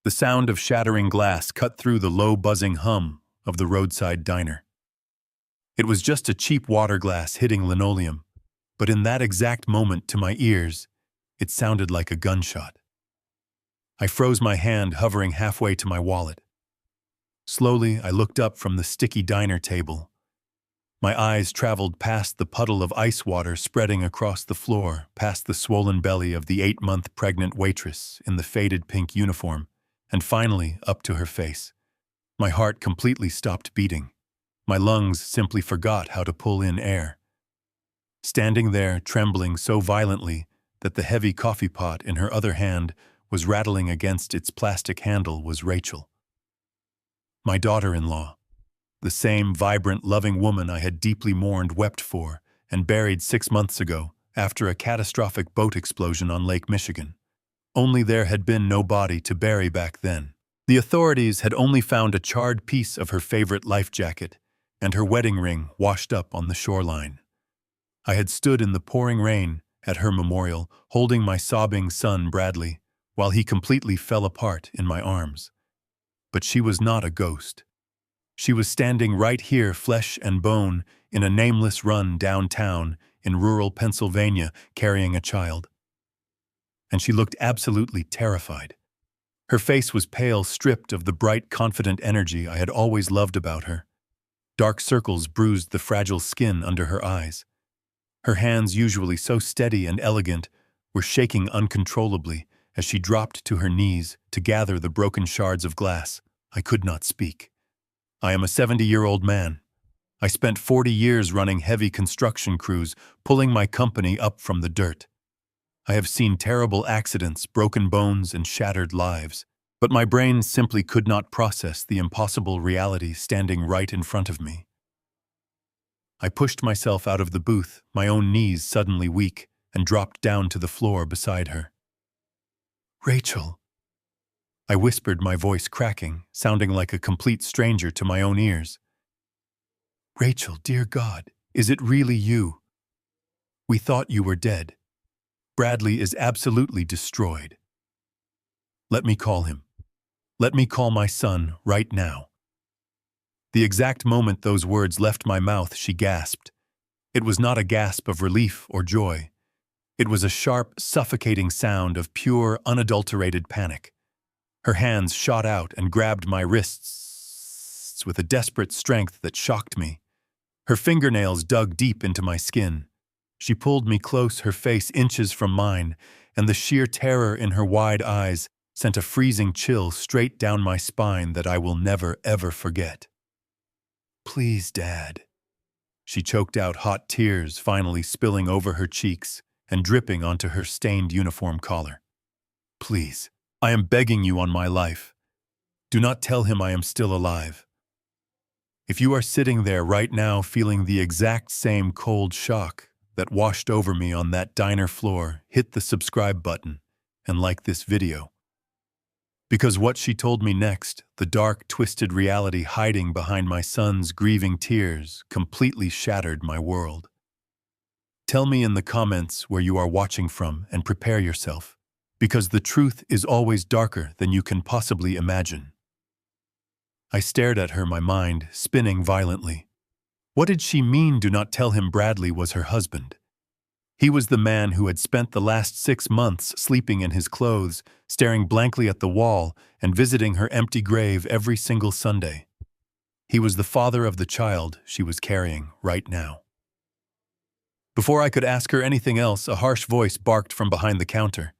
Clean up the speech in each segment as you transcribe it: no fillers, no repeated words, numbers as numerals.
The sound of shattering glass cut through the low buzzing hum of the roadside diner. It was just a cheap water glass hitting linoleum, but in that exact moment to my ears, it sounded like a gunshot. I froze my hand, hovering halfway to my wallet. Slowly, I looked up from the sticky diner table. My eyes traveled past the puddle of ice water spreading across the floor, past the swollen belly of the 8-month pregnant waitress in the faded pink uniform, and finally up to her face. My heart completely stopped beating. My lungs simply forgot how to pull in air. Standing there, trembling so violently that the heavy coffee pot in her other hand was rattling against its plastic handle, was Rachel. My daughter-in-law. The same vibrant, loving woman I had deeply mourned, wept for, and buried 6 months ago after a catastrophic boat explosion on Lake Michigan. Only there had been no body to bury back then. The authorities had only found a charred piece of her favorite life jacket and her wedding ring washed up on the shoreline. I had stood in the pouring rain at her memorial, holding my sobbing son Bradley, while he completely fell apart in my arms. But she was not a ghost. She was standing right here, flesh and bone, in a nameless run downtown in rural Pennsylvania, carrying a child. And she looked absolutely terrified. Her face was pale, stripped of the bright, confident energy I had always loved about her. Dark circles bruised the fragile skin under her eyes. Her hands, usually so steady and elegant, were shaking uncontrollably as she dropped to her knees to gather the broken shards of glass. I could not speak. I am a 70-year-old man. I spent 40 years running heavy construction crews, pulling my company up from the dirt. I have seen terrible accidents, broken bones, and shattered lives, but my brain simply could not process the impossible reality standing right in front of me. I pushed myself out of the booth, my own knees suddenly weak, and dropped down to the floor beside her. "Rachel," I whispered, my voice cracking, sounding like a complete stranger to my own ears. "Rachel, dear God, is it really you? We thought you were dead. Bradley is absolutely destroyed. Let me call him. Let me call my son right now." The exact moment those words left my mouth, she gasped. It was not a gasp of relief or joy. It was a sharp, suffocating sound of pure, unadulterated panic. Her hands shot out and grabbed my wrists with a desperate strength that shocked me. Her fingernails dug deep into my skin. She pulled me close, her face inches from mine, and the sheer terror in her wide eyes sent a freezing chill straight down my spine that I will never, ever forget. "Please, Dad." She choked out, hot tears finally spilling over her cheeks and dripping onto her stained uniform collar. "Please, I am begging you on my life. Do not tell him I am still alive." If you are sitting there right now feeling the exact same cold shock that washed over me on that diner floor, hit the subscribe button and like this video. Because what she told me next, the dark, twisted reality hiding behind my son's grieving tears, completely shattered my world. Tell me in the comments where you are watching from and prepare yourself, because the truth is always darker than you can possibly imagine. I stared at her, my mind spinning violently. What did she mean, do not tell him Bradley was her husband? He was the man who had spent the last 6 months sleeping in his clothes, staring blankly at the wall, and visiting her empty grave every single Sunday. He was the father of the child she was carrying right now. Before I could ask her anything else, a harsh voice barked from behind the counter.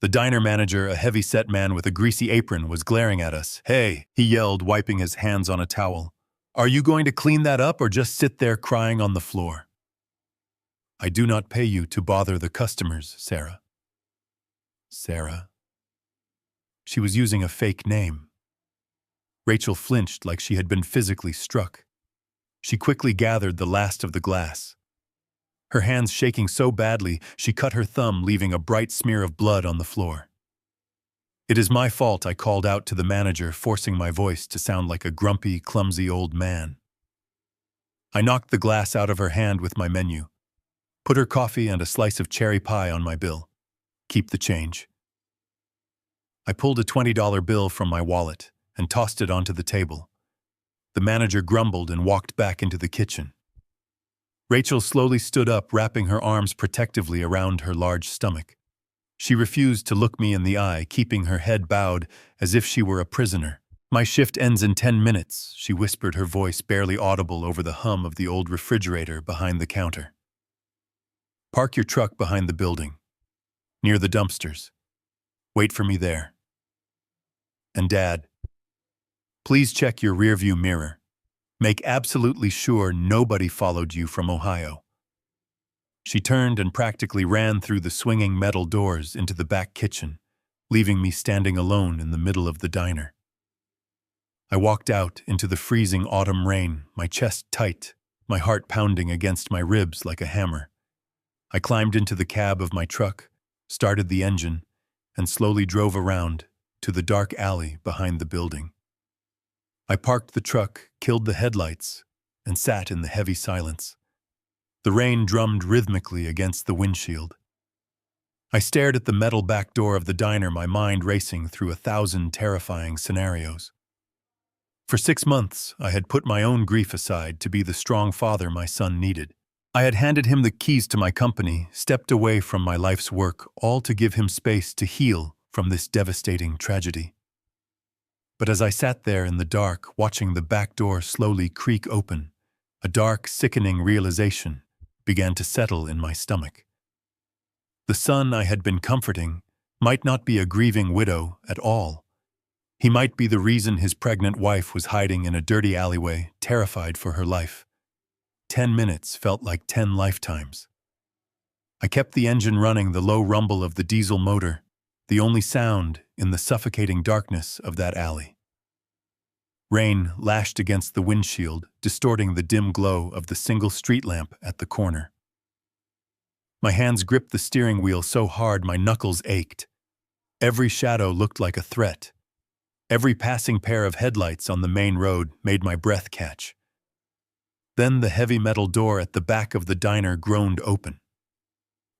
The diner manager, a heavy-set man with a greasy apron, was glaring at us. "Hey," he yelled, wiping his hands on a towel. "Are you going to clean that up or just sit there crying on the floor?" "I do not pay you to bother the customers, Sarah." Sarah? She was using a fake name. Rachel flinched like she had been physically struck. She quickly gathered the last of the glass. Her hands shaking so badly, she cut her thumb, leaving a bright smear of blood on the floor. "It is my fault," I called out to the manager, forcing my voice to sound like a grumpy, clumsy old man. I knocked the glass out of her hand with my menu. Put her coffee and a slice of cherry pie on my bill. Keep the change. I pulled a $20 bill from my wallet and tossed it onto the table. The manager grumbled and walked back into the kitchen. Rachel slowly stood up, wrapping her arms protectively around her large stomach. She refused to look me in the eye, keeping her head bowed as if she were a prisoner. "My shift ends in 10 minutes, she whispered, her voice barely audible over the hum of the old refrigerator behind the counter. "Park your truck behind the building, near the dumpsters. Wait for me there. And Dad, please check your rearview mirror. Make absolutely sure nobody followed you from Ohio." She turned and practically ran through the swinging metal doors into the back kitchen, leaving me standing alone in the middle of the diner. I walked out into the freezing autumn rain, my chest tight, my heart pounding against my ribs like a hammer. I climbed into the cab of my truck, started the engine, and slowly drove around to the dark alley behind the building. I parked the truck, killed the headlights, and sat in the heavy silence. The rain drummed rhythmically against the windshield. I stared at the metal back door of the diner, my mind racing through 1,000 terrifying scenarios. For 6 months, I had put my own grief aside to be the strong father my son needed. I had handed him the keys to my company, stepped away from my life's work, all to give him space to heal from this devastating tragedy. But as I sat there in the dark, watching the back door slowly creak open, a dark, sickening realization began to settle in my stomach. The son I had been comforting might not be a grieving widow at all. He might be the reason his pregnant wife was hiding in a dirty alleyway, terrified for her life. 10 minutes felt like 10 lifetimes. I kept the engine running, the low rumble of the diesel motor, the only sound in the suffocating darkness of that alley. Rain lashed against the windshield, distorting the dim glow of the single street lamp at the corner. My hands gripped the steering wheel so hard my knuckles ached. Every shadow looked like a threat. Every passing pair of headlights on the main road made my breath catch. Then the heavy metal door at the back of the diner groaned open.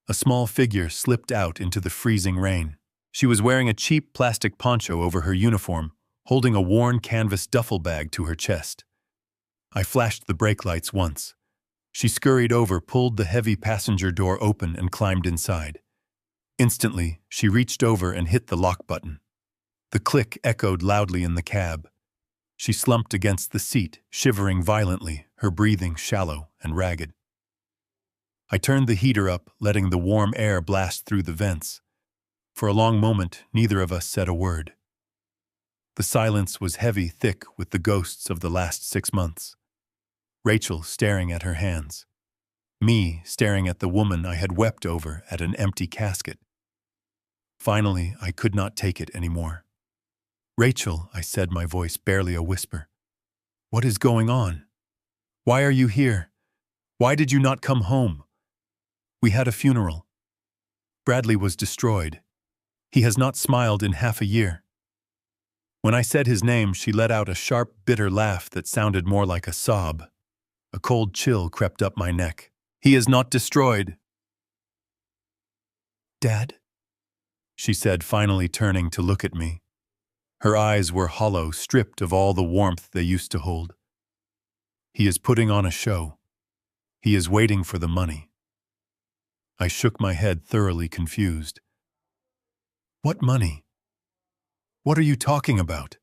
A small figure slipped out into the freezing rain. She was wearing a cheap plastic poncho over her uniform, holding a worn canvas duffel bag to her chest. I flashed the brake lights once. She scurried over, pulled the heavy passenger door open, and climbed inside. Instantly, she reached over and hit the lock button. The click echoed loudly in the cab. She slumped against the seat, shivering violently, her breathing shallow and ragged. I turned the heater up, letting the warm air blast through the vents. For a long moment, neither of us said a word. The silence was heavy, thick with the ghosts of the last 6 months. Rachel staring at her hands. Me staring at the woman I had wept over at an empty casket. Finally, I could not take it anymore. "Rachel," I said, my voice barely a whisper. "What is going on? Why are you here? Why did you not come home? We had a funeral. Bradley was destroyed. He has not smiled in half a year." When I said his name, she let out a sharp, bitter laugh that sounded more like a sob. A cold chill crept up my neck. "He is not destroyed." "Dad?" she said, finally turning to look at me. Her eyes were hollow, stripped of all the warmth they used to hold. "He is putting on a show. He is waiting for the money." I shook my head, thoroughly confused. "What money? What are you talking about?"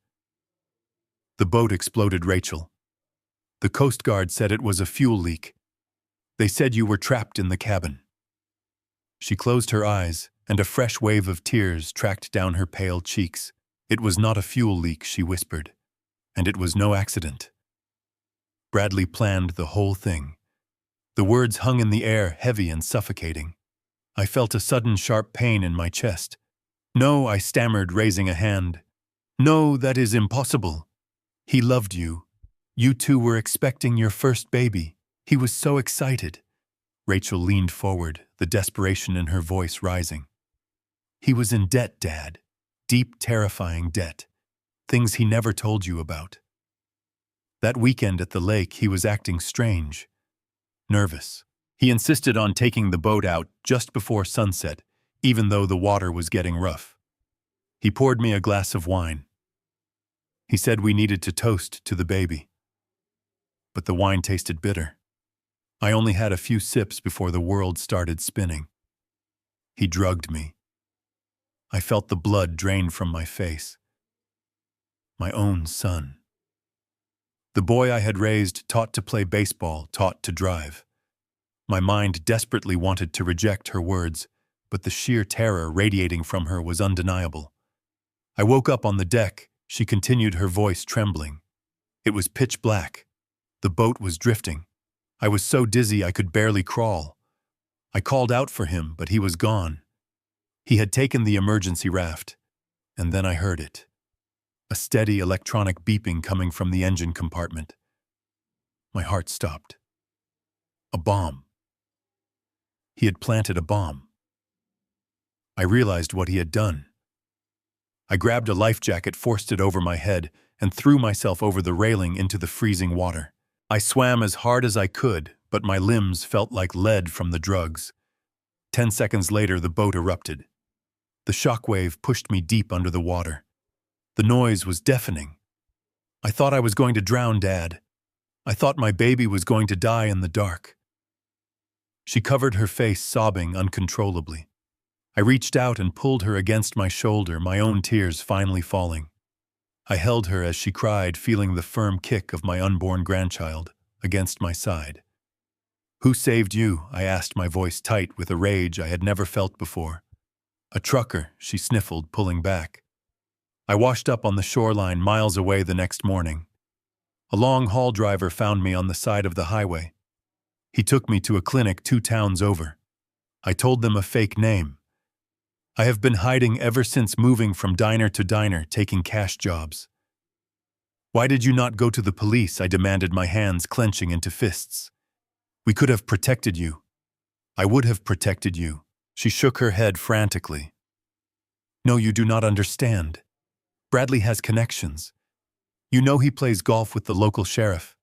"The boat exploded, Rachel. The Coast Guard said it was a fuel leak. They said you were trapped in the cabin." She closed her eyes, and a fresh wave of tears tracked down her pale cheeks. "It was not a fuel leak," she whispered, "and it was no accident. Bradley planned the whole thing." The words hung in the air, heavy and suffocating. I felt a sudden sharp pain in my chest. "No," I stammered, raising a hand. "No, that is impossible. He loved you. You two were expecting your first baby. He was so excited." Rachel leaned forward, the desperation in her voice rising. "He was in debt, Dad. Deep, terrifying debt. Things he never told you about. That weekend at the lake, he was acting strange. Nervous. He insisted on taking the boat out just before sunset, even though the water was getting rough. He poured me a glass of wine. He said we needed to toast to the baby. But the wine tasted bitter. I only had a few sips before the world started spinning. He drugged me. I felt the blood drain from my face. My own son. The boy I had raised, taught to play baseball, taught to drive. My mind desperately wanted to reject her words, but the sheer terror radiating from her was undeniable. I woke up on the deck. She continued, her voice trembling. It was pitch black. The boat was drifting. I was so dizzy I could barely crawl. I called out for him, but he was gone. He had taken the emergency raft, and then I heard it. A steady electronic beeping coming from the engine compartment. My heart stopped. A bomb. He had planted a bomb. I realized what he had done. I grabbed a life jacket, forced it over my head, and threw myself over the railing into the freezing water. I swam as hard as I could, but my limbs felt like lead from the drugs. 10 seconds later, the boat erupted. The shockwave pushed me deep under the water. The noise was deafening. I thought I was going to drown, Dad. I thought my baby was going to die in the dark. She covered her face, sobbing uncontrollably. I reached out and pulled her against my shoulder, my own tears finally falling. I held her as she cried, feeling the firm kick of my unborn grandchild against my side. "Who saved you?" I asked, my voice tight with a rage I had never felt before. "A trucker," she sniffled, pulling back. I washed up on the shoreline miles away the next morning. A long-haul driver found me on the side of the highway. He took me to a clinic 2 towns over. I told them a fake name. I have been hiding ever since, moving from diner to diner, taking cash jobs. "Why did you not go to the police?" I demanded, my hands clenching into fists. "We could have protected you. I would have protected you." She shook her head frantically. "No, you do not understand. Bradley has connections. You know he plays golf with the local sheriff.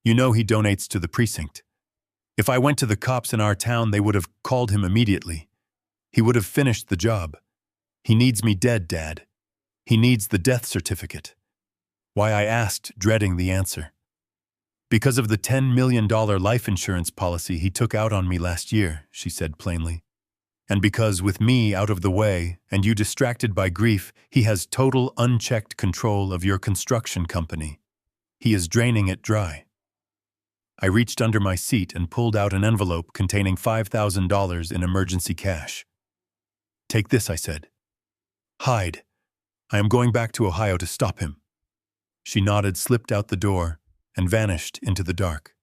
You know he donates to the precinct. If I went to the cops in our town, they would have called him immediately. He would have finished the job. He needs me dead, Dad. He needs the death certificate." Why, I asked, dreading the answer. "Because of the $10 million life insurance policy he took out on me last year," she said plainly. "And because, with me out of the way and you distracted by grief, he has total unchecked control of your construction company. He is draining it dry." I reached under my seat and pulled out an envelope containing $5,000 in emergency cash. "Take this," I said. "Hide. I am going back to Ohio to stop him." She nodded, slipped out the door, and vanished into the dark.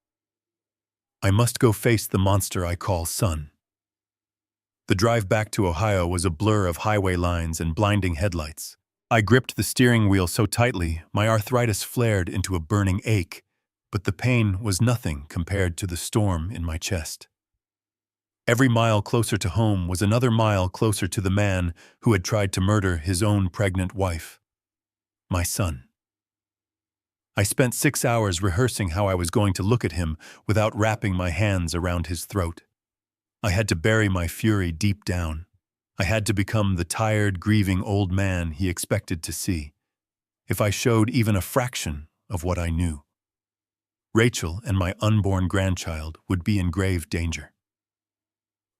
I must go face the monster I call son. The drive back to Ohio was a blur of highway lines and blinding headlights. I gripped the steering wheel so tightly, my arthritis flared into a burning ache, but the pain was nothing compared to the storm in my chest. Every mile closer to home was another mile closer to the man who had tried to murder his own pregnant wife. My son. I spent 6 hours rehearsing how I was going to look at him without wrapping my hands around his throat. I had to bury my fury deep down. I had to become the tired, grieving old man he expected to see. If I showed even a fraction of what I knew, Rachel and my unborn grandchild would be in grave danger.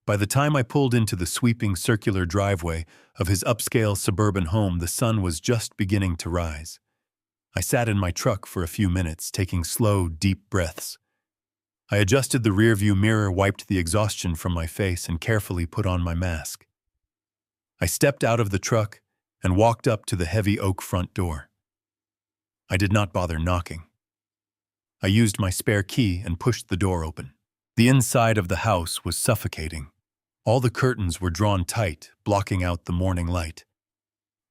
By the time I pulled into the sweeping circular driveway of his upscale suburban home, the sun was just beginning to rise. I sat in my truck for a few minutes, taking slow, deep breaths. I adjusted the rearview mirror, wiped the exhaustion from my face, and carefully put on my mask. I stepped out of the truck and walked up to the heavy oak front door. I did not bother knocking. I used my spare key and pushed the door open. The inside of the house was suffocating. All the curtains were drawn tight, blocking out the morning light.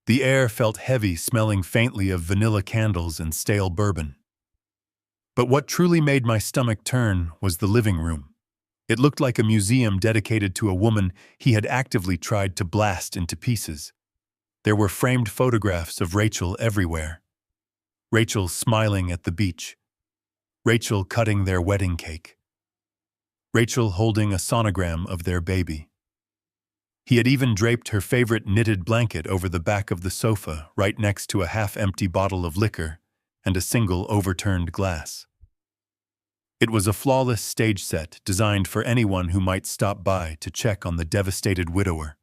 The air felt heavy, smelling faintly of vanilla candles and stale bourbon. But what truly made my stomach turn was the living room. It looked like a museum dedicated to a woman he had actively tried to blast into pieces. There were framed photographs of Rachel everywhere. Rachel smiling at the beach. Rachel cutting their wedding cake. Rachel holding a sonogram of their baby. He had even draped her favorite knitted blanket over the back of the sofa, right next to a half-empty bottle of liquor and a single overturned glass. It was a flawless stage set designed for anyone who might stop by to check on the devastated widower.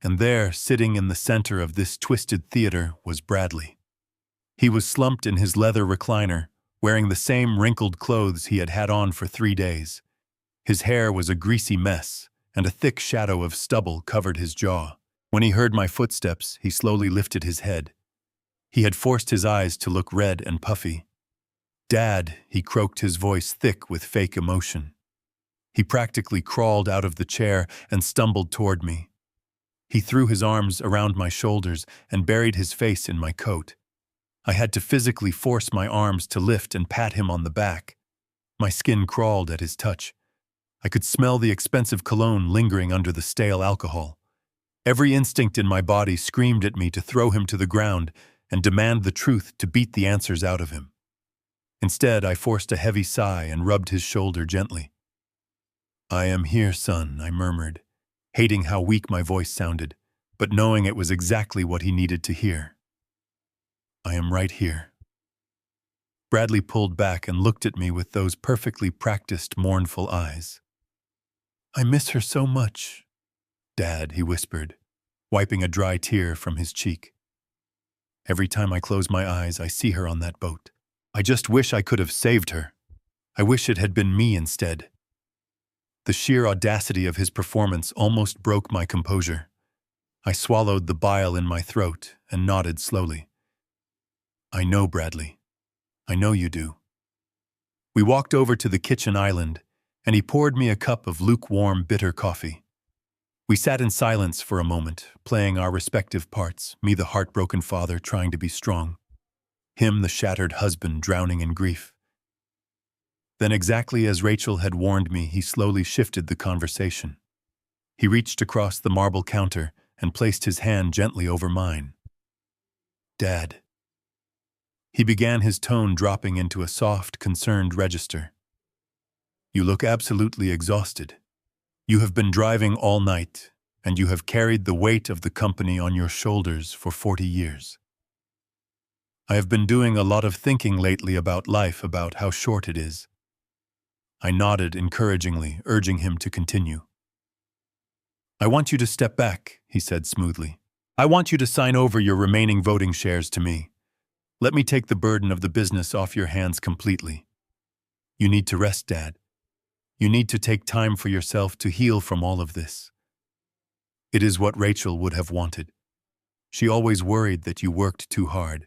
And there, sitting in the center of this twisted theater, was Bradley. He was slumped in his leather recliner, wearing the same wrinkled clothes he had had on for 3 days. His hair was a greasy mess, and a thick shadow of stubble covered his jaw. When he heard my footsteps, he slowly lifted his head. He had forced his eyes to look red and puffy. "Dad," he croaked, his voice thick with fake emotion. He practically crawled out of the chair and stumbled toward me. He threw his arms around my shoulders and buried his face in my coat. I had to physically force my arms to lift and pat him on the back. My skin crawled at his touch. I could smell the expensive cologne lingering under the stale alcohol. Every instinct in my body screamed at me to throw him to the ground and demand the truth, to beat the answers out of him. Instead, I forced a heavy sigh and rubbed his shoulder gently. "I am here, son," I murmured, hating how weak my voice sounded, but knowing it was exactly what he needed to hear. "I am right here." Bradley pulled back and looked at me with those perfectly practiced, mournful eyes. "I miss her so much, Dad," he whispered, wiping a dry tear from his cheek. "Every time I close my eyes, I see her on that boat. I just wish I could have saved her. I wish it had been me instead." The sheer audacity of his performance almost broke my composure. I swallowed the bile in my throat and nodded slowly. "I know, Bradley. I know you do." We walked over to the kitchen island, and he poured me a cup of lukewarm, bitter coffee. We sat in silence for a moment, playing our respective parts, me the heartbroken father trying to be strong, him the shattered husband drowning in grief. Then, exactly as Rachel had warned me, he slowly shifted the conversation. He reached across the marble counter and placed his hand gently over mine. "Dad." He began, his tone dropping into a soft, concerned register. "You look absolutely exhausted. You have been driving all night, and you have carried the weight of the company on your shoulders for 40 years. I have been doing a lot of thinking lately about life, about how short it is." I nodded encouragingly, urging him to continue. "I want you to step back," he said smoothly. "I want you to sign over your remaining voting shares to me. Let me take the burden of the business off your hands completely. You need to rest, Dad. You need to take time for yourself to heal from all of this." It is what Rachel would have wanted. She always worried that you worked too hard.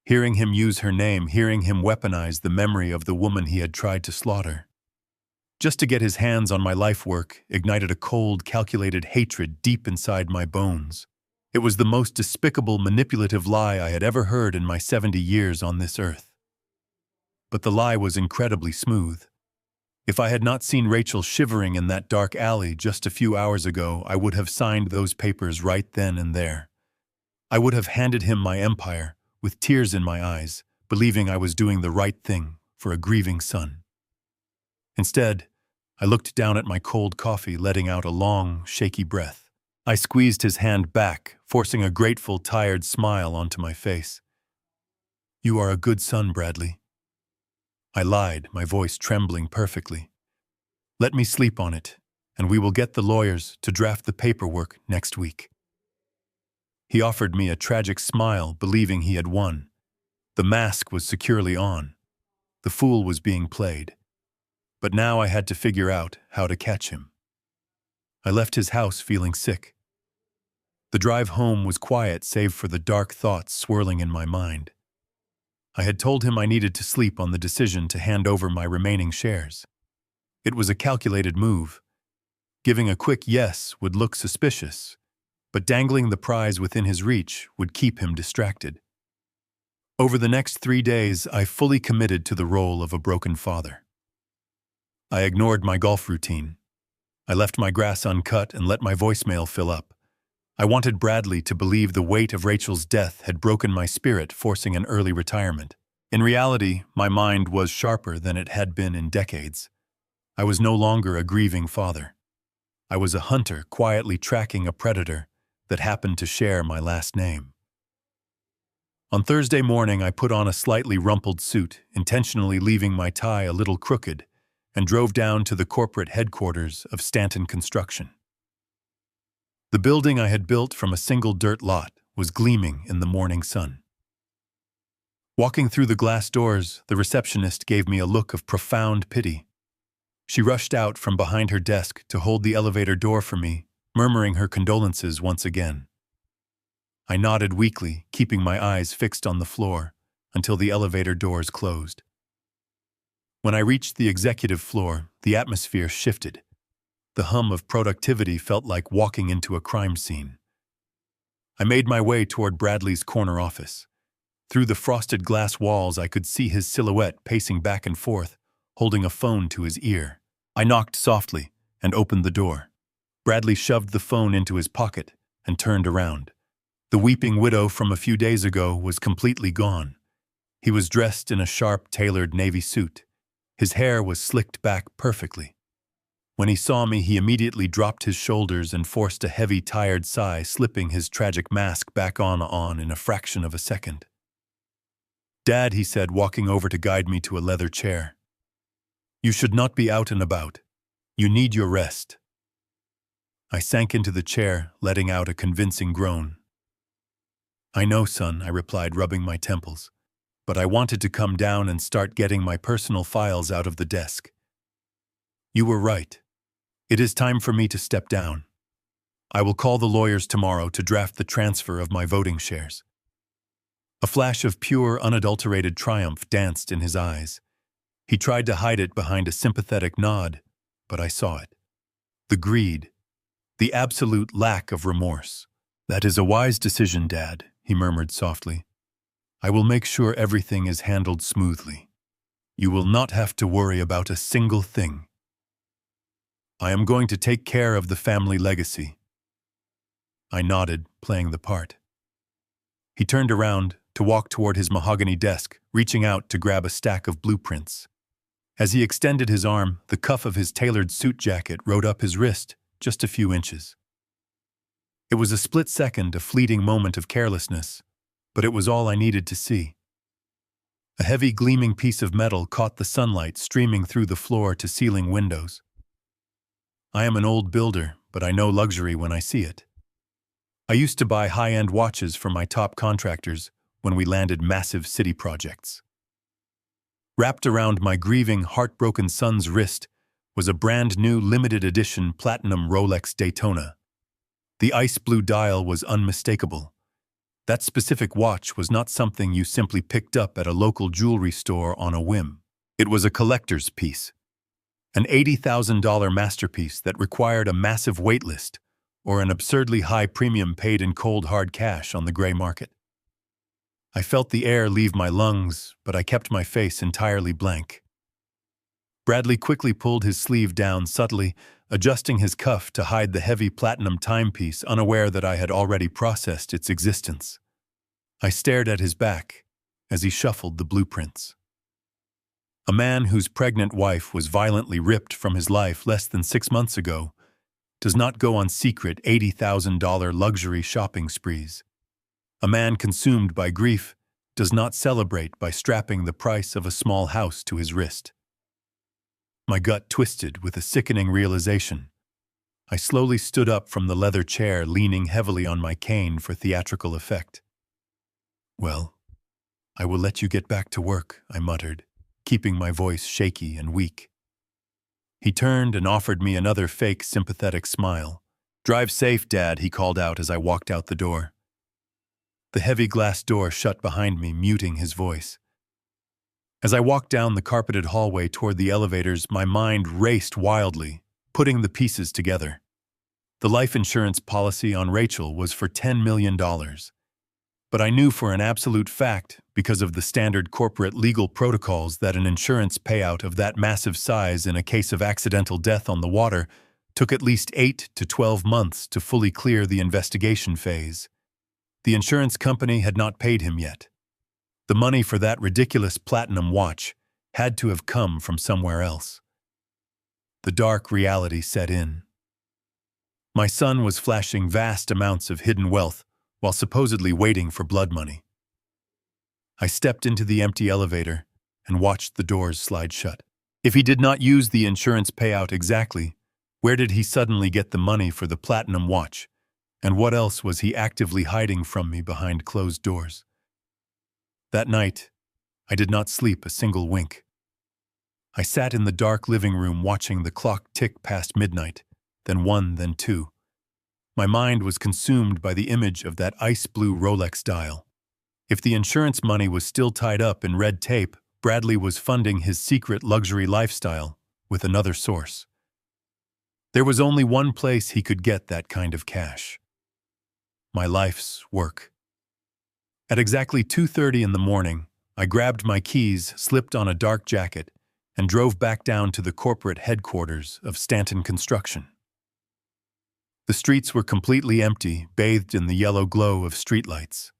Hearing him use her name, hearing him weaponize the memory of the woman he had tried to slaughter, just to get his hands on my life work, ignited a cold, calculated hatred deep inside my bones. It was the most despicable, manipulative lie I had ever heard in my 70 years on this earth. But the lie was incredibly smooth. If I had not seen Rachel shivering in that dark alley just a few hours ago, I would have signed those papers right then and there. I would have handed him my empire, with tears in my eyes, believing I was doing the right thing for a grieving son. Instead, I looked down at my cold coffee, letting out a long, shaky breath. I squeezed his hand back, forcing a grateful, tired smile onto my face. "You are a good son, Bradley." I lied, my voice trembling perfectly. "Let me sleep on it, and we will get the lawyers to draft the paperwork next week." He offered me a tragic smile, believing he had won. The mask was securely on. The fool was being played. But now I had to figure out how to catch him. I left his house feeling sick. The drive home was quiet save for the dark thoughts swirling in my mind. I had told him I needed to sleep on the decision to hand over my remaining shares. It was a calculated move. Giving a quick yes would look suspicious, but dangling the prize within his reach would keep him distracted. Over the next 3 days, I fully committed to the role of a broken father. I ignored my golf routine. I left my grass uncut and let my voicemail fill up. I wanted Bradley to believe the weight of Rachel's death had broken my spirit, forcing an early retirement. In reality, my mind was sharper than it had been in decades. I was no longer a grieving father. I was a hunter quietly tracking a predator that happened to share my last name. On Thursday morning, I put on a slightly rumpled suit, intentionally leaving my tie a little crooked, and drove down to the corporate headquarters of Stanton Construction. The building I had built from a single dirt lot was gleaming in the morning sun. Walking through the glass doors, the receptionist gave me a look of profound pity. She rushed out from behind her desk to hold the elevator door for me, murmuring her condolences once again. I nodded weakly, keeping my eyes fixed on the floor until the elevator doors closed. When I reached the executive floor, the atmosphere shifted. The hum of productivity felt like walking into a crime scene. I made my way toward Bradley's corner office. Through the frosted glass walls, I could see his silhouette pacing back and forth, holding a phone to his ear. I knocked softly and opened the door. Bradley shoved the phone into his pocket and turned around. The weeping widow from a few days ago was completely gone. He was dressed in a sharp, tailored navy suit. His hair was slicked back perfectly. When he saw me, he immediately dropped his shoulders and forced a heavy, tired sigh, slipping his tragic mask back on in a fraction of a second. "Dad," he said, walking over to guide me to a leather chair. "You should not be out and about. You need your rest." I sank into the chair, letting out a convincing groan. "I know, son," I replied, rubbing my temples, "but I wanted to come down and start getting my personal files out of the desk." "You were right. It is time for me to step down. I will call the lawyers tomorrow to draft the transfer of my voting shares." A flash of pure, unadulterated triumph danced in his eyes. He tried to hide it behind a sympathetic nod, but I saw it. The greed, the absolute lack of remorse. "That is a wise decision, Dad," he murmured softly. "I will make sure everything is handled smoothly. You will not have to worry about a single thing. I am going to take care of the family legacy." I nodded, playing the part. He turned around to walk toward his mahogany desk, reaching out to grab a stack of blueprints. As he extended his arm, the cuff of his tailored suit jacket rode up his wrist just a few inches. It was a split second, a fleeting moment of carelessness, but it was all I needed to see. A heavy, gleaming piece of metal caught the sunlight streaming through the floor-to-ceiling windows. I am an old builder, but I know luxury when I see it. I used to buy high-end watches from my top contractors when we landed massive city projects. Wrapped around my grieving, heartbroken son's wrist was a brand-new limited-edition platinum Rolex Daytona. The ice blue dial was unmistakable. That specific watch was not something you simply picked up at a local jewelry store on a whim. It was a collector's piece, an $80,000 masterpiece that required a massive waitlist or an absurdly high premium paid in cold hard cash on the gray market. I felt the air leave my lungs, but I kept my face entirely blank. Bradley quickly pulled his sleeve down subtly, adjusting his cuff to hide the heavy platinum timepiece, unaware that I had already processed its existence. I stared at his back as he shuffled the blueprints. A man whose pregnant wife was violently ripped from his life less than 6 months ago does not go on secret $80,000 luxury shopping sprees. A man consumed by grief does not celebrate by strapping the price of a small house to his wrist. My gut twisted with a sickening realization. I slowly stood up from the leather chair, leaning heavily on my cane for theatrical effect. "Well, I will let you get back to work," I muttered, keeping my voice shaky and weak. He turned and offered me another fake, sympathetic smile. "Drive safe, Dad," he called out as I walked out the door. The heavy glass door shut behind me, muting his voice. As I walked down the carpeted hallway toward the elevators, my mind raced wildly, putting the pieces together. The life insurance policy on Rachel was for $10 million. But I knew for an absolute fact, because of the standard corporate legal protocols, that an insurance payout of that massive size in a case of accidental death on the water took at least 8 to 12 months to fully clear the investigation phase. The insurance company had not paid him yet. The money for that ridiculous platinum watch had to have come from somewhere else. The dark reality set in. My son was flashing vast amounts of hidden wealth while supposedly waiting for blood money. I stepped into the empty elevator and watched the doors slide shut. If he did not use the insurance payout exactly, where did he suddenly get the money for the platinum watch? And what else was he actively hiding from me behind closed doors? That night, I did not sleep a single wink. I sat in the dark living room watching the clock tick past midnight, then 1, then 2. My mind was consumed by the image of that ice-blue Rolex dial. If the insurance money was still tied up in red tape, Bradley was funding his secret luxury lifestyle with another source. There was only one place he could get that kind of cash. My life's work. At exactly 2:30 in the morning, I grabbed my keys, slipped on a dark jacket, and drove back down to the corporate headquarters of Stanton Construction. The streets were completely empty, bathed in the yellow glow of streetlights.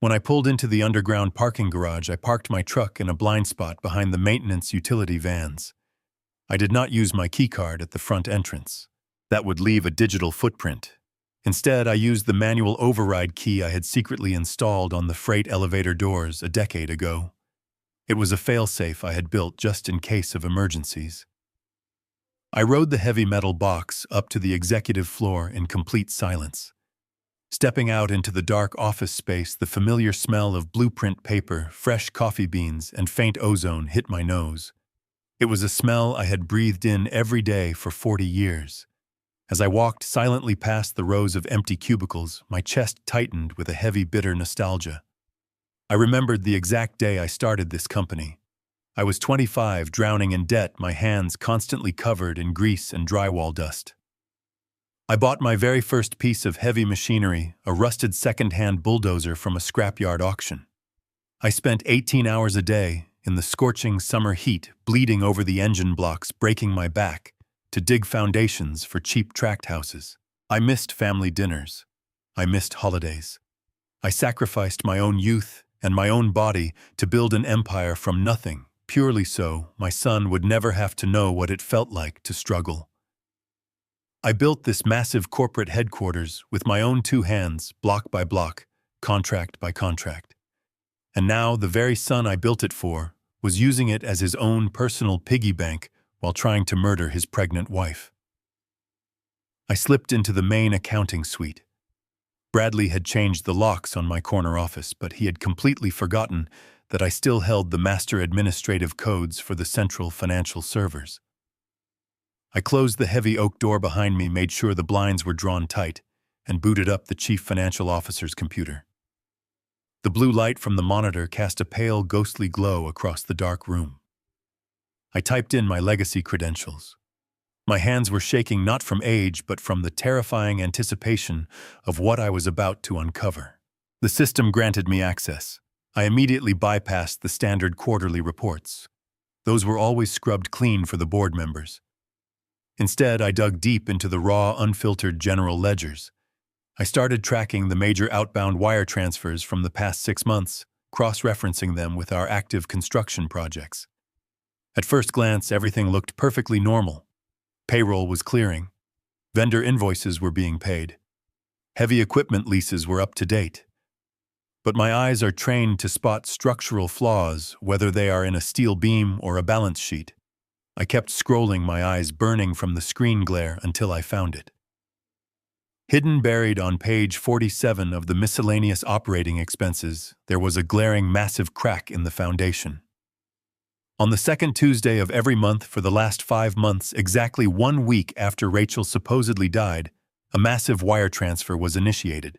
When I pulled into the underground parking garage, I parked my truck in a blind spot behind the maintenance utility vans. I did not use my keycard at the front entrance. That would leave a digital footprint. Instead, I used the manual override key I had secretly installed on the freight elevator doors a decade ago. It was a failsafe I had built just in case of emergencies. I rode the heavy metal box up to the executive floor in complete silence. Stepping out into the dark office space, the familiar smell of blueprint paper, fresh coffee beans, and faint ozone hit my nose. It was a smell I had breathed in every day for 40 years. As I walked silently past the rows of empty cubicles, my chest tightened with a heavy, bitter nostalgia. I remembered the exact day I started this company. I was 25, drowning in debt, my hands constantly covered in grease and drywall dust. I bought my very first piece of heavy machinery, a rusted second-hand bulldozer from a scrapyard auction. I spent 18 hours a day in the scorching summer heat, bleeding over the engine blocks, breaking my back, to dig foundations for cheap tract houses. I missed family dinners. I missed holidays. I sacrificed my own youth and my own body to build an empire from nothing, purely so my son would never have to know what it felt like to struggle. I built this massive corporate headquarters with my own 2 hands, block by block, contract by contract. And now the very son I built it for was using it as his own personal piggy bank while trying to murder his pregnant wife. I slipped into the main accounting suite. Bradley had changed the locks on my corner office, but he had completely forgotten that I still held the master administrative codes for the central financial servers. I closed the heavy oak door behind me, made sure the blinds were drawn tight, and booted up the chief financial officer's computer. The blue light from the monitor cast a pale, ghostly glow across the dark room. I typed in my legacy credentials. My hands were shaking not from age, but from the terrifying anticipation of what I was about to uncover. The system granted me access. I immediately bypassed the standard quarterly reports. Those were always scrubbed clean for the board members. Instead, I dug deep into the raw, unfiltered general ledgers. I started tracking the major outbound wire transfers from the past 6 months, cross-referencing them with our active construction projects. At first glance, everything looked perfectly normal. Payroll was clearing. Vendor invoices were being paid. Heavy equipment leases were up to date. But my eyes are trained to spot structural flaws, whether they are in a steel beam or a balance sheet. I kept scrolling, my eyes burning from the screen glare, until I found it. Hidden buried on page 47 of the miscellaneous operating expenses, there was a glaring massive crack in the foundation. On the second Tuesday of every month for the last 5 months, exactly 1 week after Rachel supposedly died, a massive wire transfer was initiated.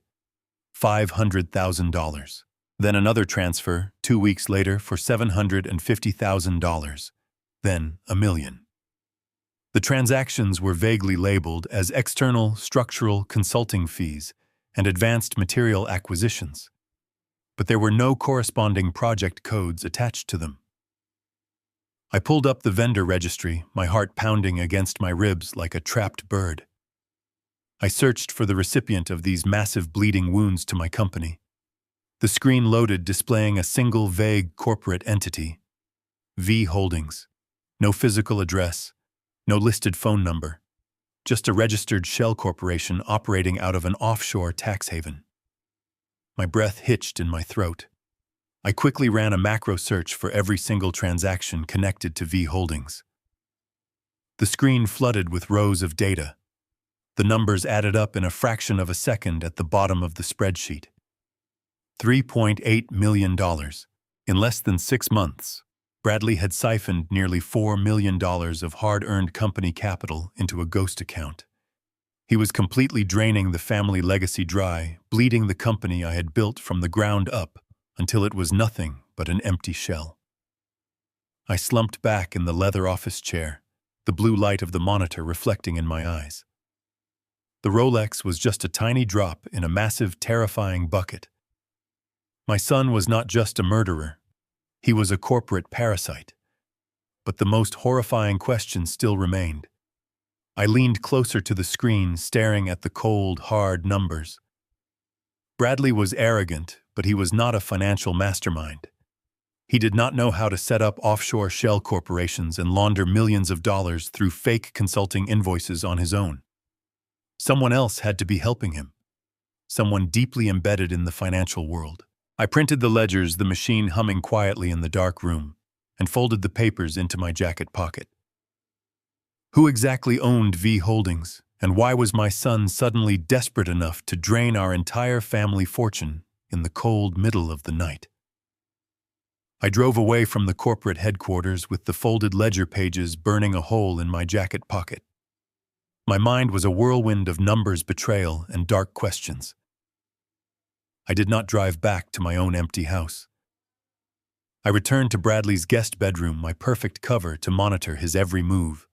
$500,000. Then another transfer, 2 weeks later, for $750,000. Then $1 million. The transactions were vaguely labeled as external structural consulting fees and advanced material acquisitions, but there were no corresponding project codes attached to them. I pulled up the vendor registry, my heart pounding against my ribs like a trapped bird. I searched for the recipient of these massive bleeding wounds to my company. The screen loaded, displaying a single vague corporate entity. V Holdings. No physical address. No listed phone number. just a registered shell corporation operating out of an offshore tax haven. My breath hitched in my throat. I quickly ran a macro search for every single transaction connected to V Holdings. The screen flooded with rows of data. The numbers added up in a fraction of a second at the bottom of the spreadsheet. $3.8 million. In less than 6 months, Bradley had siphoned nearly $4 million of hard-earned company capital into a ghost account. He was completely draining the family legacy dry, bleeding the company I had built from the ground up until it was nothing but an empty shell. I slumped back in the leather office chair, the blue light of the monitor reflecting in my eyes. The Rolex was just a tiny drop in a massive, terrifying bucket. My son was not just a murderer. He was a corporate parasite. But the most horrifying question still remained. I leaned closer to the screen, staring at the cold, hard numbers. Bradley was arrogant, but he was not a financial mastermind. He did not know how to set up offshore shell corporations and launder millions of dollars through fake consulting invoices on his own. Someone else had to be helping him. Someone deeply embedded in the financial world. I printed the ledgers, the machine humming quietly in the dark room, and folded the papers into my jacket pocket. Who exactly owned V Holdings, and why was my son suddenly desperate enough to drain our entire family fortune in the cold middle of the night? I drove away from the corporate headquarters with the folded ledger pages burning a hole in my jacket pocket. My mind was a whirlwind of numbers, betrayal, and dark questions. I did not drive back to my own empty house. I returned to Bradley's guest bedroom, my perfect cover to monitor his every move.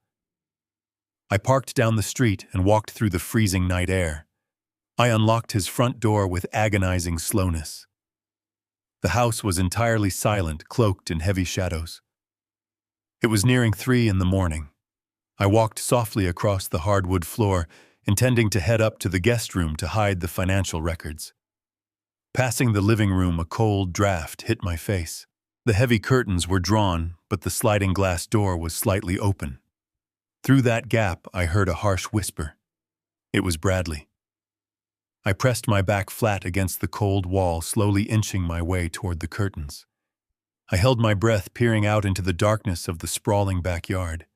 I parked down the street and walked through the freezing night air. I unlocked his front door with agonizing slowness. The house was entirely silent, cloaked in heavy shadows. It was nearing 3 in the morning. I walked softly across the hardwood floor, intending to head up to the guest room to hide the financial records. Passing the living room, a cold draft hit my face. The heavy curtains were drawn, but the sliding glass door was slightly open. Through that gap, I heard a harsh whisper. It was Bradley. I pressed my back flat against the cold wall, slowly inching my way toward the curtains. I held my breath, peering out into the darkness of the sprawling backyard.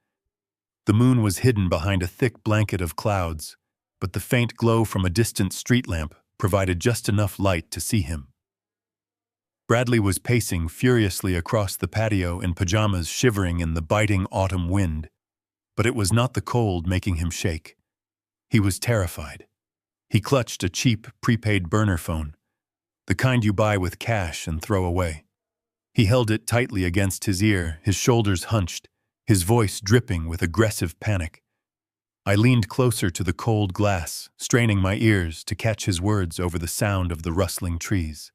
The moon was hidden behind a thick blanket of clouds, but the faint glow from a distant street lamp provided just enough light to see him. Bradley was pacing furiously across the patio in pajamas, shivering in the biting autumn wind. But it was not the cold making him shake. He was terrified. He clutched a cheap, prepaid burner phone, the kind you buy with cash and throw away. He held it tightly against his ear, his shoulders hunched, his voice dripping with aggressive panic. I leaned closer to the cold glass, straining my ears to catch his words over the sound of the rustling trees.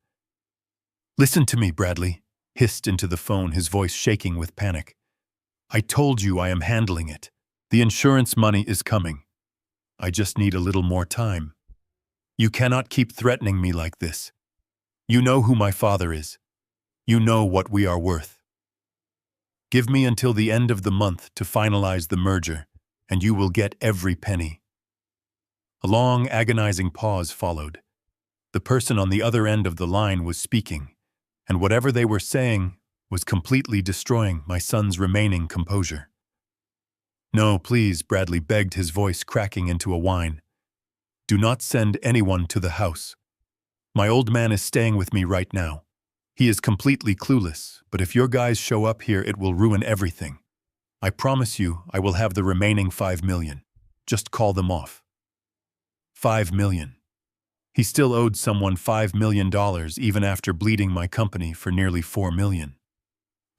"Listen to me, Bradley," hissed into the phone, his voice shaking with panic. "I told you I am handling it. The insurance money is coming. I just need a little more time. You cannot keep threatening me like this. You know who my father is. You know what we are worth. Give me until the end of the month to finalize the merger, and you will get every penny." A long, agonizing pause followed. The person on the other end of the line was speaking, and whatever they were saying was completely destroying my son's remaining composure. "No, please," Bradley begged, his voice cracking into a whine. "Do not send anyone to the house. My old man is staying with me right now. He is completely clueless, but if your guys show up here, it will ruin everything. I promise you I will have the remaining $5 million. Just call them off." $5 million. He still owed someone $5 million even after bleeding my company for nearly $4 million.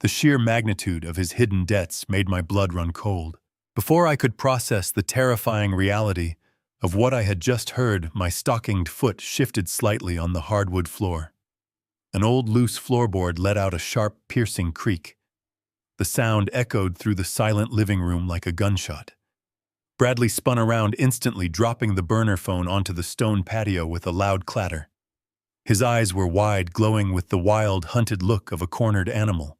The sheer magnitude of his hidden debts made my blood run cold. Before I could process the terrifying reality of what I had just heard, my stockinged foot shifted slightly on the hardwood floor. An old loose floorboard let out a sharp, piercing creak. The sound echoed through the silent living room like a gunshot. Bradley spun around instantly, dropping the burner phone onto the stone patio with a loud clatter. His eyes were wide, glowing with the wild, hunted look of a cornered animal.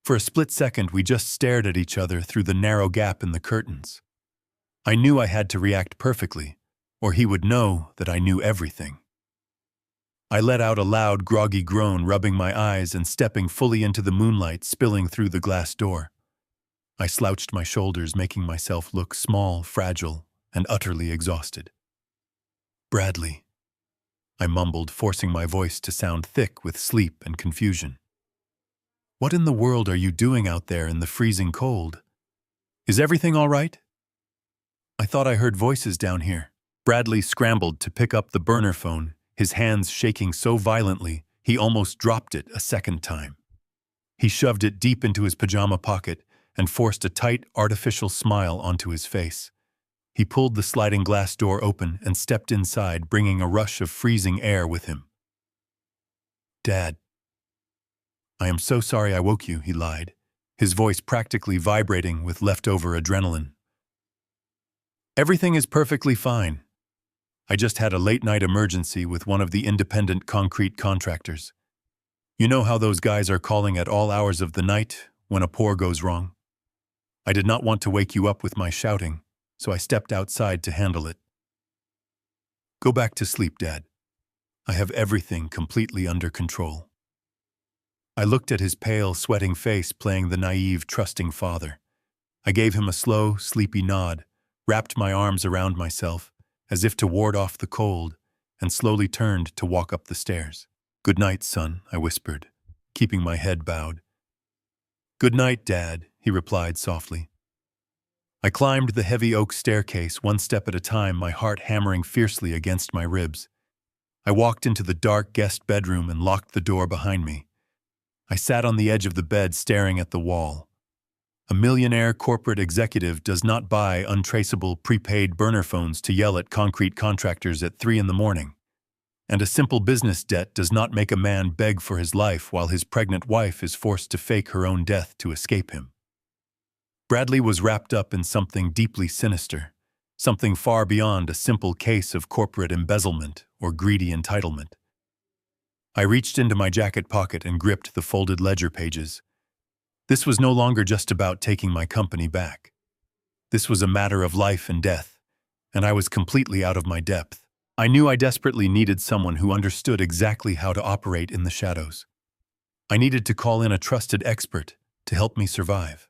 For a split second, we just stared at each other through the narrow gap in the curtains. I knew I had to react perfectly, or he would know that I knew everything. I let out a loud, groggy groan, rubbing my eyes and stepping fully into the moonlight spilling through the glass door. I slouched my shoulders, making myself look small, fragile, and utterly exhausted. "Bradley," I mumbled, forcing my voice to sound thick with sleep and confusion. "What in the world are you doing out there in the freezing cold? Is everything all right? I thought I heard voices down here." Bradley scrambled to pick up the burner phone, his hands shaking so violently he almost dropped it a second time. He shoved it deep into his pajama pocket and forced a tight, artificial smile onto his face. He pulled the sliding glass door open and stepped inside, bringing a rush of freezing air with him. "Dad, I am so sorry I woke you," he lied, his voice practically vibrating with leftover adrenaline. "Everything is perfectly fine. I just had a late-night emergency with one of the independent concrete contractors. You know how those guys are calling at all hours of the night when a pour goes wrong? I did not want to wake you up with my shouting, so I stepped outside to handle it. Go back to sleep, Dad. I have everything completely under control." I looked at his pale, sweating face, playing the naive, trusting father. I gave him a slow, sleepy nod, wrapped my arms around myself, as if to ward off the cold, and slowly turned to walk up the stairs. "Good night, son," I whispered, keeping my head bowed. "Good night, Dad," he replied softly. I climbed the heavy oak staircase, one step at a time, my heart hammering fiercely against my ribs. I walked into the dark guest bedroom and locked the door behind me. I sat on the edge of the bed, staring at the wall. A millionaire corporate executive does not buy untraceable prepaid burner phones to yell at concrete contractors at 3 in the morning. And a simple business debt does not make a man beg for his life while his pregnant wife is forced to fake her own death to escape him. Bradley was wrapped up in something deeply sinister, something far beyond a simple case of corporate embezzlement or greedy entitlement. I reached into my jacket pocket and gripped the folded ledger pages. This was no longer just about taking my company back. This was a matter of life and death, and I was completely out of my depth. I knew I desperately needed someone who understood exactly how to operate in the shadows. I needed to call in a trusted expert to help me survive.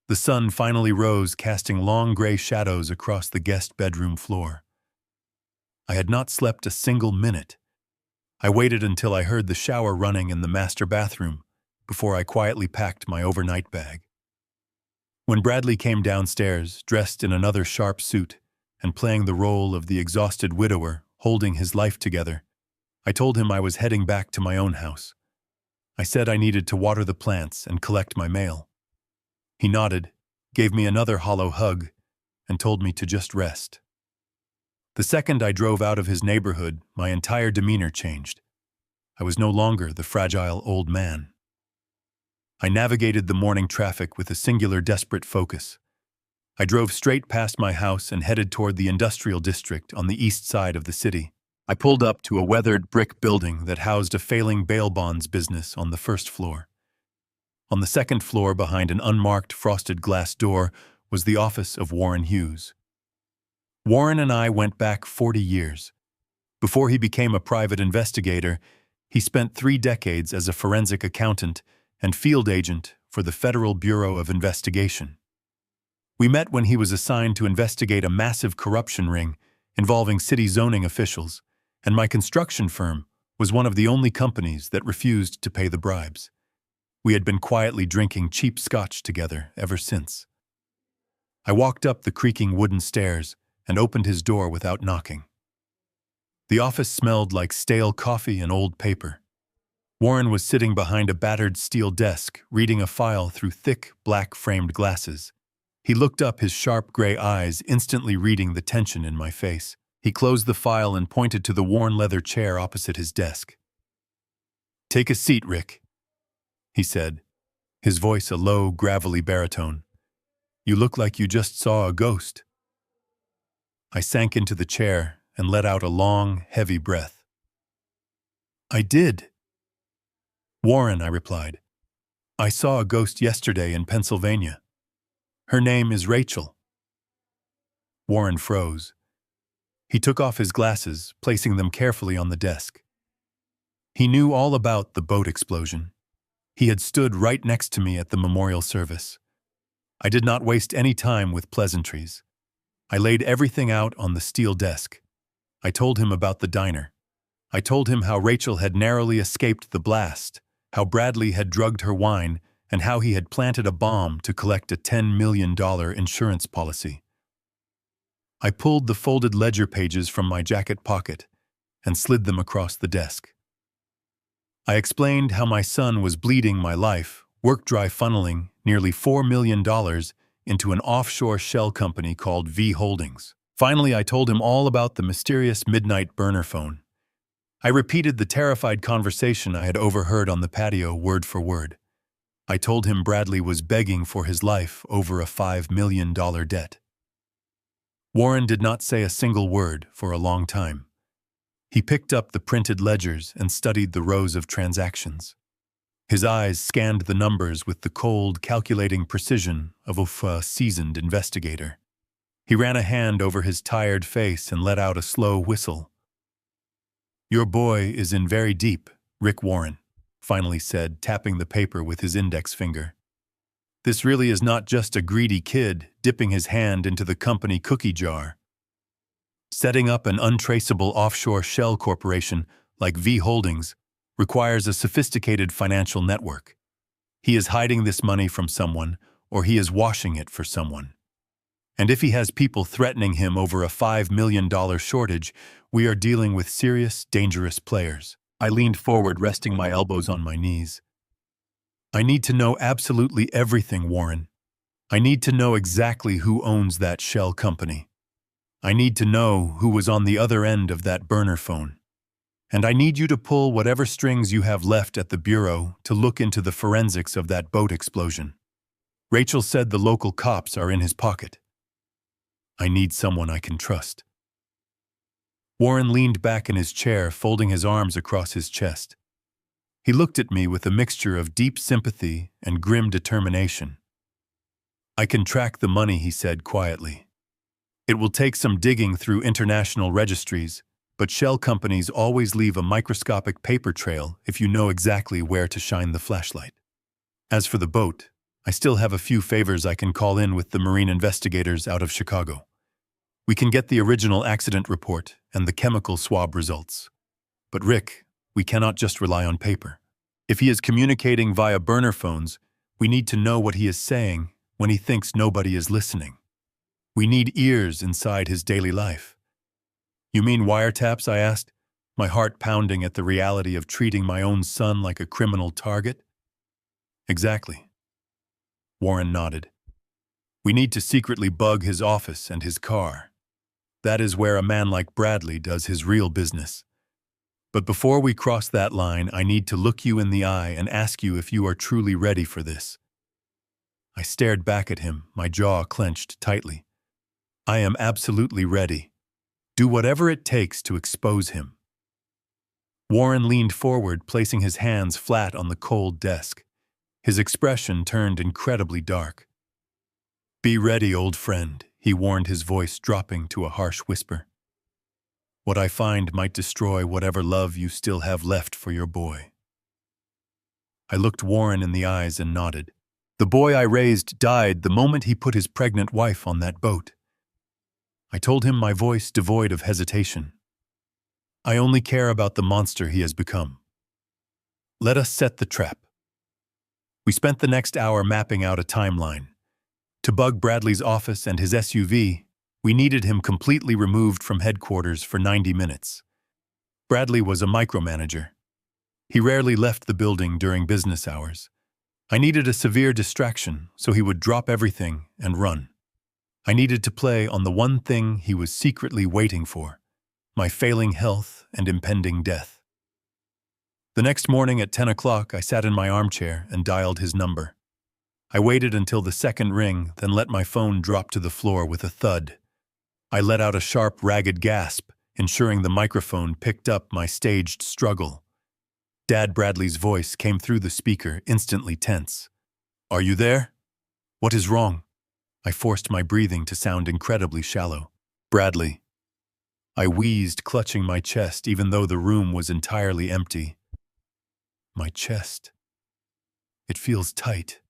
The sun finally rose, casting long gray shadows across the guest bedroom floor. I had not slept a single minute. I waited until I heard the shower running in the master bathroom before I quietly packed my overnight bag. When Bradley came downstairs, dressed in another sharp suit and playing the role of the exhausted widower holding his life together, I told him I was heading back to my own house. I said I needed to water the plants and collect my mail. He nodded, gave me another hollow hug, and told me to just rest. The second I drove out of his neighborhood, my entire demeanor changed. I was no longer the fragile old man. I navigated the morning traffic with a singular, desperate focus. I drove straight past my house and headed toward the industrial district on the east side of the city. I pulled up to a weathered brick building that housed a failing bail bonds business on the first floor. On the second floor, behind an unmarked frosted glass door, was the office of Warren Hughes. Warren and I went back 40 years. Before he became a private investigator, he spent 3 decades as a forensic accountant and field agent for the Federal Bureau of Investigation. We met when he was assigned to investigate a massive corruption ring involving city zoning officials, and my construction firm was one of the only companies that refused to pay the bribes. We had been quietly drinking cheap scotch together ever since. I walked up the creaking wooden stairs and opened his door without knocking. The office smelled like stale coffee and old paper. Warren was sitting behind a battered steel desk, reading a file through thick, black-framed glasses. He looked up, his sharp gray eyes instantly reading the tension in my face. He closed the file and pointed to the worn leather chair opposite his desk. "Take a seat, Rick," he said, his voice a low, gravelly baritone. "You look like you just saw a ghost." I sank into the chair and let out a long, heavy breath. "I did." "Warren," I replied. "I saw a ghost yesterday in Pennsylvania. Her name is Rachel." Warren froze. He took off his glasses, placing them carefully on the desk. He knew all about the boat explosion. He had stood right next to me at the memorial service. I did not waste any time with pleasantries. I laid everything out on the steel desk. I told him about the diner. I told him how Rachel had narrowly escaped the blast, how Bradley had drugged her wine, and how he had planted a bomb to collect a $10 million insurance policy. I pulled the folded ledger pages from my jacket pocket and slid them across the desk. I explained how my son was bleeding my life, work-dry funneling nearly $4 million into an offshore shell company called V Holdings. Finally, I told him all about the mysterious midnight burner phone. I repeated the terrified conversation I had overheard on the patio word for word. I told him Bradley was begging for his life over a $5 million debt. Warren did not say a single word for a long time. He picked up the printed ledgers and studied the rows of transactions. His eyes scanned the numbers with the cold, calculating precision of a seasoned investigator. He ran a hand over his tired face and let out a slow whistle. "Your boy is in very deep," Rick Warren finally said, tapping the paper with his index finger. "This really is not just a greedy kid dipping his hand into the company cookie jar. Setting up an untraceable offshore shell corporation like V Holdings requires a sophisticated financial network. He is hiding this money from someone, or he is washing it for someone. And if he has people threatening him over a $5 million shortage, we are dealing with serious, dangerous players." I leaned forward, resting my elbows on my knees. "I need to know absolutely everything, Warren. I need to know exactly who owns that shell company. I need to know who was on the other end of that burner phone. And I need you to pull whatever strings you have left at the bureau to look into the forensics of that boat explosion. Rachel said the local cops are in his pocket. I need someone I can trust." Warren leaned back in his chair, folding his arms across his chest. He looked at me with a mixture of deep sympathy and grim determination. "I can track the money," he said quietly. "It will take some digging through international registries, but shell companies always leave a microscopic paper trail if you know exactly where to shine the flashlight. As for the boat, I still have a few favors I can call in with the marine investigators out of Chicago. We can get the original accident report and the chemical swab results. But Rick, we cannot just rely on paper. If he is communicating via burner phones, we need to know what he is saying when he thinks nobody is listening. We need ears inside his daily life." "You mean wiretaps?" I asked, my heart pounding at the reality of treating my own son like a criminal target. "Exactly." Warren nodded. "We need to secretly bug his office and his car. That is where a man like Bradley does his real business. But before we cross that line, I need to look you in the eye and ask you if you are truly ready for this." I stared back at him, my jaw clenched tightly. "I am absolutely ready. Do whatever it takes to expose him." Warren leaned forward, placing his hands flat on the cold desk. His expression turned incredibly dark. "Be ready, old friend," he warned, his voice dropping to a harsh whisper. "What I find might destroy whatever love you still have left for your boy." I looked Warren in the eyes and nodded. "The boy I raised died the moment he put his pregnant wife on that boat." I told him, my voice devoid of hesitation. "I only care about the monster he has become. Let us set the trap." We spent the next hour mapping out a timeline. To bug Bradley's office and his SUV, we needed him completely removed from headquarters for 90 minutes. Bradley was a micromanager. He rarely left the building during business hours. I needed a severe distraction, so he would drop everything and run. I needed to play on the one thing he was secretly waiting for, my failing health and impending death. The next morning at 10 o'clock, I sat in my armchair and dialed his number. I waited until the second ring, then let my phone drop to the floor with a thud. I let out a sharp, ragged gasp, ensuring the microphone picked up my staged struggle. Dad Bradley's voice came through the speaker, instantly tense. "Are you there? What is wrong?" I forced my breathing to sound incredibly shallow. Bradley. I wheezed, clutching my chest even though the room was entirely empty. My chest. It feels tight.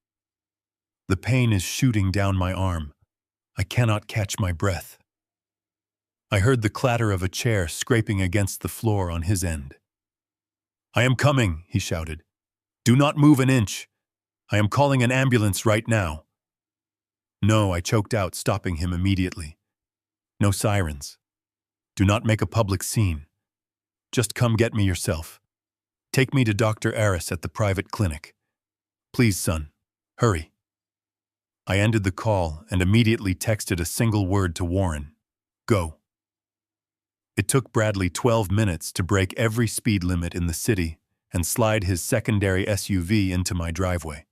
The pain is shooting down my arm. I cannot catch my breath. I heard the clatter of a chair scraping against the floor on his end. "I am coming," he shouted. "Do not move an inch. I am calling an ambulance right now." "No," I choked out, stopping him immediately. "No sirens. Do not make a public scene. Just come get me yourself. Take me to Dr. Aris at the private clinic. Please, son, hurry." I ended the call and immediately texted a single word to Warren: "Go." It took Bradley 12 minutes to break every speed limit in the city and slide his secondary SUV into my driveway.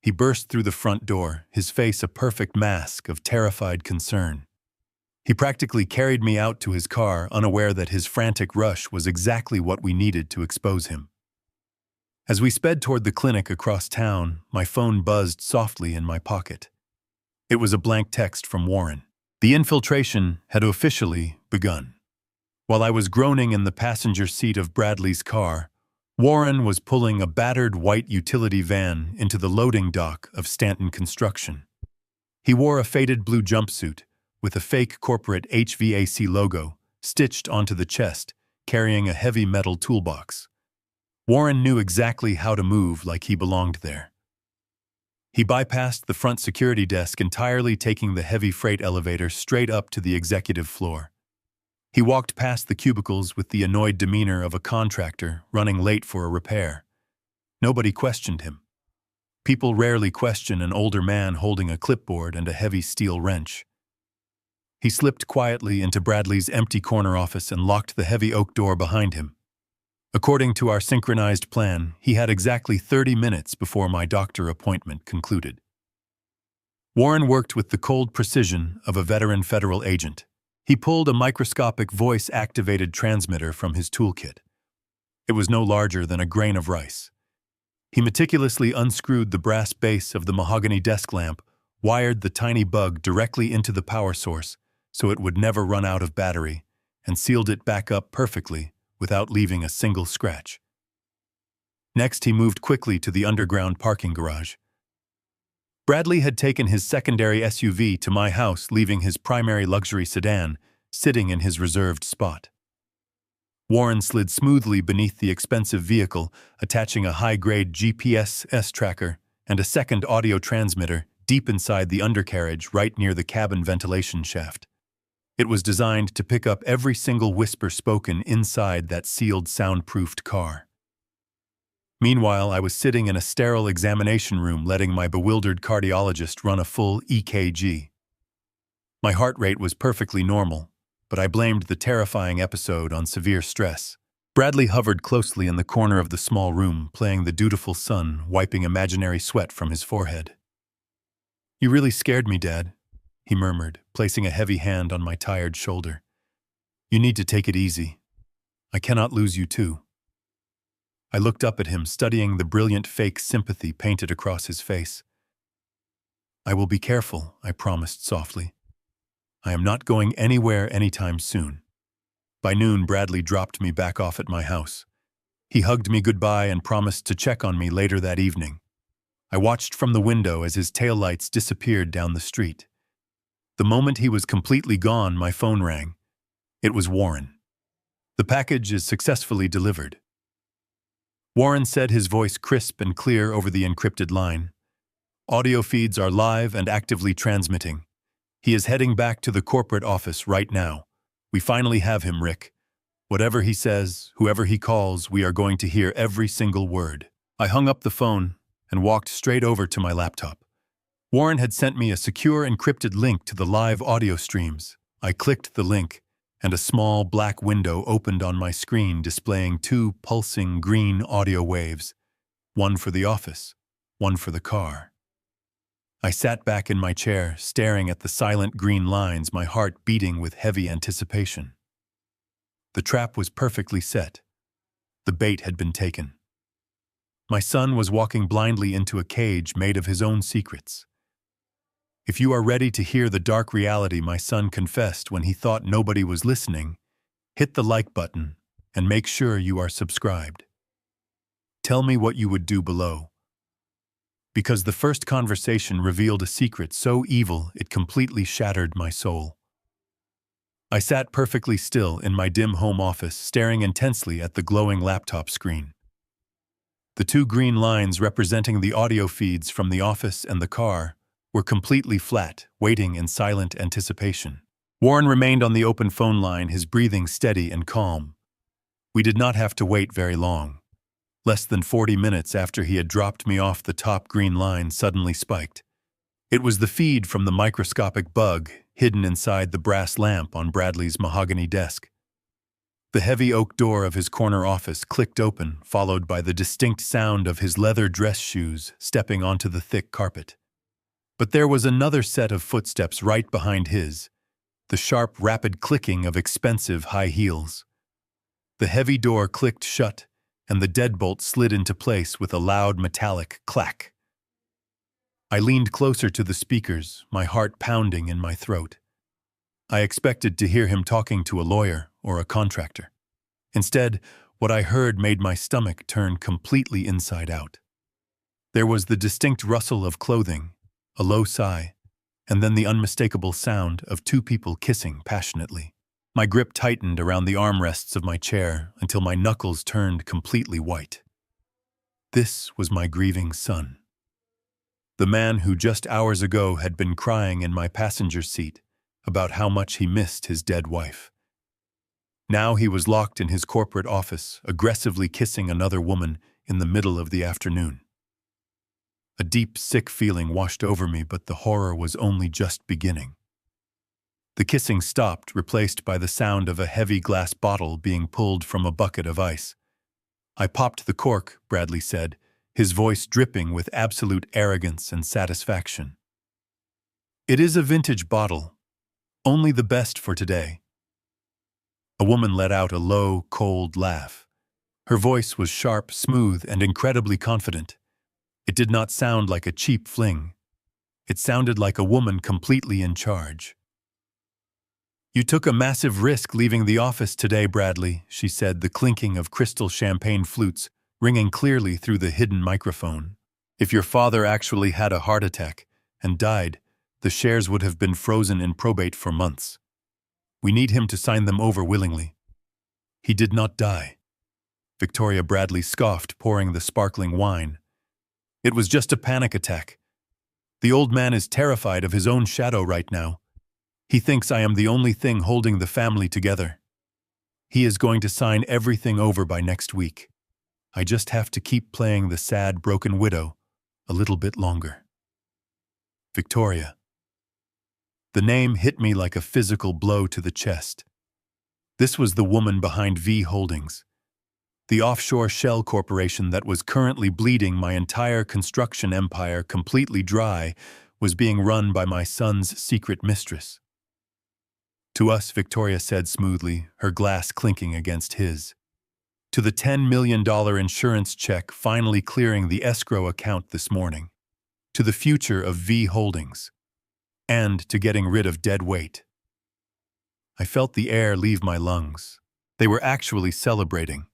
He burst through the front door, his face a perfect mask of terrified concern. He practically carried me out to his car, unaware that his frantic rush was exactly what we needed to expose him. As we sped toward the clinic across town, my phone buzzed softly in my pocket. It was a blank text from Warren. The infiltration had officially begun. While I was groaning in the passenger seat of Bradley's car, Warren was pulling a battered white utility van into the loading dock of Stanton Construction. He wore a faded blue jumpsuit with a fake corporate HVAC logo stitched onto the chest, carrying a heavy metal toolbox. Warren knew exactly how to move like he belonged there. He bypassed the front security desk entirely, taking the heavy freight elevator straight up to the executive floor. He walked past the cubicles with the annoyed demeanor of a contractor running late for a repair. Nobody questioned him. People rarely question an older man holding a clipboard and a heavy steel wrench. He slipped quietly into Bradley's empty corner office and locked the heavy oak door behind him. According to our synchronized plan, he had exactly 30 minutes before my doctor appointment concluded. Warren worked with the cold precision of a veteran federal agent. He pulled a microscopic voice-activated transmitter from his toolkit. It was no larger than a grain of rice. He meticulously unscrewed the brass base of the mahogany desk lamp, wired the tiny bug directly into the power source so it would never run out of battery, and sealed it back up perfectly without leaving a single scratch. Next, he moved quickly to the underground parking garage. Bradley had taken his secondary SUV to my house, leaving his primary luxury sedan sitting in his reserved spot. Warren slid smoothly beneath the expensive vehicle, attaching a high-grade GPS tracker and a second audio transmitter deep inside the undercarriage right near the cabin ventilation shaft. It was designed to pick up every single whisper spoken inside that sealed, soundproofed car. Meanwhile, I was sitting in a sterile examination room letting my bewildered cardiologist run a full EKG. My heart rate was perfectly normal, but I blamed the terrifying episode on severe stress. Bradley hovered closely in the corner of the small room, playing the dutiful son, wiping imaginary sweat from his forehead. "You really scared me, Dad," he murmured, placing a heavy hand on my tired shoulder. "You need to take it easy. I cannot lose you too." I looked up at him, studying the brilliant fake sympathy painted across his face. "I will be careful," I promised softly. "I am not going anywhere anytime soon." By noon, Bradley dropped me back off at my house. He hugged me goodbye and promised to check on me later that evening. I watched from the window as his taillights disappeared down the street. The moment he was completely gone, my phone rang. It was Warren. "The package is successfully delivered." Warren said, his voice crisp and clear over the encrypted line. "Audio feeds are live and actively transmitting. He is heading back to the corporate office right now. We finally have him, Rick. Whatever he says, whoever he calls, we are going to hear every single word." I hung up the phone and walked straight over to my laptop. Warren had sent me a secure encrypted link to the live audio streams. I clicked the link, and a small black window opened on my screen displaying 2 pulsing green audio waves, one for the office, one for the car. I sat back in my chair, staring at the silent green lines, my heart beating with heavy anticipation. The trap was perfectly set. The bait had been taken. My son was walking blindly into a cage made of his own secrets. If you are ready to hear the dark reality my son confessed when he thought nobody was listening, hit the like button and make sure you are subscribed. Tell me what you would do below. Because the first conversation revealed a secret so evil it completely shattered my soul. I sat perfectly still in my dim home office, staring intensely at the glowing laptop screen. The two green lines representing the audio feeds from the office and the car were completely flat, waiting in silent anticipation. Warren remained on the open phone line, his breathing steady and calm. We did not have to wait very long. Less than 40 minutes after he had dropped me off, the top green line suddenly spiked. It was the feed from the microscopic bug hidden inside the brass lamp on Bradley's mahogany desk. The heavy oak door of his corner office clicked open, followed by the distinct sound of his leather dress shoes stepping onto the thick carpet. But there was another set of footsteps right behind his, the sharp, rapid clicking of expensive high heels. The heavy door clicked shut, and the deadbolt slid into place with a loud metallic clack. I leaned closer to the speakers, my heart pounding in my throat. I expected to hear him talking to a lawyer or a contractor. Instead, what I heard made my stomach turn completely inside out. There was the distinct rustle of clothing, a low sigh, and then the unmistakable sound of two people kissing passionately. My grip tightened around the armrests of my chair until my knuckles turned completely white. This was my grieving son. The man who just hours ago had been crying in my passenger seat about how much he missed his dead wife. Now he was locked in his corporate office, aggressively kissing another woman in the middle of the afternoon. A deep, sick feeling washed over me, but the horror was only just beginning. The kissing stopped, replaced by the sound of a heavy glass bottle being pulled from a bucket of ice. "I popped the cork," Bradley said, his voice dripping with absolute arrogance and satisfaction. "It is a vintage bottle, only the best for today." A woman let out a low, cold laugh. Her voice was sharp, smooth, and incredibly confident. It did not sound like a cheap fling. It sounded like a woman completely in charge. "You took a massive risk leaving the office today, Bradley," she said, the clinking of crystal champagne flutes ringing clearly through the hidden microphone. "If your father actually had a heart attack and died, the shares would have been frozen in probate for months. We need him to sign them over willingly." "He did not die," Victoria Bradley scoffed, pouring the sparkling wine. "It was just a panic attack. The old man is terrified of his own shadow right now. He thinks I am the only thing holding the family together. He is going to sign everything over by next week. I just have to keep playing the sad, broken widow a little bit longer." Victoria. The name hit me like a physical blow to the chest. This was the woman behind V Holdings, the offshore shell corporation that was currently bleeding my entire construction empire completely dry, was being run by my son's secret mistress. "To us," Victoria said smoothly, her glass clinking against his. "To the $10 million insurance check finally clearing the escrow account this morning. To the future of V Holdings. And to getting rid of dead weight." I felt the air leave my lungs. They were actually celebrating.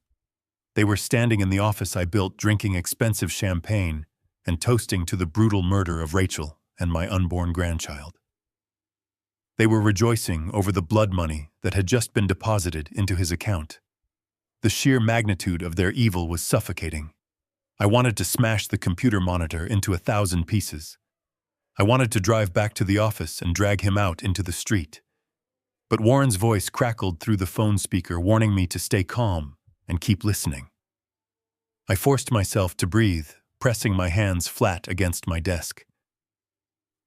They were standing in the office I built, drinking expensive champagne and toasting to the brutal murder of Rachel and my unborn grandchild. They were rejoicing over the blood money that had just been deposited into his account. The sheer magnitude of their evil was suffocating. I wanted to smash the computer monitor into 1,000 pieces. I wanted to drive back to the office and drag him out into the street. But Warren's voice crackled through the phone speaker, warning me to stay calm and keep listening. I forced myself to breathe, pressing my hands flat against my desk.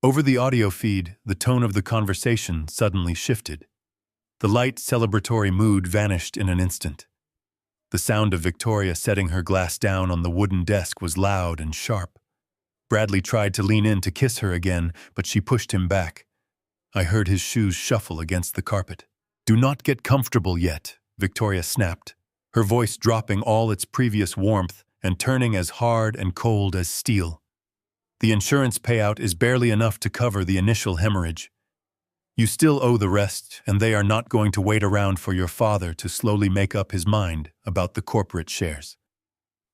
Over the audio feed, the tone of the conversation suddenly shifted. The light, celebratory mood vanished in an instant. The sound of Victoria setting her glass down on the wooden desk was loud and sharp. Bradley tried to lean in to kiss her again, but she pushed him back. I heard his shoes shuffle against the carpet. "Do not get comfortable yet," Victoria snapped, her voice dropping all its previous warmth and turning as hard and cold as steel. The insurance payout is barely enough to cover the initial hemorrhage. You still owe the rest, and they are not going to wait around for your father to slowly make up his mind about the corporate shares.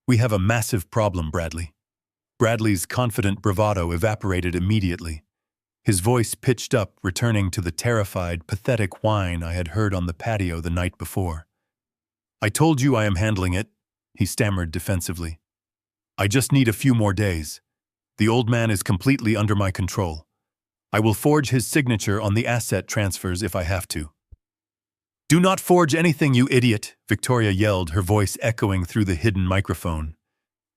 We have a massive problem, Bradley. Bradley's confident bravado evaporated immediately. His voice pitched up, returning to the terrified, pathetic whine I had heard on the patio the night before. I told you I am handling it, he stammered defensively. I just need a few more days. The old man is completely under my control. I will forge his signature on the asset transfers if I have to. Do not forge anything, you idiot, Victoria yelled, her voice echoing through the hidden microphone.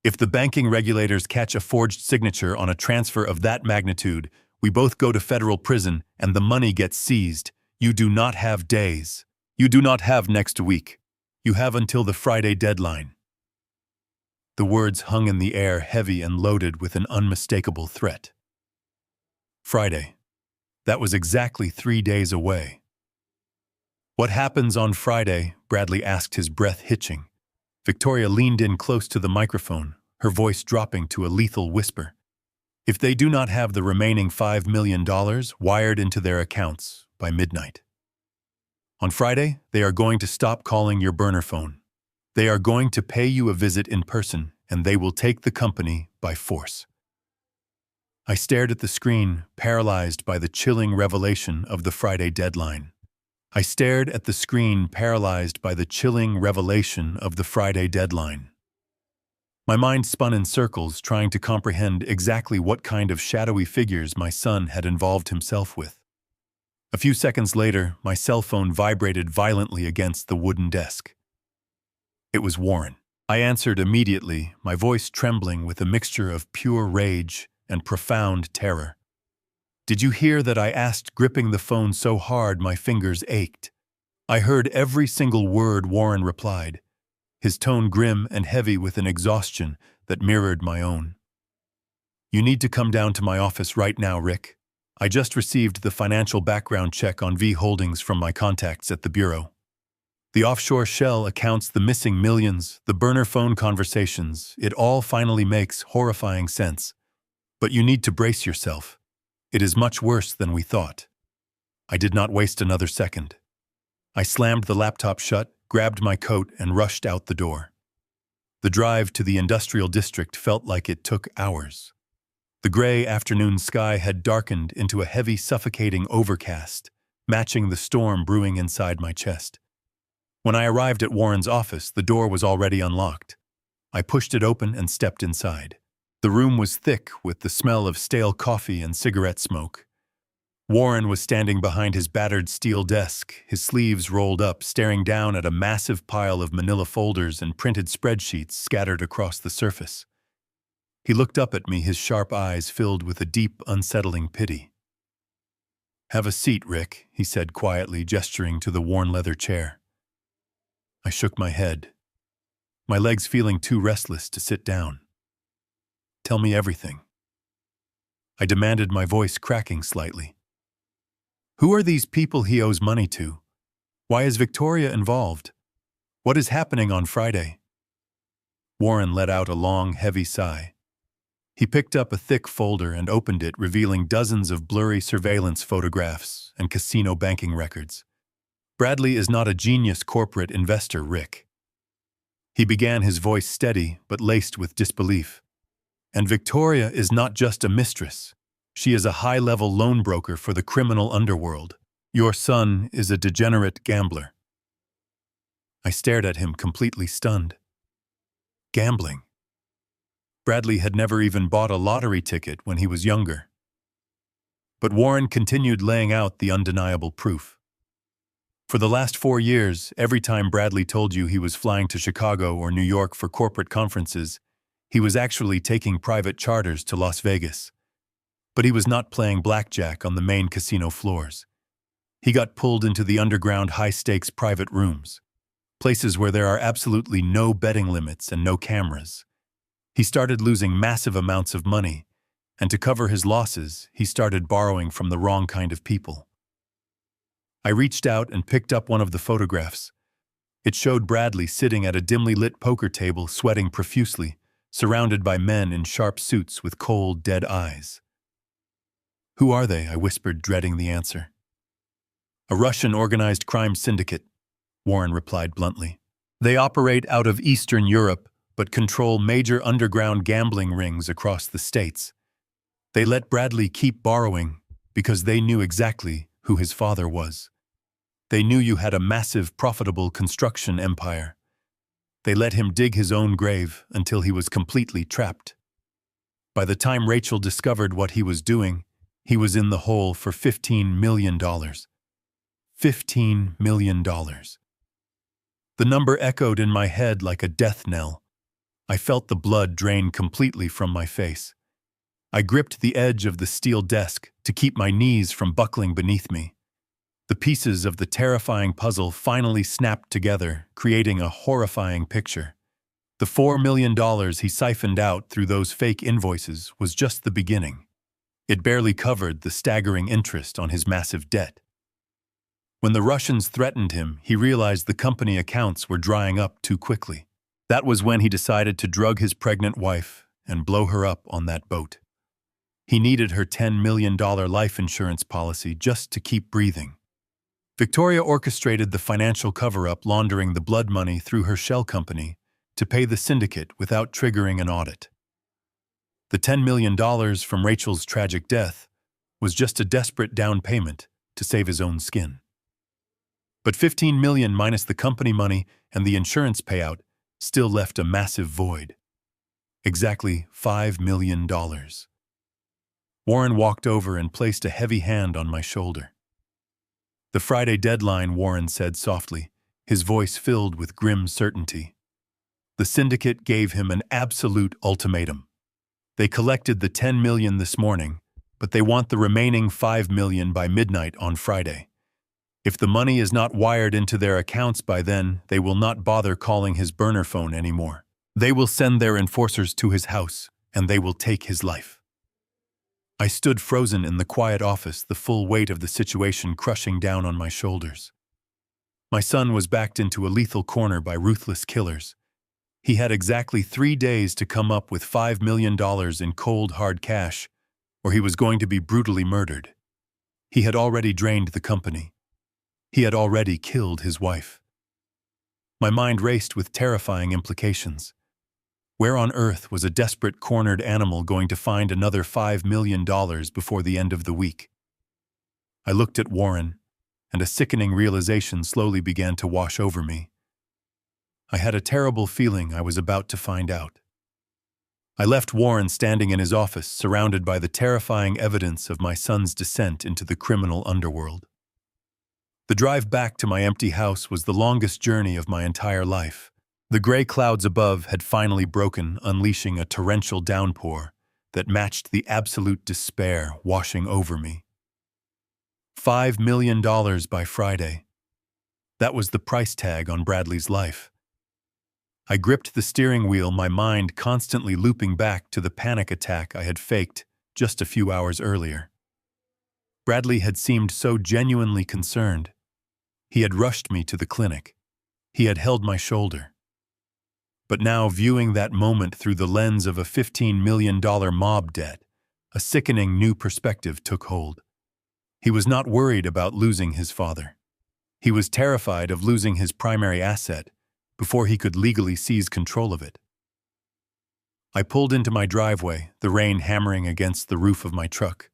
If the banking regulators catch a forged signature on a transfer of that magnitude, we both go to federal prison and the money gets seized. You do not have days. You do not have next week. You have until the Friday deadline. The words hung in the air, heavy and loaded with an unmistakable threat. Friday. That was exactly 3 days away. What happens on Friday? Bradley asked, his breath hitching. Victoria leaned in close to the microphone, her voice dropping to a lethal whisper. If they do not have the remaining $5 million wired into their accounts by midnight. On Friday, they are going to stop calling your burner phone. They are going to pay you a visit in person, and they will take the company by force. I stared at the screen, paralyzed by the chilling revelation of the Friday deadline. I stared at the screen, paralyzed by the chilling revelation of the Friday deadline. My mind spun in circles, trying to comprehend exactly what kind of shadowy figures my son had involved himself with. A few seconds later, my cell phone vibrated violently against the wooden desk. It was Warren. I answered immediately, my voice trembling with a mixture of pure rage and profound terror. Did you hear that? I asked, gripping the phone so hard my fingers ached. I heard every single word, Warren replied, his tone grim and heavy with an exhaustion that mirrored my own. You need to come down to my office right now, Rick. I just received the financial background check on V Holdings from my contacts at the Bureau. The offshore shell accounts, the missing millions, the burner phone conversations, it all finally makes horrifying sense. But you need to brace yourself. It is much worse than we thought. I did not waste another second. I slammed the laptop shut, grabbed my coat, and rushed out the door. The drive to the industrial district felt like it took hours. The gray afternoon sky had darkened into a heavy, suffocating overcast, matching the storm brewing inside my chest. When I arrived at Warren's office, the door was already unlocked. I pushed it open and stepped inside. The room was thick with the smell of stale coffee and cigarette smoke. Warren was standing behind his battered steel desk, his sleeves rolled up, staring down at a massive pile of manila folders and printed spreadsheets scattered across the surface. He looked up at me, his sharp eyes filled with a deep, unsettling pity. Have a seat, Rick, he said quietly, gesturing to the worn leather chair. I shook my head, my legs feeling too restless to sit down. Tell me everything. I demanded, my voice cracking slightly. Who are these people he owes money to? Why is Victoria involved? What is happening on Friday? Warren let out a long, heavy sigh. He picked up a thick folder and opened it, revealing dozens of blurry surveillance photographs and casino banking records. Bradley is not a genius corporate investor, Rick. He began, his voice steady but laced with disbelief. And Victoria is not just a mistress. She is a high-level loan broker for the criminal underworld. Your son is a degenerate gambler. I stared at him, completely stunned. Gambling. Bradley had never even bought a lottery ticket when he was younger. But Warren continued, laying out the undeniable proof. For the last 4 years, every time Bradley told you he was flying to Chicago or New York for corporate conferences, he was actually taking private charters to Las Vegas. But he was not playing blackjack on the main casino floors. He got pulled into the underground high-stakes private rooms, places where there are absolutely no betting limits and no cameras. He started losing massive amounts of money, and to cover his losses, he started borrowing from the wrong kind of people. I reached out and picked up one of the photographs. It showed Bradley sitting at a dimly lit poker table, sweating profusely, surrounded by men in sharp suits with cold, dead eyes. "Who are they?" I whispered, dreading the answer. "A Russian organized crime syndicate," Warren replied bluntly. "They operate out of Eastern Europe, but control major underground gambling rings across the states. They let Bradley keep borrowing because they knew exactly who his father was. They knew you had a massive, profitable construction empire. They let him dig his own grave until he was completely trapped. By the time Rachel discovered what he was doing, he was in the hole for $15 million. $15 million. The number echoed in my head like a death knell. I felt the blood drain completely from my face. I gripped the edge of the steel desk to keep my knees from buckling beneath me. The pieces of the terrifying puzzle finally snapped together, creating a horrifying picture. The $4 million he siphoned out through those fake invoices was just the beginning. It barely covered the staggering interest on his massive debt. When the Russians threatened him, he realized the company accounts were drying up too quickly. That was when he decided to drug his pregnant wife and blow her up on that boat. He needed her $10 million life insurance policy just to keep breathing. Victoria orchestrated the financial cover-up, laundering the blood money through her shell company to pay the syndicate without triggering an audit. The $10 million from Rachel's tragic death was just a desperate down payment to save his own skin. But $15 million minus the company money and the insurance payout still left a massive void. Exactly $5 million. Warren walked over and placed a heavy hand on my shoulder. "The Friday deadline," Warren said softly, his voice filled with grim certainty. The syndicate gave him an absolute ultimatum. They collected the $10 million this morning, but they want the remaining $5 million by midnight on Friday. If the money is not wired into their accounts by then, they will not bother calling his burner phone anymore. They will send their enforcers to his house, and they will take his life. I stood frozen in the quiet office, the full weight of the situation crushing down on my shoulders. My son was backed into a lethal corner by ruthless killers. He had exactly 3 days to come up with $5 million in cold, hard cash, or he was going to be brutally murdered. He had already drained the company. He had already killed his wife. My mind raced with terrifying implications. Where on earth was a desperate, cornered animal going to find another $5 million before the end of the week? I looked at Warren, and a sickening realization slowly began to wash over me. I had a terrible feeling I was about to find out. I left Warren standing in his office, surrounded by the terrifying evidence of my son's descent into the criminal underworld. The drive back to my empty house was the longest journey of my entire life. The gray clouds above had finally broken, unleashing a torrential downpour that matched the absolute despair washing over me. $5 million by Friday. That was the price tag on Bradley's life. I gripped the steering wheel, my mind constantly looping back to the panic attack I had faked just a few hours earlier. Bradley had seemed so genuinely concerned. He had rushed me to the clinic. He had held my shoulder. But now, viewing that moment through the lens of a $15 million mob debt, a sickening new perspective took hold. He was not worried about losing his father. He was terrified of losing his primary asset before he could legally seize control of it. I pulled into my driveway, the rain hammering against the roof of my truck.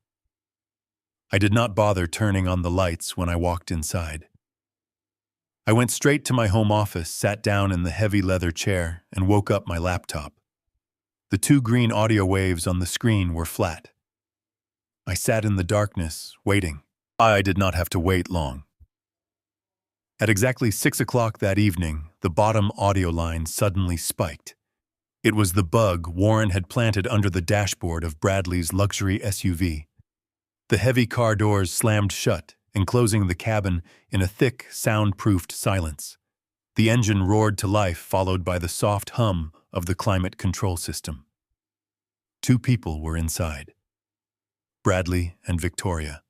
I did not bother turning on the lights when I walked inside. I went straight to my home office, sat down in the heavy leather chair, and woke up my laptop. The 2 green audio waves on the screen were flat. I sat in the darkness, waiting. I did not have to wait long. At exactly 6 o'clock that evening, the bottom audio line suddenly spiked. It was the bug Warren had planted under the dashboard of Bradley's luxury SUV. The heavy car doors slammed shut, enclosing the cabin in a thick, soundproofed silence. The engine roared to life, followed by the soft hum of the climate control system. 2 people were inside. Bradley and Victoria.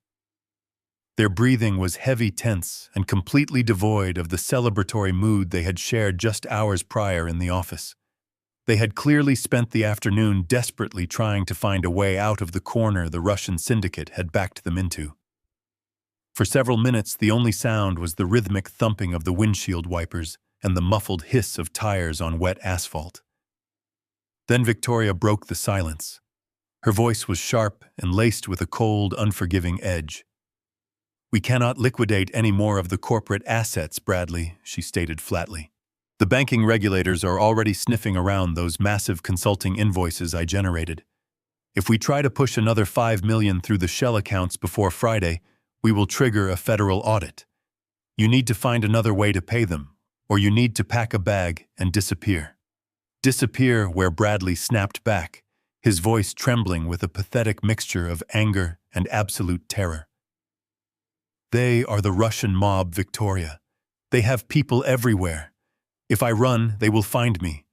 Their breathing was heavy, tense, and completely devoid of the celebratory mood they had shared just hours prior in the office. They had clearly spent the afternoon desperately trying to find a way out of the corner the Russian syndicate had backed them into. For several minutes, the only sound was the rhythmic thumping of the windshield wipers and the muffled hiss of tires on wet asphalt. Then Victoria broke the silence. Her voice was sharp and laced with a cold, unforgiving edge. "We cannot liquidate any more of the corporate assets, Bradley," she stated flatly. "The banking regulators are already sniffing around those massive consulting invoices I generated. If we try to push another $5 million through the shell accounts before Friday, we will trigger a federal audit. You need to find another way to pay them, or you need to pack a bag and disappear." Disappear where Bradley snapped back, his voice trembling with a pathetic mixture of anger and absolute terror. "They are the Russian mob, Victoria. They have people everywhere. If I run, they will find me.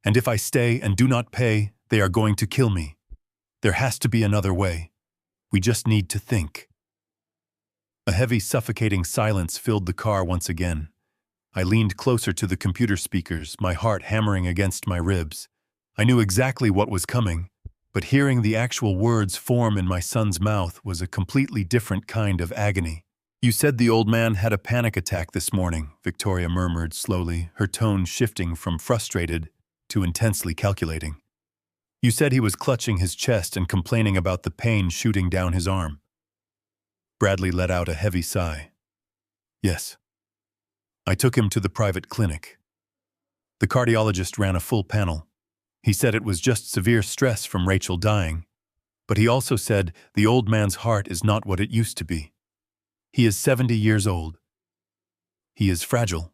And if I stay and do not pay, they are going to kill me. There has to be another way. We just need to think." A heavy, suffocating silence filled the car once again. I leaned closer to the computer speakers, my heart hammering against my ribs. I knew exactly what was coming, but hearing the actual words form in my son's mouth was a completely different kind of agony. "You said the old man had a panic attack this morning," Victoria murmured slowly, her tone shifting from frustrated to intensely calculating. "You said he was clutching his chest and complaining about the pain shooting down his arm." Bradley let out a heavy sigh. "Yes. I took him to the private clinic. The cardiologist ran a full panel. He said it was just severe stress from Rachel dying, but he also said the old man's heart is not what it used to be. He is 70 years old. He is fragile."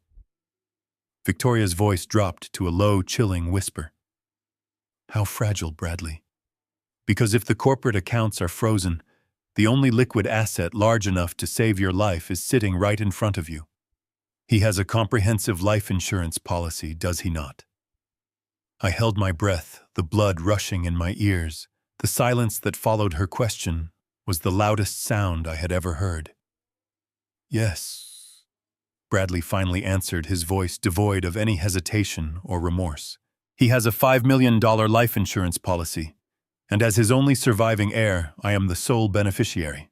Victoria's voice dropped to a low, chilling whisper. "How fragile, Bradley? Because if the corporate accounts are frozen, the only liquid asset large enough to save your life is sitting right in front of you. He has a comprehensive life insurance policy, does he not?" I held my breath, the blood rushing in my ears. The silence that followed her question was the loudest sound I had ever heard. "Yes," Bradley finally answered, his voice devoid of any hesitation or remorse. "He has a $5 million life insurance policy, and as his only surviving heir, I am the sole beneficiary.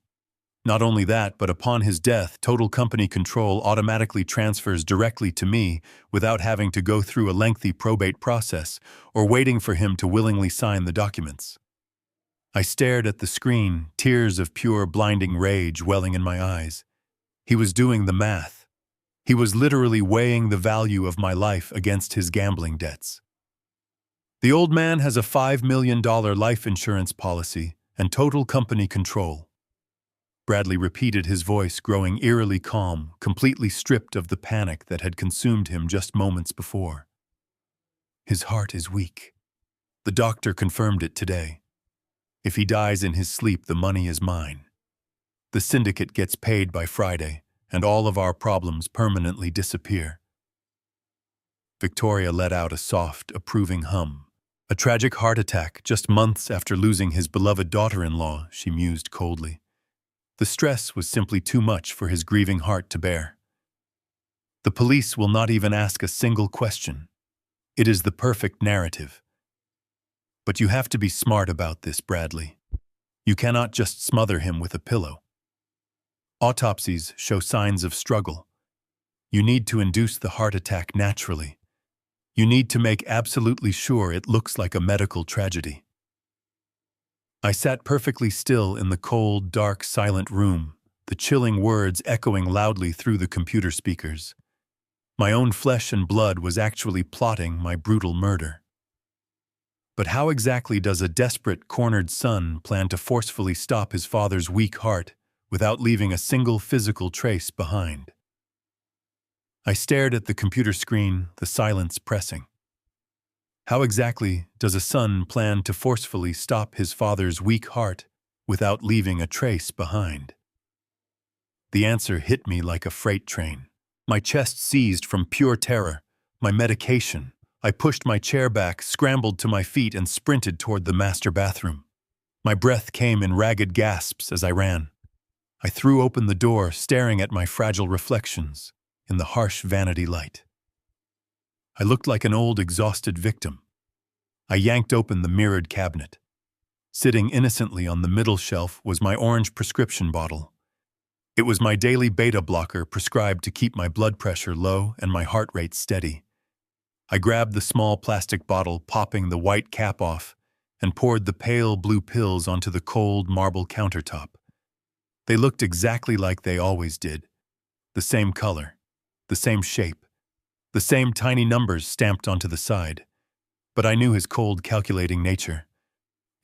Not only that, but upon his death, total company control automatically transfers directly to me without having to go through a lengthy probate process or waiting for him to willingly sign the documents." I stared at the screen, tears of pure, blinding rage welling in my eyes. He was doing the math. He was literally weighing the value of my life against his gambling debts. "The old man has a $5 million life insurance policy and total company control." Bradley repeated, his voice growing eerily calm, completely stripped of the panic that had consumed him just moments before. "His heart is weak. The doctor confirmed it today. If he dies in his sleep, the money is mine. The syndicate gets paid by Friday, and all of our problems permanently disappear." Victoria let out a soft, approving hum. "A tragic heart attack just months after losing his beloved daughter-in-law," she mused coldly. "The stress was simply too much for his grieving heart to bear. The police will not even ask a single question. It is the perfect narrative. But you have to be smart about this, Bradley. You cannot just smother him with a pillow. Autopsies show signs of struggle. You need to induce the heart attack naturally. You need to make absolutely sure it looks like a medical tragedy." I sat perfectly still in the cold, dark, silent room, the chilling words echoing loudly through the computer speakers. My own flesh and blood was actually plotting my brutal murder. But how exactly does a desperate, cornered son plan to forcefully stop his father's weak heart without leaving a single physical trace behind? I stared at the computer screen, the silence pressing. How exactly does a son plan to forcefully stop his father's weak heart without leaving a trace behind? The answer hit me like a freight train. My chest seized from pure terror. My medication. I pushed my chair back, scrambled to my feet, and sprinted toward the master bathroom. My breath came in ragged gasps as I ran. I threw open the door, staring at my fragile reflections in the harsh vanity light. I looked like an old, exhausted victim. I yanked open the mirrored cabinet. Sitting innocently on the middle shelf was my orange prescription bottle. It was my daily beta blocker prescribed to keep my blood pressure low and my heart rate steady. I grabbed the small plastic bottle, popping the white cap off, and poured the pale blue pills onto the cold marble countertop. They looked exactly like they always did. The same color, the same shape, the same tiny numbers stamped onto the side. But I knew his cold, calculating nature.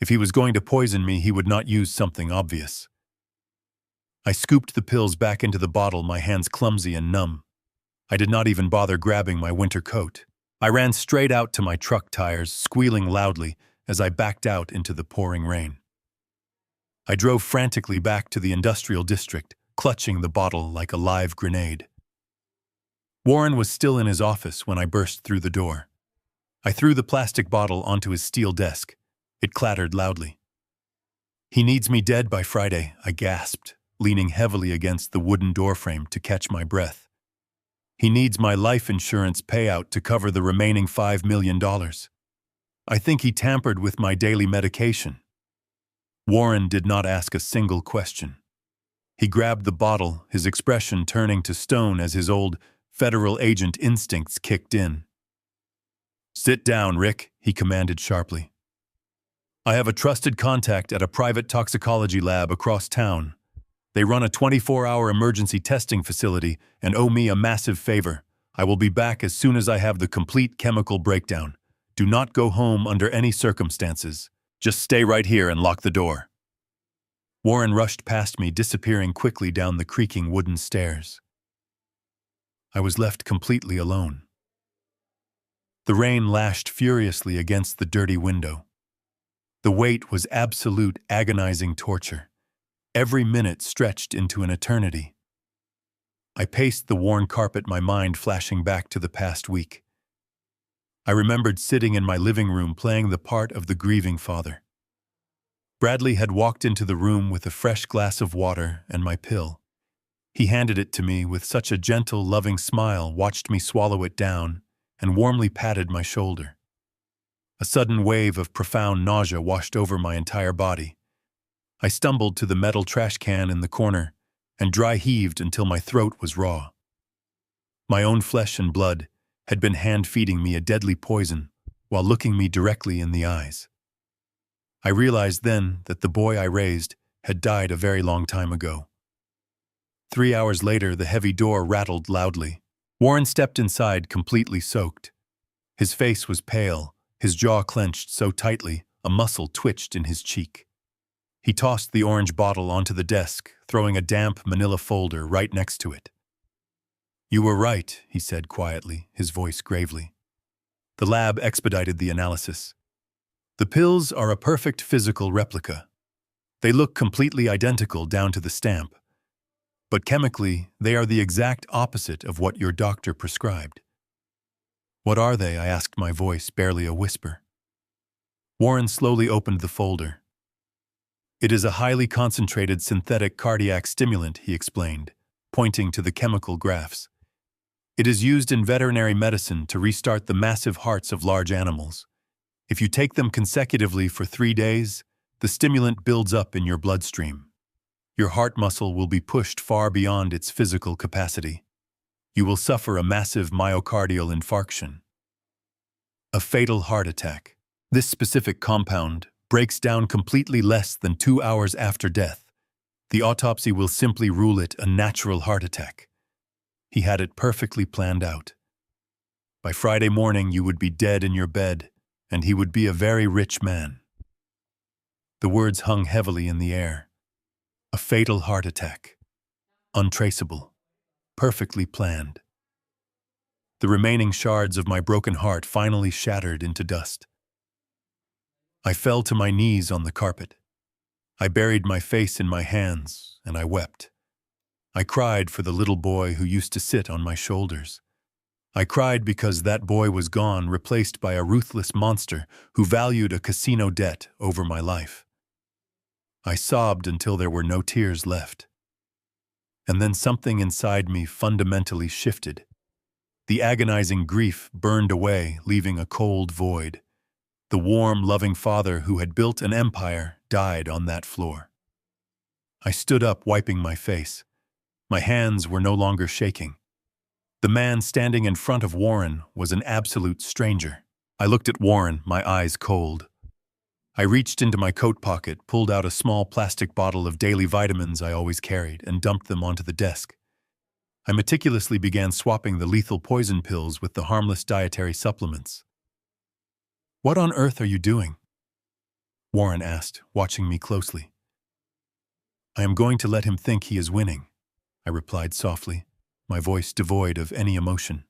If he was going to poison me, he would not use something obvious. I scooped the pills back into the bottle, my hands clumsy and numb. I did not even bother grabbing my winter coat. I ran straight out to my truck tires, squealing loudly as I backed out into the pouring rain. I drove frantically back to the industrial district, clutching the bottle like a live grenade. Warren was still in his office when I burst through the door. I threw the plastic bottle onto his steel desk. It clattered loudly. "He needs me dead by Friday," I gasped, leaning heavily against the wooden doorframe to catch my breath. "He needs my life insurance payout to cover the remaining $5 million. I think he tampered with my daily medication." Warren did not ask a single question. He grabbed the bottle, his expression turning to stone as his old federal agent instincts kicked in. "Sit down, Rick," he commanded sharply. "I have a trusted contact at a private toxicology lab across town. They run a 24-hour emergency testing facility and owe me a massive favor. I will be back as soon as I have the complete chemical breakdown. Do not go home under any circumstances. Just stay right here and lock the door." Warren rushed past me, disappearing quickly down the creaking wooden stairs. I was left completely alone. The rain lashed furiously against the dirty window. The wait was absolute agonizing torture. Every minute stretched into an eternity. I paced the worn carpet, my mind flashing back to the past week. I remembered sitting in my living room playing the part of the grieving father. Bradley had walked into the room with a fresh glass of water and my pill. He handed it to me with such a gentle, loving smile, watched me swallow it down, and warmly patted my shoulder. A sudden wave of profound nausea washed over my entire body. I stumbled to the metal trash can in the corner and dry heaved until my throat was raw. My own flesh and blood had been hand-feeding me a deadly poison while looking me directly in the eyes. I realized then that the boy I raised had died a very long time ago. 3 hours later, the heavy door rattled loudly. Warren stepped inside, completely soaked. His face was pale, his jaw clenched so tightly a muscle twitched in his cheek. He tossed the orange bottle onto the desk, throwing a damp manila folder right next to it. "You were right," he said quietly, his voice gravely. "The lab expedited the analysis. The pills are a perfect physical replica. They look completely identical down to the stamp. But chemically, they are the exact opposite of what your doctor prescribed." "What are they?" I asked, my voice barely a whisper. Warren slowly opened the folder. "It is a highly concentrated synthetic cardiac stimulant," he explained, pointing to the chemical graphs. "It is used in veterinary medicine to restart the massive hearts of large animals. If you take them consecutively for 3 days, the stimulant builds up in your bloodstream. Your heart muscle will be pushed far beyond its physical capacity. You will suffer a massive myocardial infarction, a fatal heart attack. This specific compound breaks down completely less than 2 hours after death. The autopsy will simply rule it a natural heart attack." He had it perfectly planned out. By Friday morning, you would be dead in your bed, and he would be a very rich man. The words hung heavily in the air. A fatal heart attack. Untraceable. Perfectly planned. The remaining shards of my broken heart finally shattered into dust. I fell to my knees on the carpet. I buried my face in my hands, and I wept. I cried for the little boy who used to sit on my shoulders. I cried because that boy was gone, replaced by a ruthless monster who valued a casino debt over my life. I sobbed until there were no tears left. And then something inside me fundamentally shifted. The agonizing grief burned away, leaving a cold void. The warm, loving father who had built an empire died on that floor. I stood up, wiping my face. My hands were no longer shaking. The man standing in front of Warren was an absolute stranger. I looked at Warren, my eyes cold. I reached into my coat pocket, pulled out a small plastic bottle of daily vitamins I always carried, and dumped them onto the desk. I meticulously began swapping the lethal poison pills with the harmless dietary supplements. "What on earth are you doing?" Warren asked, watching me closely. "I am going to let him think he is winning," I replied softly, my voice devoid of any emotion.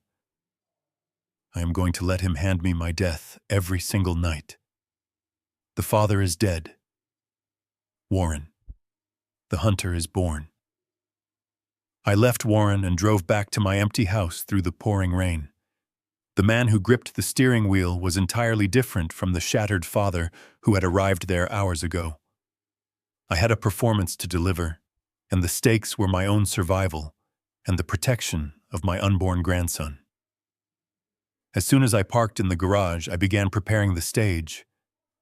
"I am going to let him hand me my death every single night. The father is dead. Warren. The hunter is born." I left Warren and drove back to my empty house through the pouring rain. The man who gripped the steering wheel was entirely different from the shattered father who had arrived there hours ago. I had a performance to deliver, and the stakes were my own survival and the protection of my unborn grandson. As soon as I parked in the garage, I began preparing the stage.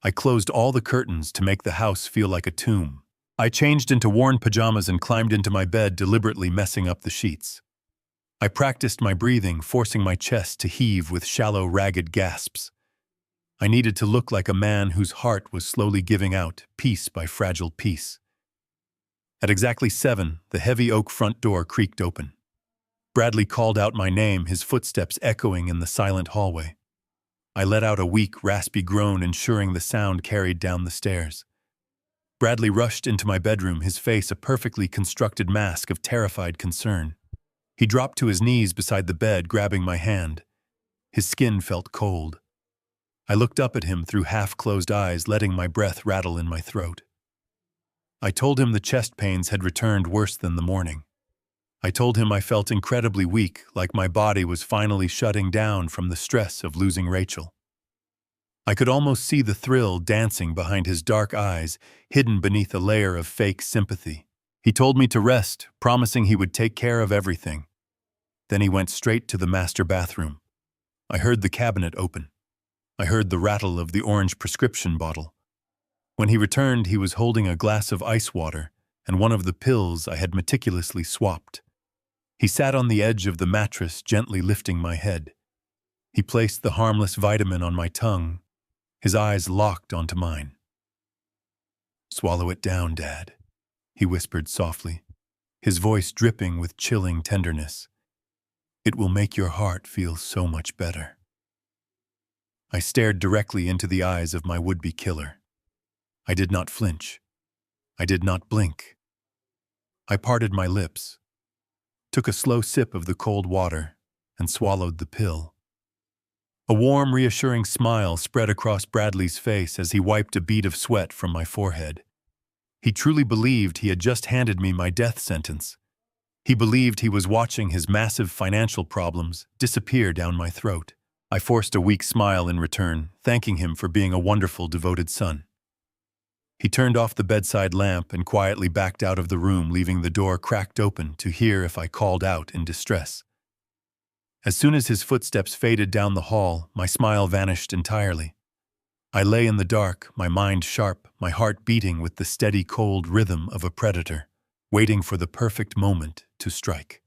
I closed all the curtains to make the house feel like a tomb. I changed into worn pajamas and climbed into my bed, deliberately messing up the sheets. I practiced my breathing, forcing my chest to heave with shallow, ragged gasps. I needed to look like a man whose heart was slowly giving out, piece by fragile piece. At exactly 7, the heavy oak front door creaked open. Bradley called out my name, his footsteps echoing in the silent hallway. I let out a weak, raspy groan, ensuring the sound carried down the stairs. Bradley rushed into my bedroom, his face a perfectly constructed mask of terrified concern. He dropped to his knees beside the bed, grabbing my hand. His skin felt cold. I looked up at him through half-closed eyes, letting my breath rattle in my throat. I told him the chest pains had returned worse than the morning. I told him I felt incredibly weak, like my body was finally shutting down from the stress of losing Rachel. I could almost see the thrill dancing behind his dark eyes, hidden beneath a layer of fake sympathy. He told me to rest, promising he would take care of everything. Then he went straight to the master bathroom. I heard the cabinet open. I heard the rattle of the orange prescription bottle. When he returned, he was holding a glass of ice water and one of the pills I had meticulously swapped. He sat on the edge of the mattress, gently lifting my head. He placed the harmless vitamin on my tongue, his eyes locked onto mine. "Swallow it down, Dad," he whispered softly, his voice dripping with chilling tenderness. "It will make your heart feel so much better." I stared directly into the eyes of my would-be killer. I did not flinch. I did not blink. I parted my lips, took a slow sip of the cold water, and swallowed the pill. A warm, reassuring smile spread across Bradley's face as he wiped a bead of sweat from my forehead. He truly believed he had just handed me my death sentence. He believed he was watching his massive financial problems disappear down my throat. I forced a weak smile in return, thanking him for being a wonderful, devoted son. He turned off the bedside lamp and quietly backed out of the room, leaving the door cracked open to hear if I called out in distress. As soon as his footsteps faded down the hall, my smile vanished entirely. I lay in the dark, my mind sharp, my heart beating with the steady, cold rhythm of a predator, waiting for the perfect moment to strike.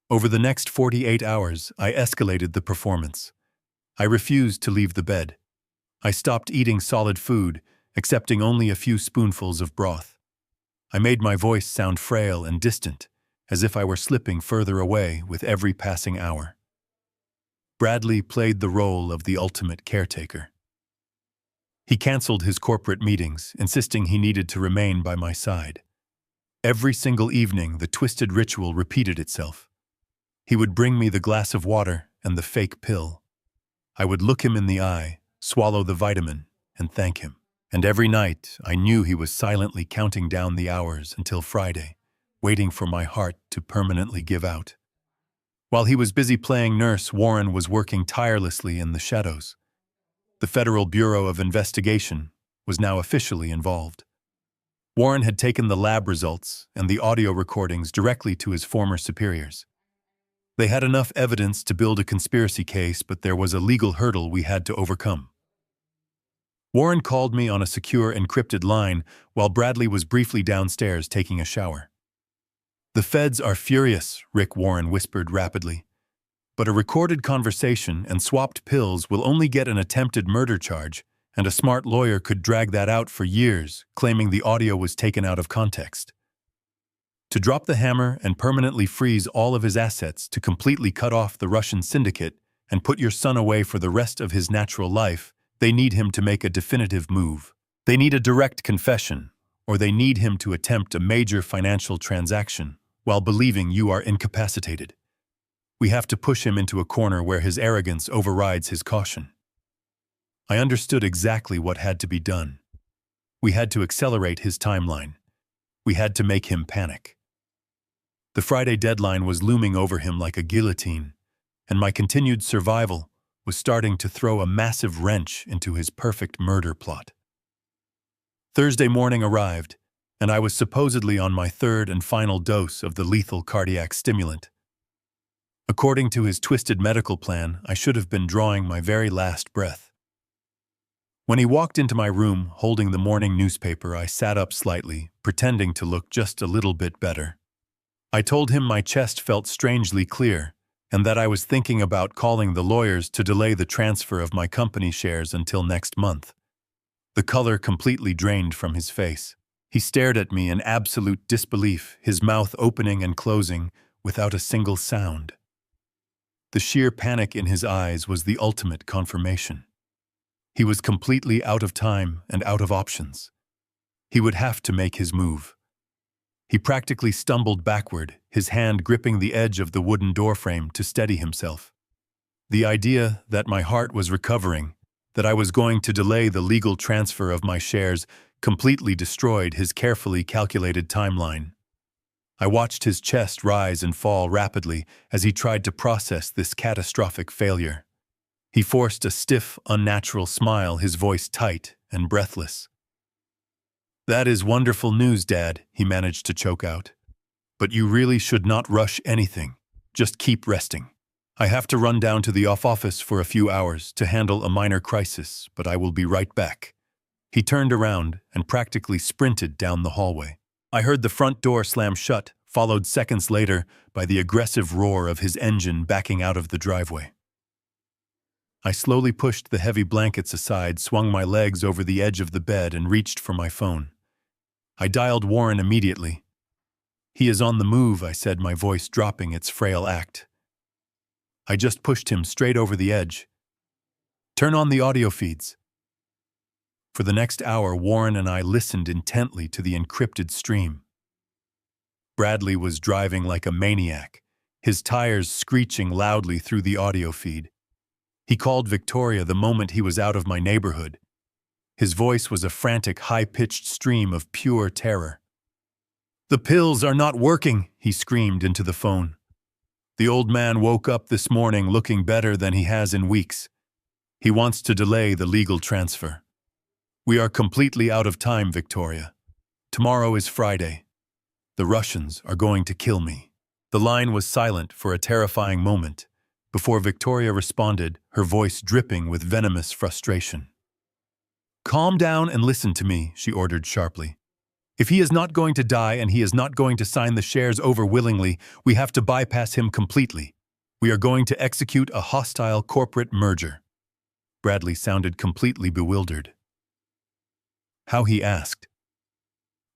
Over the next 48 hours, I escalated the performance. I refused to leave the bed. I stopped eating solid food, accepting only a few spoonfuls of broth. I made my voice sound frail and distant, as if I were slipping further away with every passing hour. Bradley played the role of the ultimate caretaker. He canceled his corporate meetings, insisting he needed to remain by my side. Every single evening, the twisted ritual repeated itself. He would bring me the glass of water and the fake pill. I would look him in the eye, swallow the vitamin, and thank him. And every night, I knew he was silently counting down the hours until Friday, waiting for my heart to permanently give out. While he was busy playing nurse, Warren was working tirelessly in the shadows. The Federal Bureau of Investigation was now officially involved. Warren had taken the lab results and the audio recordings directly to his former superiors. They had enough evidence to build a conspiracy case, but there was a legal hurdle we had to overcome. Warren called me on a secure encrypted line while Bradley was briefly downstairs taking a shower. "The feds are furious," Rick Warren whispered rapidly. "But a recorded conversation and swapped pills will only get an attempted murder charge, and a smart lawyer could drag that out for years, claiming the audio was taken out of context. To drop the hammer and permanently freeze all of his assets, to completely cut off the Russian syndicate and put your son away for the rest of his natural life, they need him to make a definitive move. They need a direct confession, or they need him to attempt a major financial transaction while believing you are incapacitated. We have to push him into a corner where his arrogance overrides his caution." I understood exactly what had to be done. We had to accelerate his timeline. We had to make him panic. The Friday deadline was looming over him like a guillotine, and my continued survival was starting to throw a massive wrench into his perfect murder plot. Thursday morning arrived, and I was supposedly on my third and final dose of the lethal cardiac stimulant. According to his twisted medical plan, I should have been drawing my very last breath. When he walked into my room holding the morning newspaper, I sat up slightly, pretending to look just a little bit better. I told him my chest felt strangely clear, and that I was thinking about calling the lawyers to delay the transfer of my company shares until next month. The color completely drained from his face. He stared at me in absolute disbelief, his mouth opening and closing without a single sound. The sheer panic in his eyes was the ultimate confirmation. He was completely out of time and out of options. He would have to make his move. He practically stumbled backward, his hand gripping the edge of the wooden doorframe to steady himself. The idea that my heart was recovering, that I was going to delay the legal transfer of my shares, completely destroyed his carefully calculated timeline. I watched his chest rise and fall rapidly as he tried to process this catastrophic failure. He forced a stiff, unnatural smile, his voice tight and breathless. "That is wonderful news, Dad," he managed to choke out. "But you really should not rush anything. Just keep resting. I have to run down to the office for a few hours to handle a minor crisis, but I will be right back." He turned around and practically sprinted down the hallway. I heard the front door slam shut, followed seconds later by the aggressive roar of his engine backing out of the driveway. I slowly pushed the heavy blankets aside, swung my legs over the edge of the bed, and reached for my phone. I dialed Warren immediately. "He is on the move," I said, my voice dropping its frail act. I just pushed him straight over the edge. "Turn on the audio feeds." For the next hour, Warren and I listened intently to the encrypted stream. Bradley was driving like a maniac, his tires screeching loudly through the audio feed. He called Victoria the moment he was out of my neighborhood. His voice was a frantic, high-pitched stream of pure terror. "The pills are not working," he screamed into the phone. "The old man woke up this morning looking better than he has in weeks. He wants to delay the legal transfer. We are completely out of time, Victoria. Tomorrow is Friday. The Russians are going to kill me." The line was silent for a terrifying moment before Victoria responded, her voice dripping with venomous frustration. "Calm down and listen to me," she ordered sharply. "If he is not going to die and he is not going to sign the shares over willingly, we have to bypass him completely. We are going to execute a hostile corporate merger." Bradley sounded completely bewildered. "How?" he asked.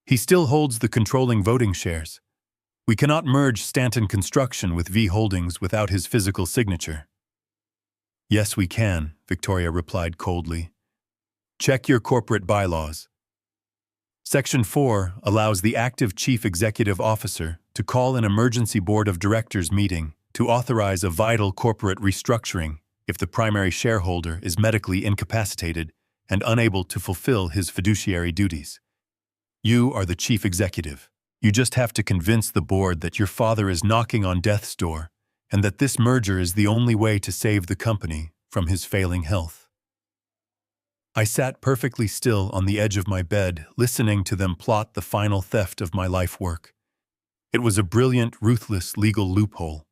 "He still holds the controlling voting shares. We cannot merge Stanton Construction with V Holdings without his physical signature." "Yes, we can," Victoria replied coldly. "Check your corporate bylaws. Section 4 allows the active chief executive officer to call an emergency board of directors meeting to authorize a vital corporate restructuring if the primary shareholder is medically incapacitated and unable to fulfill his fiduciary duties. You are the chief executive. You just have to convince the board that your father is knocking on death's door and that this merger is the only way to save the company from his failing health." I sat perfectly still on the edge of my bed, listening to them plot the final theft of my life work. It was a brilliant, ruthless legal loophole.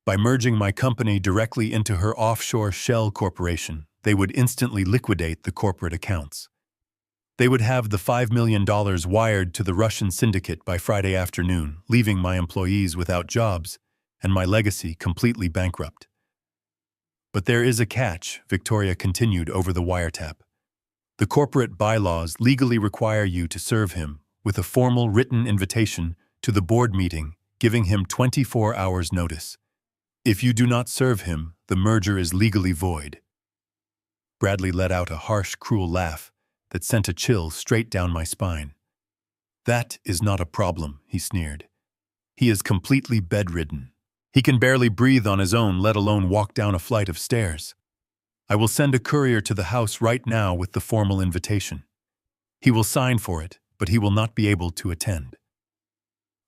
By merging my company directly into her offshore shell corporation, they would instantly liquidate the corporate accounts. They would have the $5 million wired to the Russian syndicate by Friday afternoon, leaving my employees without jobs and my legacy completely bankrupt. But there is a catch, Victoria continued over the wiretap. The corporate bylaws legally require you to serve him with a formal written invitation to the board meeting, giving him 24 hours' notice. If you do not serve him, the merger is legally void. Bradley let out a harsh, cruel laugh that sent a chill straight down my spine. That is not a problem, he sneered. He is completely bedridden. He can barely breathe on his own, let alone walk down a flight of stairs. I will send a courier to the house right now with the formal invitation. He will sign for it, but he will not be able to attend.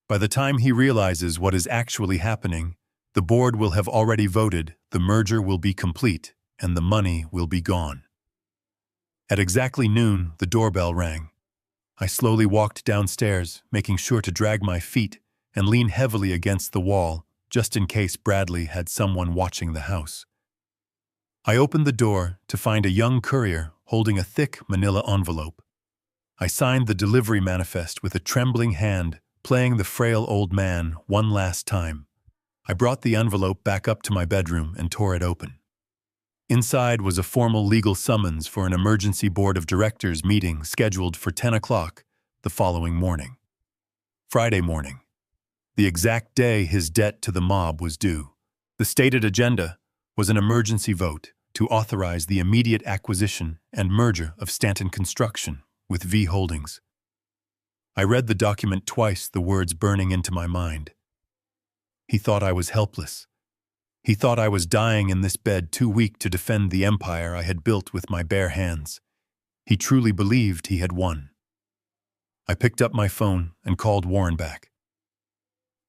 By the time he realizes what is actually happening, the board will have already voted, the merger will be complete, and the money will be gone. At exactly noon, the doorbell rang. I slowly walked downstairs, making sure to drag my feet and lean heavily against the wall, just in case Bradley had someone watching the house. I opened the door to find a young courier holding a thick manila envelope. I signed the delivery manifest with a trembling hand, playing the frail old man one last time. I brought the envelope back up to my bedroom and tore it open. Inside was a formal legal summons for an emergency board of directors meeting scheduled for 10 o'clock the following morning. Friday morning, the exact day his debt to the mob was due. The stated agenda was an emergency vote to authorize the immediate acquisition and merger of Stanton Construction with V Holdings. I read the document twice, the words burning into my mind. He thought I was helpless. He thought I was dying in this bed, too weak to defend the empire I had built with my bare hands. He truly believed he had won. I picked up my phone and called Warren back.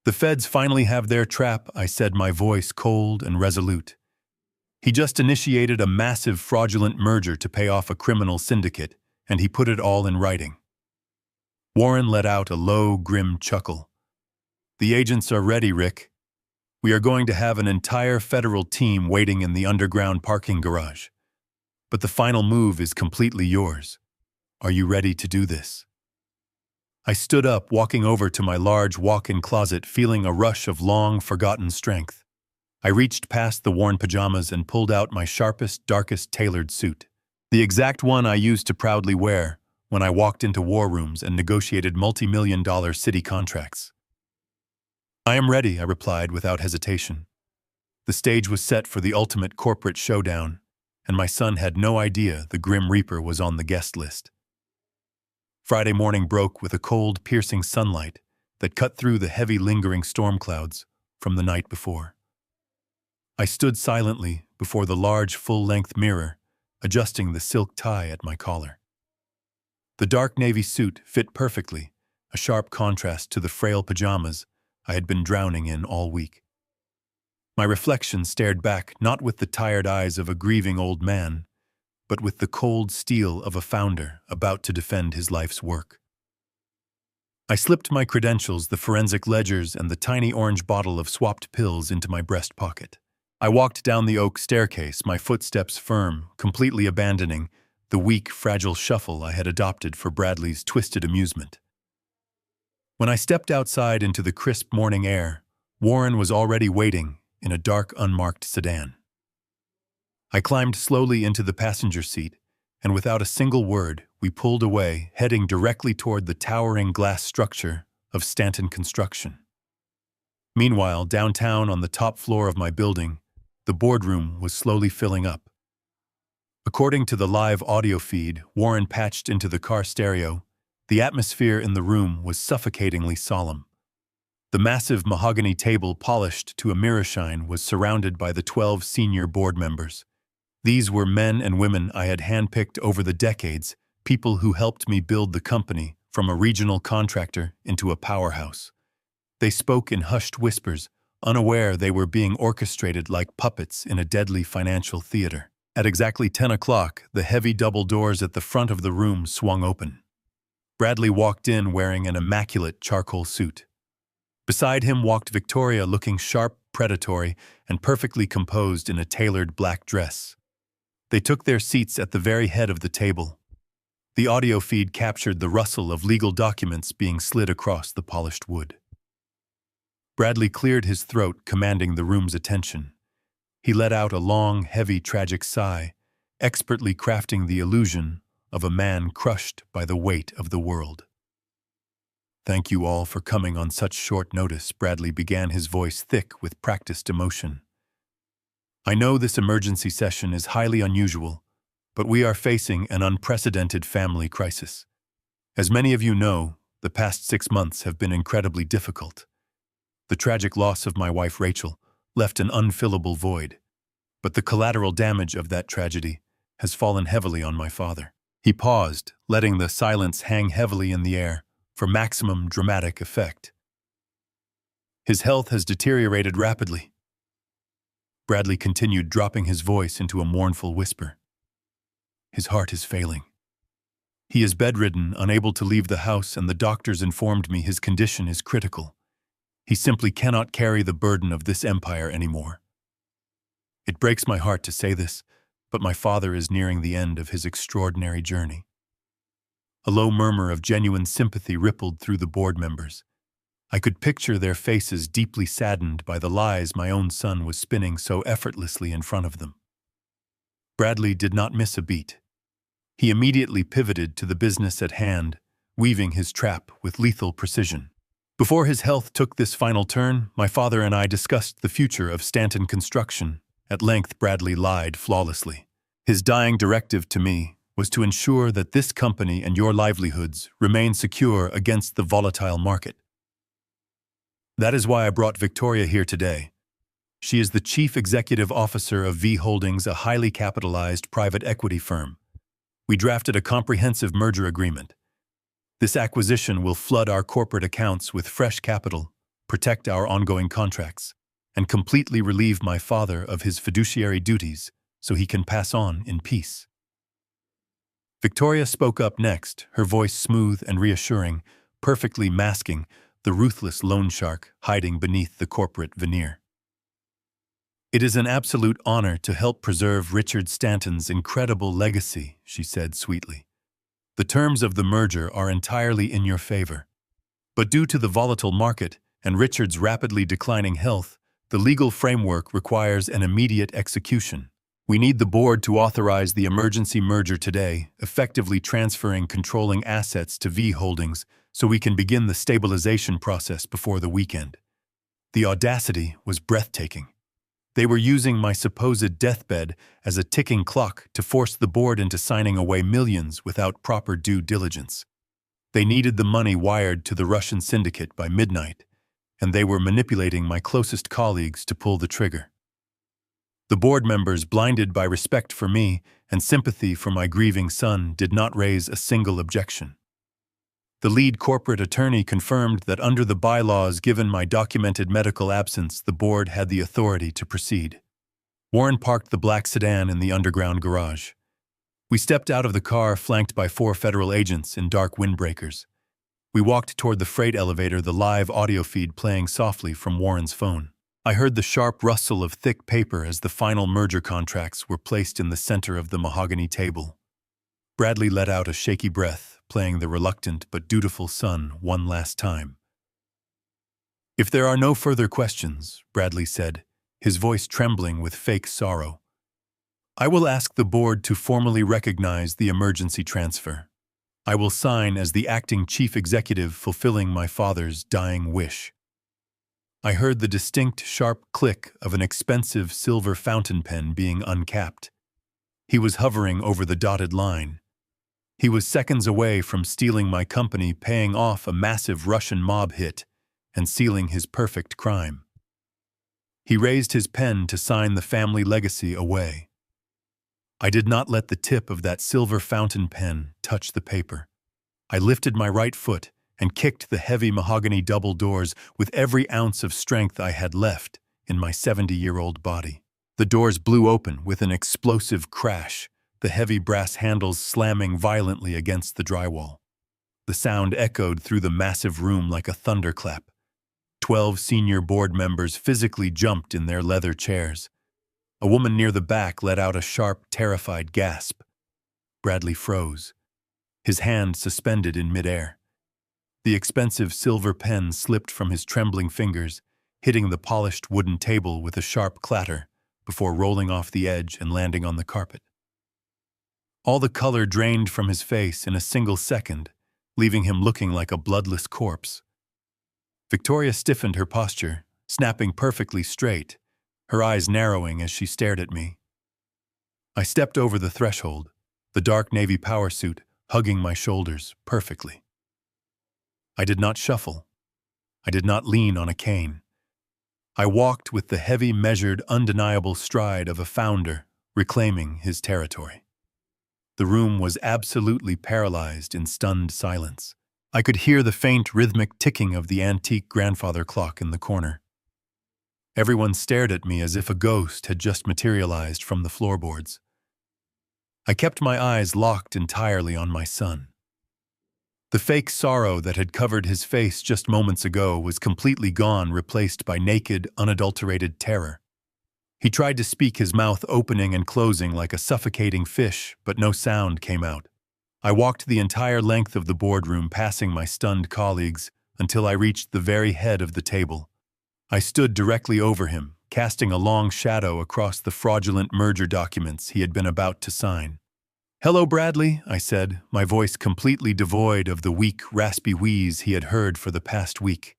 The feds finally have their trap, I said, my voice cold and resolute. He just initiated a massive fraudulent merger to pay off a criminal syndicate, and he put it all in writing. Warren let out a low, grim chuckle. The agents are ready, Rick. We are going to have an entire federal team waiting in the underground parking garage. But the final move is completely yours. Are you ready to do this? I stood up, walking over to my large walk-in closet, feeling a rush of long-forgotten strength. I reached past the worn pajamas and pulled out my sharpest, darkest tailored suit. The exact one I used to proudly wear when I walked into war rooms and negotiated multi-million-dollar city contracts. I am ready, I replied without hesitation. The stage was set for the ultimate corporate showdown, and my son had no idea the Grim Reaper was on the guest list. Friday morning broke with a cold, piercing sunlight that cut through the heavy, lingering storm clouds from the night before. I stood silently before the large, full-length mirror, adjusting the silk tie at my collar. The dark navy suit fit perfectly, a sharp contrast to the frail pajamas I had been drowning in all week. My reflection stared back, not with the tired eyes of a grieving old man, but with the cold steel of a founder about to defend his life's work. I slipped my credentials, the forensic ledgers, and the tiny orange bottle of swapped pills into my breast pocket. I walked down the oak staircase, my footsteps firm, completely abandoning the weak, fragile shuffle I had adopted for Bradley's twisted amusement. When I stepped outside into the crisp morning air, Warren was already waiting in a dark, unmarked sedan. I climbed slowly into the passenger seat, and without a single word, we pulled away, heading directly toward the towering glass structure of Stanton Construction. Meanwhile, downtown on the top floor of my building, the boardroom was slowly filling up. According to the live audio feed Warren patched into the car stereo, the atmosphere in the room was suffocatingly solemn. The massive mahogany table, polished to a mirror shine, was surrounded by the 12 senior board members. These were men and women I had handpicked over the decades, people who helped me build the company from a regional contractor into a powerhouse. They spoke in hushed whispers, unaware they were being orchestrated like puppets in a deadly financial theater. At exactly 10 o'clock, the heavy double doors at the front of the room swung open. Bradley walked in wearing an immaculate charcoal suit. Beside him walked Victoria, looking sharp, predatory, and perfectly composed in a tailored black dress. They took their seats at the very head of the table. The audio feed captured the rustle of legal documents being slid across the polished wood. Bradley cleared his throat, commanding the room's attention. He let out a long, heavy, tragic sigh, expertly crafting the illusion of a man crushed by the weight of the world. "Thank you all for coming on such short notice," Bradley began, his voice thick with practiced emotion. "I know this emergency session is highly unusual, but we are facing an unprecedented family crisis. As many of you know, the past 6 months have been incredibly difficult. The tragic loss of my wife Rachel left an unfillable void, but the collateral damage of that tragedy has fallen heavily on my father." He paused, letting the silence hang heavily in the air for maximum dramatic effect. "His health has deteriorated rapidly." Bradley continued, dropping his voice into a mournful whisper. "His heart is failing. He is bedridden, unable to leave the house, and the doctors informed me his condition is critical. He simply cannot carry the burden of this empire anymore. It breaks my heart to say this, but my father is nearing the end of his extraordinary journey." A low murmur of genuine sympathy rippled through the board members. I could picture their faces deeply saddened by the lies my own son was spinning so effortlessly in front of them. Bradley did not miss a beat. He immediately pivoted to the business at hand, weaving his trap with lethal precision. "Before his health took this final turn, my father and I discussed the future of Stanton Construction." At length, Bradley lied flawlessly. "His dying directive to me was to ensure that this company and your livelihoods remain secure against the volatile market. That is why I brought Victoria here today. She is the Chief Executive Officer of V Holdings, a highly capitalized private equity firm. We drafted a comprehensive merger agreement. This acquisition will flood our corporate accounts with fresh capital, protect our ongoing contracts, and completely relieve my father of his fiduciary duties so he can pass on in peace." Victoria spoke up next, her voice smooth and reassuring, perfectly masking the ruthless loan shark hiding beneath the corporate veneer. "It is an absolute honor to help preserve Richard Stanton's incredible legacy," she said sweetly. "The terms of the merger are entirely in your favor. But due to the volatile market and Richard's rapidly declining health, the legal framework requires an immediate execution. We need the board to authorize the emergency merger today, effectively transferring controlling assets to V Holdings so we can begin the stabilization process before the weekend." The audacity was breathtaking. They were using my supposed deathbed as a ticking clock to force the board into signing away millions without proper due diligence. They needed the money wired to the Russian syndicate by midnight, and they were manipulating my closest colleagues to pull the trigger. The board members, blinded by respect for me and sympathy for my grieving son, did not raise a single objection. The lead corporate attorney confirmed that under the bylaws, given my documented medical absence, the board had the authority to proceed. Warren parked the black sedan in the underground garage. We stepped out of the car, flanked by 4 federal agents in dark windbreakers. We walked toward the freight elevator, the live audio feed playing softly from Warren's phone. I heard the sharp rustle of thick paper as the final merger contracts were placed in the center of the mahogany table. Bradley let out a shaky breath, playing the reluctant but dutiful son one last time. "If there are no further questions," Bradley said, his voice trembling with fake sorrow, "I will ask the board to formally recognize the emergency transfer. I will sign as the acting chief executive, fulfilling my father's dying wish." I heard the distinct, sharp click of an expensive silver fountain pen being uncapped. He was hovering over the dotted line. He was seconds away from stealing my company, paying off a massive Russian mob hit, and sealing his perfect crime. He raised his pen to sign the family legacy away. I did not let the tip of that silver fountain pen touch the paper. I lifted my right foot and kicked the heavy mahogany double doors with every ounce of strength I had left in my 70-year-old body. The doors blew open with an explosive crash, the heavy brass handles slamming violently against the drywall. The sound echoed through the massive room like a thunderclap. 12 senior board members physically jumped in their leather chairs. A woman near the back let out a sharp, terrified gasp. Bradley froze, his hand suspended in midair. The expensive silver pen slipped from his trembling fingers, hitting the polished wooden table with a sharp clatter before rolling off the edge and landing on the carpet. All the color drained from his face in a single second, leaving him looking like a bloodless corpse. Victoria stiffened her posture, snapping perfectly straight, her eyes narrowing as she stared at me. I stepped over the threshold, the dark navy power suit hugging my shoulders perfectly. I did not shuffle. I did not lean on a cane. I walked with the heavy, measured, undeniable stride of a founder reclaiming his territory. The room was absolutely paralyzed in stunned silence. I could hear the faint, rhythmic ticking of the antique grandfather clock in the corner. Everyone stared at me as if a ghost had just materialized from the floorboards. I kept my eyes locked entirely on my son. The fake sorrow that had covered his face just moments ago was completely gone, replaced by naked, unadulterated terror. He tried to speak, his mouth opening and closing like a suffocating fish, but no sound came out. I walked the entire length of the boardroom, passing my stunned colleagues, until I reached the very head of the table. I stood directly over him, casting a long shadow across the fraudulent merger documents he had been about to sign. "Hello, Bradley," I said, my voice completely devoid of the weak, raspy wheeze he had heard for the past week.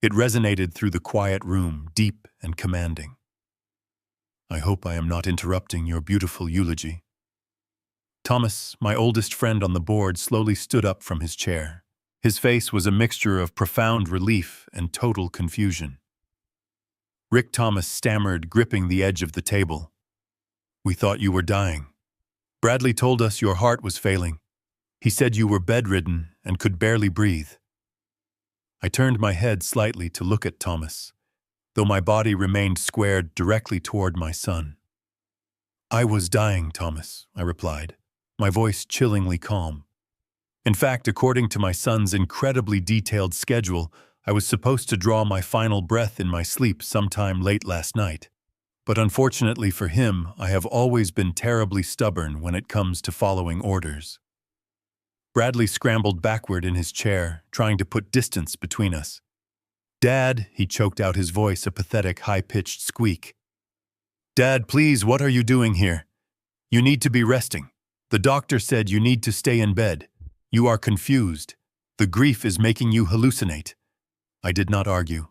It resonated through the quiet room, deep and commanding. "I hope I am not interrupting your beautiful eulogy." Thomas, my oldest friend on the board, slowly stood up from his chair. His face was a mixture of profound relief and total confusion. Rick Thomas stammered, gripping the edge of the table. "We thought you were dying. Bradley told us your heart was failing. He said you were bedridden and could barely breathe." I turned my head slightly to look at Thomas, though my body remained squared directly toward my son. "I was dying, Thomas," I replied, my voice chillingly calm. In fact, according to my son's incredibly detailed schedule, I was supposed to draw my final breath in my sleep sometime late last night. But unfortunately for him, I have always been terribly stubborn when it comes to following orders. Bradley scrambled backward in his chair, trying to put distance between us. "Dad," he choked out, his voice a pathetic, high-pitched squeak. "Dad, please, what are you doing here? You need to be resting. The doctor said you need to stay in bed. You are confused. The grief is making you hallucinate." I did not argue.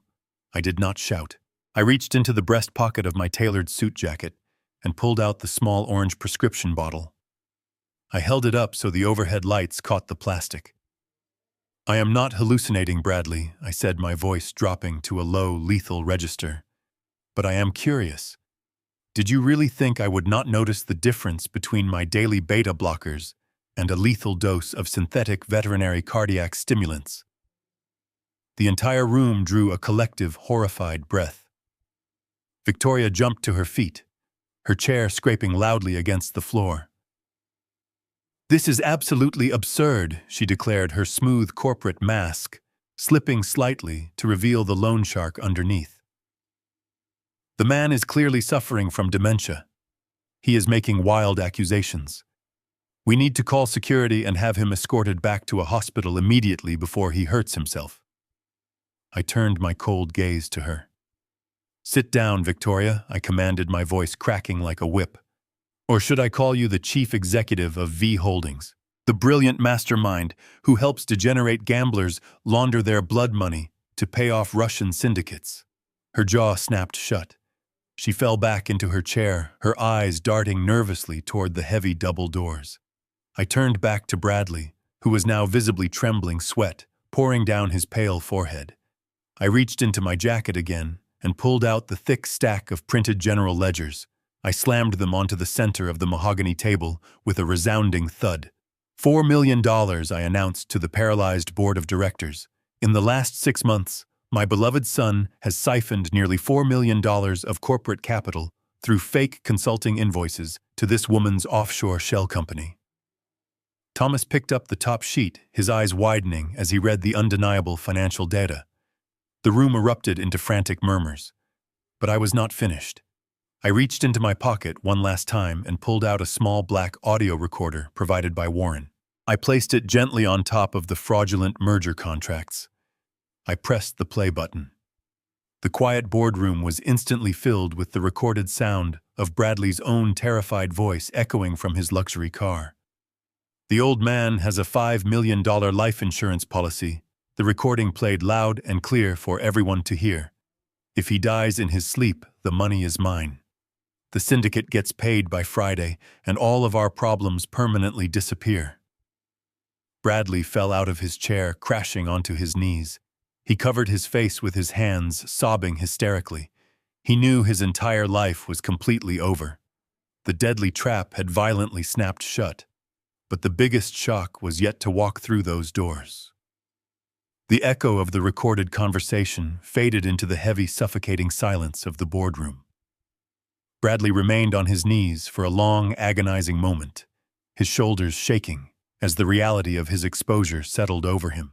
I did not shout. I reached into the breast pocket of my tailored suit jacket and pulled out the small orange prescription bottle. I held it up so the overhead lights caught the plastic. "I am not hallucinating, Bradley," I said, my voice dropping to a low, lethal register. "But I am curious. Did you really think I would not notice the difference between my daily beta blockers and a lethal dose of synthetic veterinary cardiac stimulants?" The entire room drew a collective, horrified breath. Victoria jumped to her feet, her chair scraping loudly against the floor. "This is absolutely absurd," she declared, her smooth corporate mask slipping slightly to reveal the loan shark underneath. "The man is clearly suffering from dementia. He is making wild accusations. We need to call security and have him escorted back to a hospital immediately before he hurts himself." I turned my cold gaze to her. "Sit down, Victoria," I commanded, my voice cracking like a whip. "Or should I call you the chief executive of V Holdings, the brilliant mastermind who helps degenerate gamblers launder their blood money to pay off Russian syndicates?" Her jaw snapped shut. She fell back into her chair, her eyes darting nervously toward the heavy double doors. I turned back to Bradley, who was now visibly trembling, sweat pouring down his pale forehead. I reached into my jacket again and pulled out the thick stack of printed general ledgers. I slammed them onto the center of the mahogany table with a resounding thud. $4 million, I announced to the paralyzed board of directors. In the last 6 months, my beloved son has siphoned nearly $4 million of corporate capital through fake consulting invoices to this woman's offshore shell company. Thomas picked up the top sheet, his eyes widening as he read the undeniable financial data. The room erupted into frantic murmurs. But I was not finished. I reached into my pocket one last time and pulled out a small black audio recorder provided by Warren. I placed it gently on top of the fraudulent merger contracts. I pressed the play button. The quiet boardroom was instantly filled with the recorded sound of Bradley's own terrified voice echoing from his luxury car. "The old man has a $5 million life insurance policy," the recording played loud and clear for everyone to hear. "If he dies in his sleep, the money is mine. The syndicate gets paid by Friday, and all of our problems permanently disappear." Bradley fell out of his chair, crashing onto his knees. He covered his face with his hands, sobbing hysterically. He knew his entire life was completely over. The deadly trap had violently snapped shut. But the biggest shock was yet to walk through those doors. The echo of the recorded conversation faded into the heavy, suffocating silence of the boardroom. Bradley remained on his knees for a long, agonizing moment, his shoulders shaking as the reality of his exposure settled over him.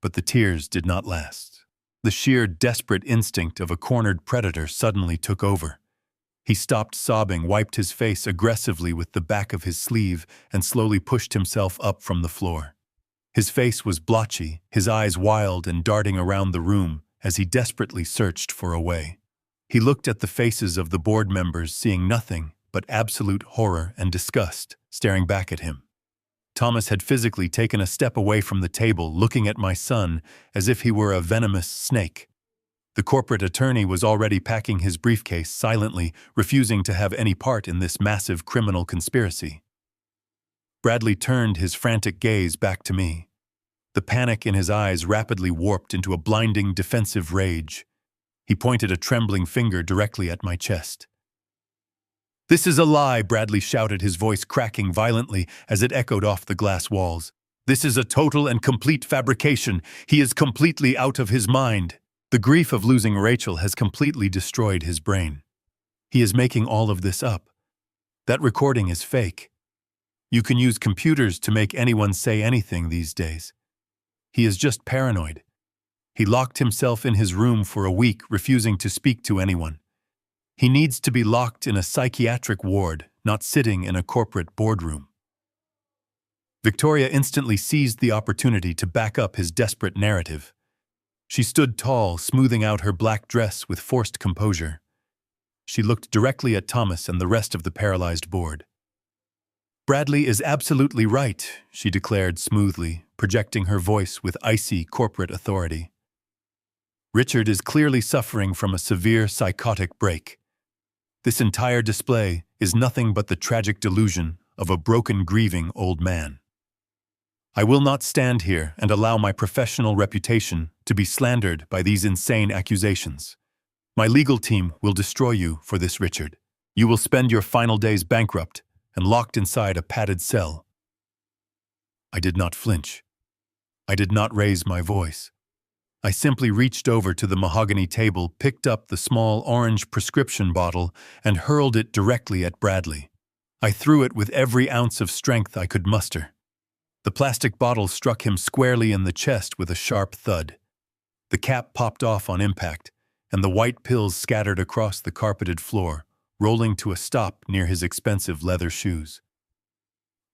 But the tears did not last. The sheer, desperate instinct of a cornered predator suddenly took over. He stopped sobbing, wiped his face aggressively with the back of his sleeve, and slowly pushed himself up from the floor. His face was blotchy, his eyes wild and darting around the room as he desperately searched for a way. He looked at the faces of the board members, seeing nothing but absolute horror and disgust staring back at him. Thomas had physically taken a step away from the table, looking at my son as if he were a venomous snake. The corporate attorney was already packing his briefcase silently, refusing to have any part in this massive criminal conspiracy. Bradley turned his frantic gaze back to me. The panic in his eyes rapidly warped into a blinding, defensive rage. He pointed a trembling finger directly at my chest. "This is a lie," Bradley shouted, his voice cracking violently as it echoed off the glass walls. "This is a total and complete fabrication. He is completely out of his mind. The grief of losing Rachel has completely destroyed his brain. He is making all of this up. That recording is fake. You can use computers to make anyone say anything these days. He is just paranoid. He locked himself in his room for a week, refusing to speak to anyone. He needs to be locked in a psychiatric ward, not sitting in a corporate boardroom." Victoria instantly seized the opportunity to back up his desperate narrative. She stood tall, smoothing out her black dress with forced composure. She looked directly at Thomas and the rest of the paralyzed board. "Bradley is absolutely right," she declared smoothly, projecting her voice with icy corporate authority. "Richard is clearly suffering from a severe psychotic break. This entire display is nothing but the tragic delusion of a broken, grieving old man. I will not stand here and allow my professional reputation to be slandered by these insane accusations. My legal team will destroy you for this, Richard. You will spend your final days bankrupt and locked inside a padded cell." I did not flinch. I did not raise my voice. I simply reached over to the mahogany table, picked up the small orange prescription bottle, and hurled it directly at Bradley. I threw it with every ounce of strength I could muster. The plastic bottle struck him squarely in the chest with a sharp thud. The cap popped off on impact, and the white pills scattered across the carpeted floor, rolling to a stop near his expensive leather shoes.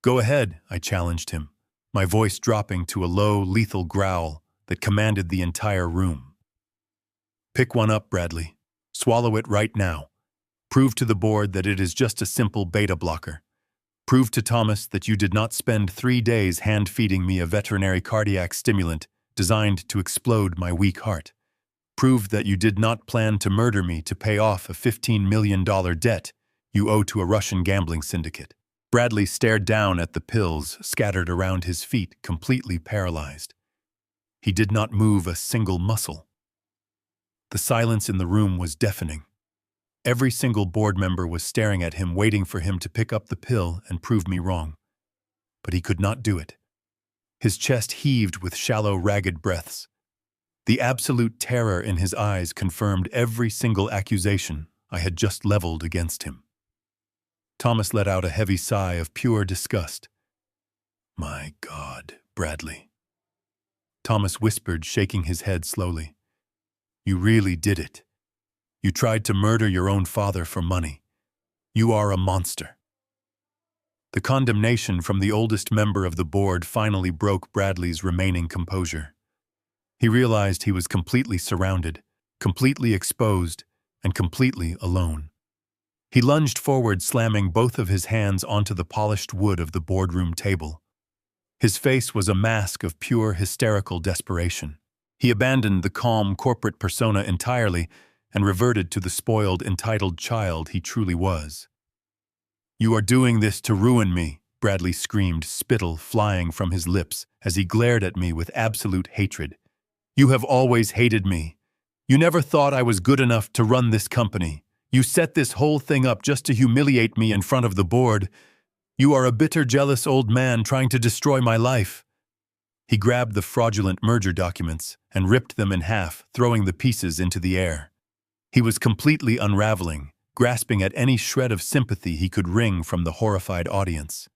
"Go ahead," I challenged him, my voice dropping to a low, lethal growl that commanded the entire room. "Pick one up, Bradley. Swallow it right now. Prove to the board that it is just a simple beta blocker. Prove to Thomas that you did not spend 3 days hand-feeding me a veterinary cardiac stimulant designed to explode my weak heart. Prove that you did not plan to murder me to pay off a $15 million debt you owe to a Russian gambling syndicate." Bradley stared down at the pills scattered around his feet, completely paralyzed. He did not move a single muscle. The silence in the room was deafening. Every single board member was staring at him, waiting for him to pick up the pill and prove me wrong. But he could not do it. His chest heaved with shallow, ragged breaths. The absolute terror in his eyes confirmed every single accusation I had just leveled against him. Thomas let out a heavy sigh of pure disgust. "My God, Bradley." Thomas whispered, shaking his head slowly. "You really did it. You tried to murder your own father for money. You are a monster." The condemnation from the oldest member of the board finally broke Bradley's remaining composure. He realized he was completely surrounded, completely exposed, and completely alone. He lunged forward, slamming both of his hands onto the polished wood of the boardroom table. His face was a mask of pure hysterical desperation. He abandoned the calm corporate persona entirely and reverted to the spoiled, entitled child he truly was. "You are doing this to ruin me," Bradley screamed, spittle flying from his lips as he glared at me with absolute hatred. "You have always hated me. You never thought I was good enough to run this company. You set this whole thing up just to humiliate me in front of the board. You are a bitter, jealous old man trying to destroy my life." He grabbed the fraudulent merger documents and ripped them in half, throwing the pieces into the air. He was completely unraveling, grasping at any shred of sympathy he could wring from the horrified audience.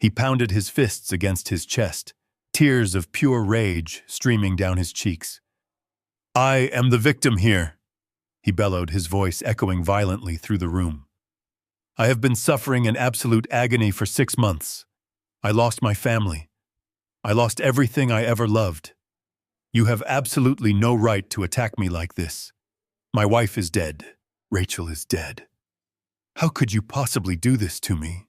He pounded his fists against his chest, tears of pure rage streaming down his cheeks. "I am the victim here," he bellowed, his voice echoing violently through the room. "I have been suffering in absolute agony for 6 months. I lost my family. I lost everything I ever loved. You have absolutely no right to attack me like this. My wife is dead. Rachel is dead. How could you possibly do this to me?"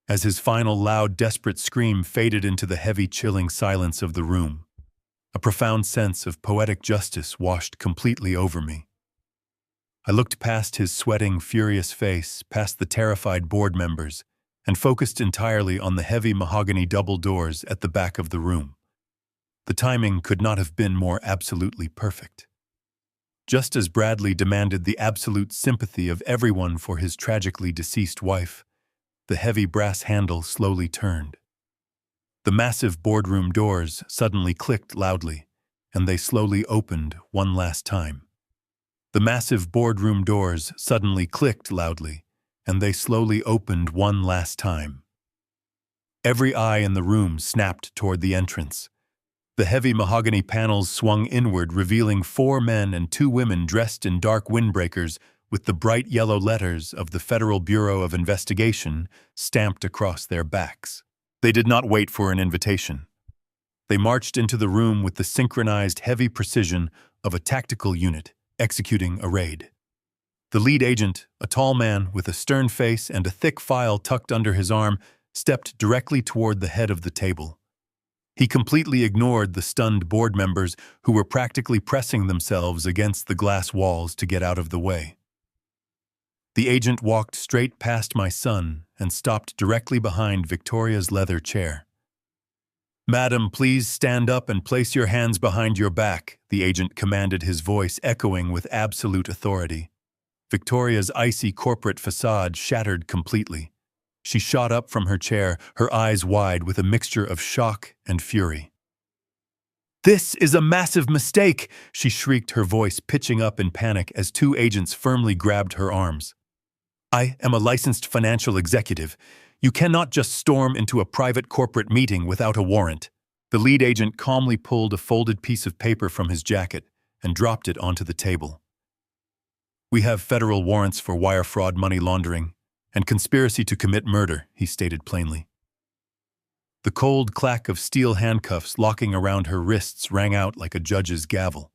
As his final loud, desperate scream faded into the heavy, chilling silence of the room, a profound sense of poetic justice washed completely over me. I looked past his sweating, furious face, past the terrified board members, and focused entirely on the heavy mahogany double doors at the back of the room. The timing could not have been more absolutely perfect. Just as Bradley demanded the absolute sympathy of everyone for his tragically deceased wife, the heavy brass handle slowly turned. The massive boardroom doors suddenly clicked loudly, and they slowly opened one last time. The massive boardroom doors suddenly clicked loudly, and they slowly opened one last time. Every eye in the room snapped toward the entrance. The heavy mahogany panels swung inward, revealing 4 men and 2 women dressed in dark windbreakers with the bright yellow letters of the Federal Bureau of Investigation stamped across their backs. They did not wait for an invitation. They marched into the room with the synchronized heavy precision of a tactical unit executing a raid. The lead agent, a tall man with a stern face and a thick file tucked under his arm, stepped directly toward the head of the table. He completely ignored the stunned board members who were practically pressing themselves against the glass walls to get out of the way. The agent walked straight past my son and stopped directly behind Victoria's leather chair. "Madam, please stand up and place your hands behind your back," the agent commanded, his voice echoing with absolute authority. Victoria's icy corporate facade shattered completely. She shot up from her chair, her eyes wide with a mixture of shock and fury. "This is a massive mistake!" she shrieked, her voice pitching up in panic as 2 agents firmly grabbed her arms. "I am a licensed financial executive. You cannot just storm into a private corporate meeting without a warrant." The lead agent calmly pulled a folded piece of paper from his jacket and dropped it onto the table. "We have federal warrants for wire fraud, money laundering, and conspiracy to commit murder," he stated plainly. The cold clack of steel handcuffs locking around her wrists rang out like a judge's gavel.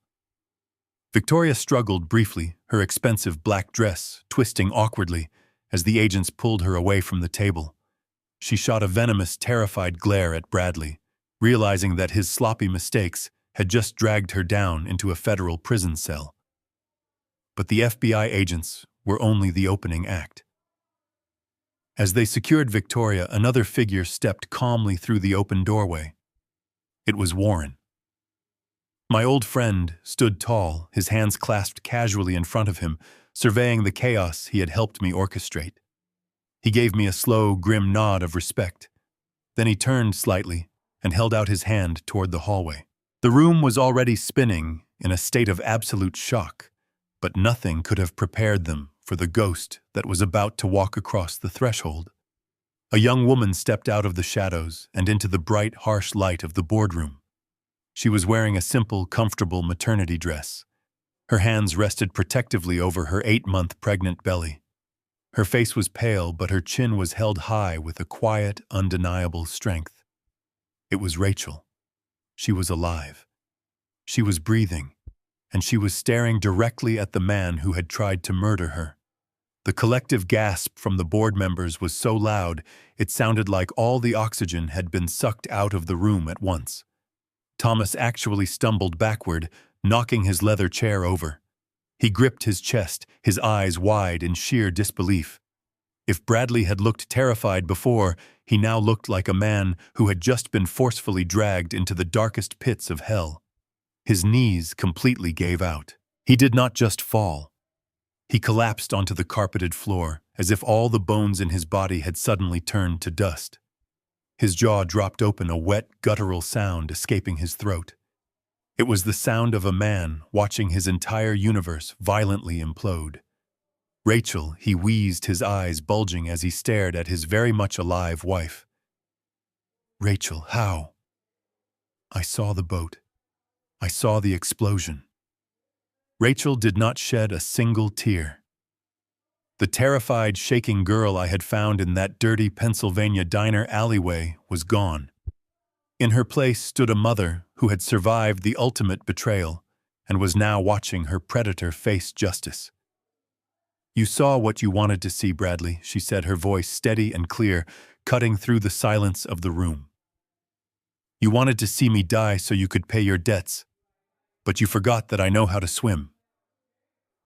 Victoria struggled briefly, her expensive black dress twisting awkwardly as the agents pulled her away from the table. She shot a venomous, terrified glare at Bradley, realizing that his sloppy mistakes had just dragged her down into a federal prison cell. But the FBI agents were only the opening act. As they secured Victoria, another figure stepped calmly through the open doorway. It was Warren. My old friend stood tall, his hands clasped casually in front of him, surveying the chaos he had helped me orchestrate. He gave me a slow, grim nod of respect. Then he turned slightly and held out his hand toward the hallway. The room was already spinning in a state of absolute shock, but nothing could have prepared them for the ghost that was about to walk across the threshold. A young woman stepped out of the shadows and into the bright, harsh light of the boardroom. She was wearing a simple, comfortable maternity dress. Her hands rested protectively over her 8-month pregnant belly. Her face was pale, but her chin was held high with a quiet, undeniable strength. It was Rachel. She was alive. She was breathing, and she was staring directly at the man who had tried to murder her. The collective gasp from the board members was so loud, it sounded like all the oxygen had been sucked out of the room at once. Thomas actually stumbled backward, knocking his leather chair over. He gripped his chest, his eyes wide in sheer disbelief. If Bradley had looked terrified before, he now looked like a man who had just been forcefully dragged into the darkest pits of hell. His knees completely gave out. He did not just fall. He collapsed onto the carpeted floor, as if all the bones in his body had suddenly turned to dust. His jaw dropped open, a wet, guttural sound escaping his throat. It was the sound of a man watching his entire universe violently implode. Rachel, he wheezed, his eyes bulging as he stared at his very much alive wife. Rachel, how? I saw the boat. I saw the explosion. Rachel did not shed a single tear. The terrified, shaking girl I had found in that dirty Pennsylvania diner alleyway was gone. In her place stood a mother who had survived the ultimate betrayal and was now watching her predator face justice. You saw what you wanted to see, Bradley, she said, her voice steady and clear, cutting through the silence of the room. You wanted to see me die so you could pay your debts, but you forgot that I know how to swim.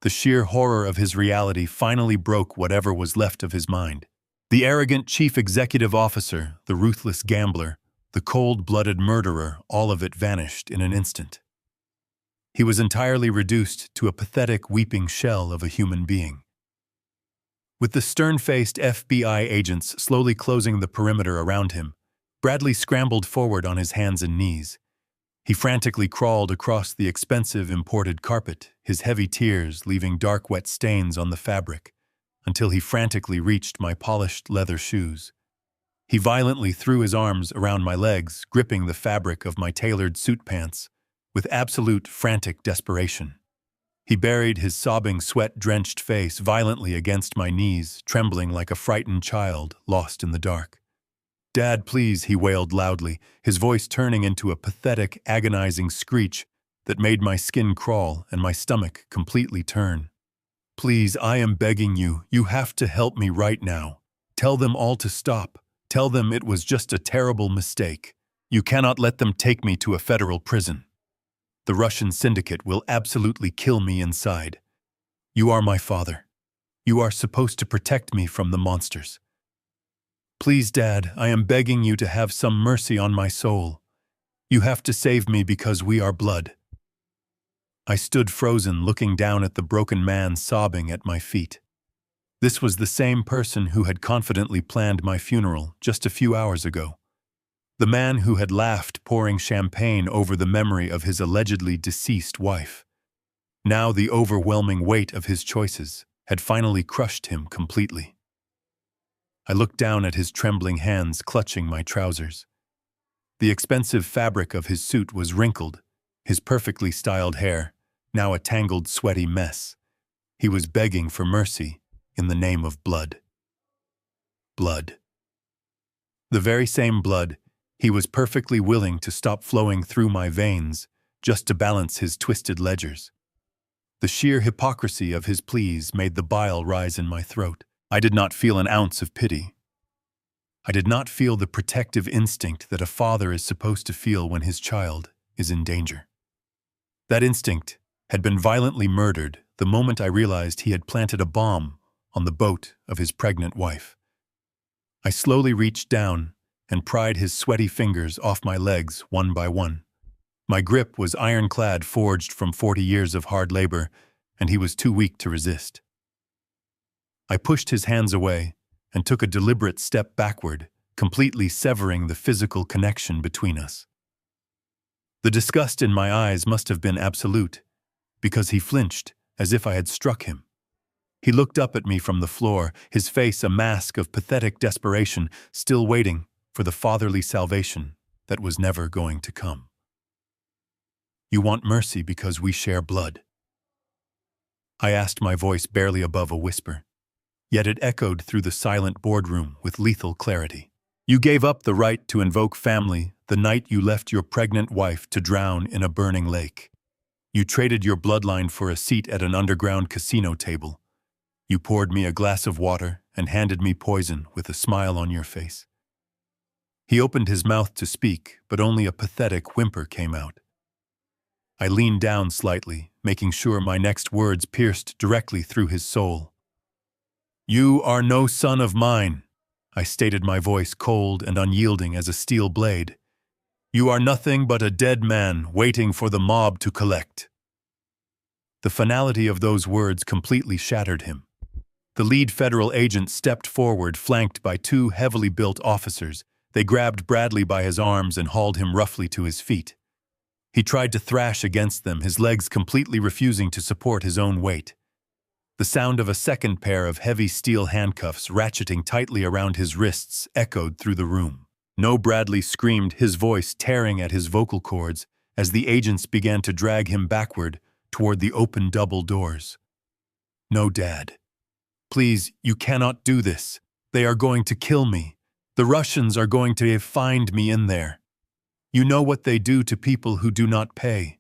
The sheer horror of his reality finally broke whatever was left of his mind. The arrogant chief executive officer, the ruthless gambler, the cold-blooded murderer, all of it vanished in an instant. He was entirely reduced to a pathetic, weeping shell of a human being. With the stern-faced FBI agents slowly closing the perimeter around him, Bradley scrambled forward on his hands and knees. He frantically crawled across the expensive imported carpet, his heavy tears leaving dark, wet stains on the fabric, until he frantically reached my polished leather shoes. He violently threw his arms around my legs, gripping the fabric of my tailored suit pants, with absolute frantic desperation. He buried his sobbing, sweat-drenched face violently against my knees, trembling like a frightened child lost in the dark. Dad, please, he wailed loudly, his voice turning into a pathetic, agonizing screech that made my skin crawl and my stomach completely turn. Please, I am begging you, you have to help me right now. Tell them all to stop. Tell them it was just a terrible mistake. You cannot let them take me to a federal prison. The Russian syndicate will absolutely kill me inside. You are my father. You are supposed to protect me from the monsters. Please, Dad, I am begging you to have some mercy on my soul. You have to save me because we are blood. I stood frozen, looking down at the broken man sobbing at my feet. This was the same person who had confidently planned my funeral just a few hours ago. The man who had laughed, pouring champagne over the memory of his allegedly deceased wife. Now the overwhelming weight of his choices had finally crushed him completely. I looked down at his trembling hands clutching my trousers. The expensive fabric of his suit was wrinkled, his perfectly styled hair now a tangled, sweaty mess. He was begging for mercy in the name of blood. Blood. The very same blood he was perfectly willing to stop flowing through my veins just to balance his twisted ledgers. The sheer hypocrisy of his pleas made the bile rise in my throat. I did not feel an ounce of pity. I did not feel the protective instinct that a father is supposed to feel when his child is in danger. That instinct had been violently murdered the moment I realized he had planted a bomb on the boat of his pregnant wife. I slowly reached down and pried his sweaty fingers off my legs one by one. My grip was ironclad, forged from 40 years of hard labor, and he was too weak to resist. I pushed his hands away and took a deliberate step backward, completely severing the physical connection between us. The disgust in my eyes must have been absolute, because he flinched as if I had struck him. He looked up at me from the floor, his face a mask of pathetic desperation, still waiting for the fatherly salvation that was never going to come. You want mercy because we share blood. I asked, my voice barely above a whisper. Yet it echoed through the silent boardroom with lethal clarity. You gave up the right to invoke family the night you left your pregnant wife to drown in a burning lake. You traded your bloodline for a seat at an underground casino table. You poured me a glass of water and handed me poison with a smile on your face. He opened his mouth to speak, but only a pathetic whimper came out. I leaned down slightly, making sure my next words pierced directly through his soul. You are no son of mine, I stated, my voice cold and unyielding as a steel blade. You are nothing but a dead man waiting for the mob to collect. The finality of those words completely shattered him. The lead federal agent stepped forward, flanked by two heavily built officers. They grabbed Bradley by his arms and hauled him roughly to his feet. He tried to thrash against them, his legs completely refusing to support his own weight. The sound of a second pair of heavy steel handcuffs ratcheting tightly around his wrists echoed through the room. No, Bradley screamed, his voice tearing at his vocal cords as the agents began to drag him backward toward the open double doors. No, Dad. Please, you cannot do this. They are going to kill me. The Russians are going to find me in there. You know what they do to people who do not pay.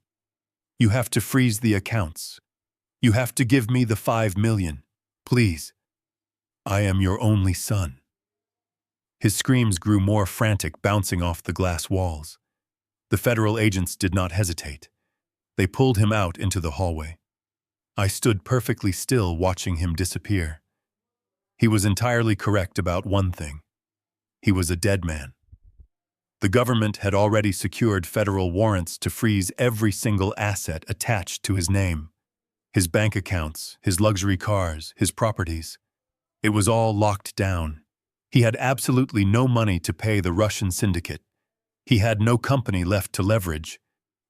You have to freeze the accounts. You have to give me the $5 million. Please. I am your only son. His screams grew more frantic, bouncing off the glass walls. The federal agents did not hesitate. They pulled him out into the hallway. I stood perfectly still, watching him disappear. He was entirely correct about one thing. He was a dead man. The government had already secured federal warrants to freeze every single asset attached to his name. His bank accounts, his luxury cars, his properties. It was all locked down. He had absolutely no money to pay the Russian syndicate. He had no company left to leverage.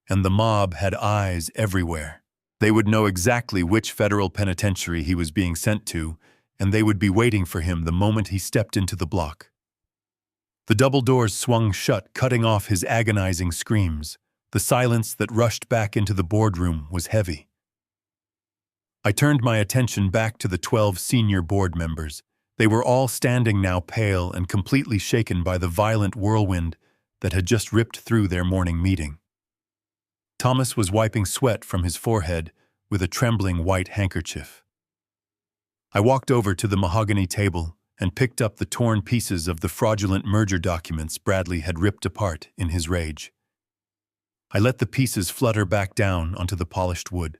And the mob had eyes everywhere. They would know exactly which federal penitentiary he was being sent to, and they would be waiting for him the moment he stepped into the block. The double doors swung shut, cutting off his agonizing screams. The silence that rushed back into the boardroom was heavy. I turned my attention back to the 12 senior board members. They were all standing now, pale and completely shaken by the violent whirlwind that had just ripped through their morning meeting. Thomas was wiping sweat from his forehead with a trembling white handkerchief. I walked over to the mahogany table and picked up the torn pieces of the fraudulent merger documents Bradley had ripped apart in his rage. I let the pieces flutter back down onto the polished wood.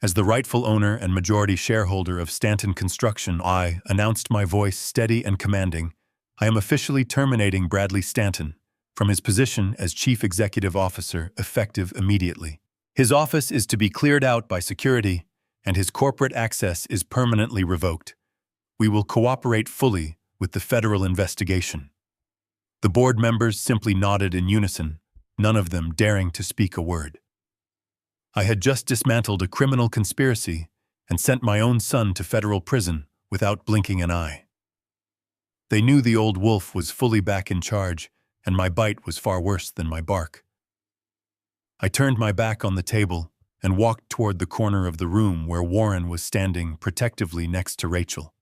As the rightful owner and majority shareholder of Stanton Construction, I announced, my voice steady and commanding, I am officially terminating Bradley Stanton from his position as Chief Executive Officer, effective immediately. His office is to be cleared out by security, and his corporate access is permanently revoked. We will cooperate fully with the federal investigation. The board members simply nodded in unison, none of them daring to speak a word. I had just dismantled a criminal conspiracy and sent my own son to federal prison without blinking an eye. They knew the old wolf was fully back in charge, and my bite was far worse than my bark. I turned my back on the table and walked toward the corner of the room where Warren was standing protectively next to Rachel.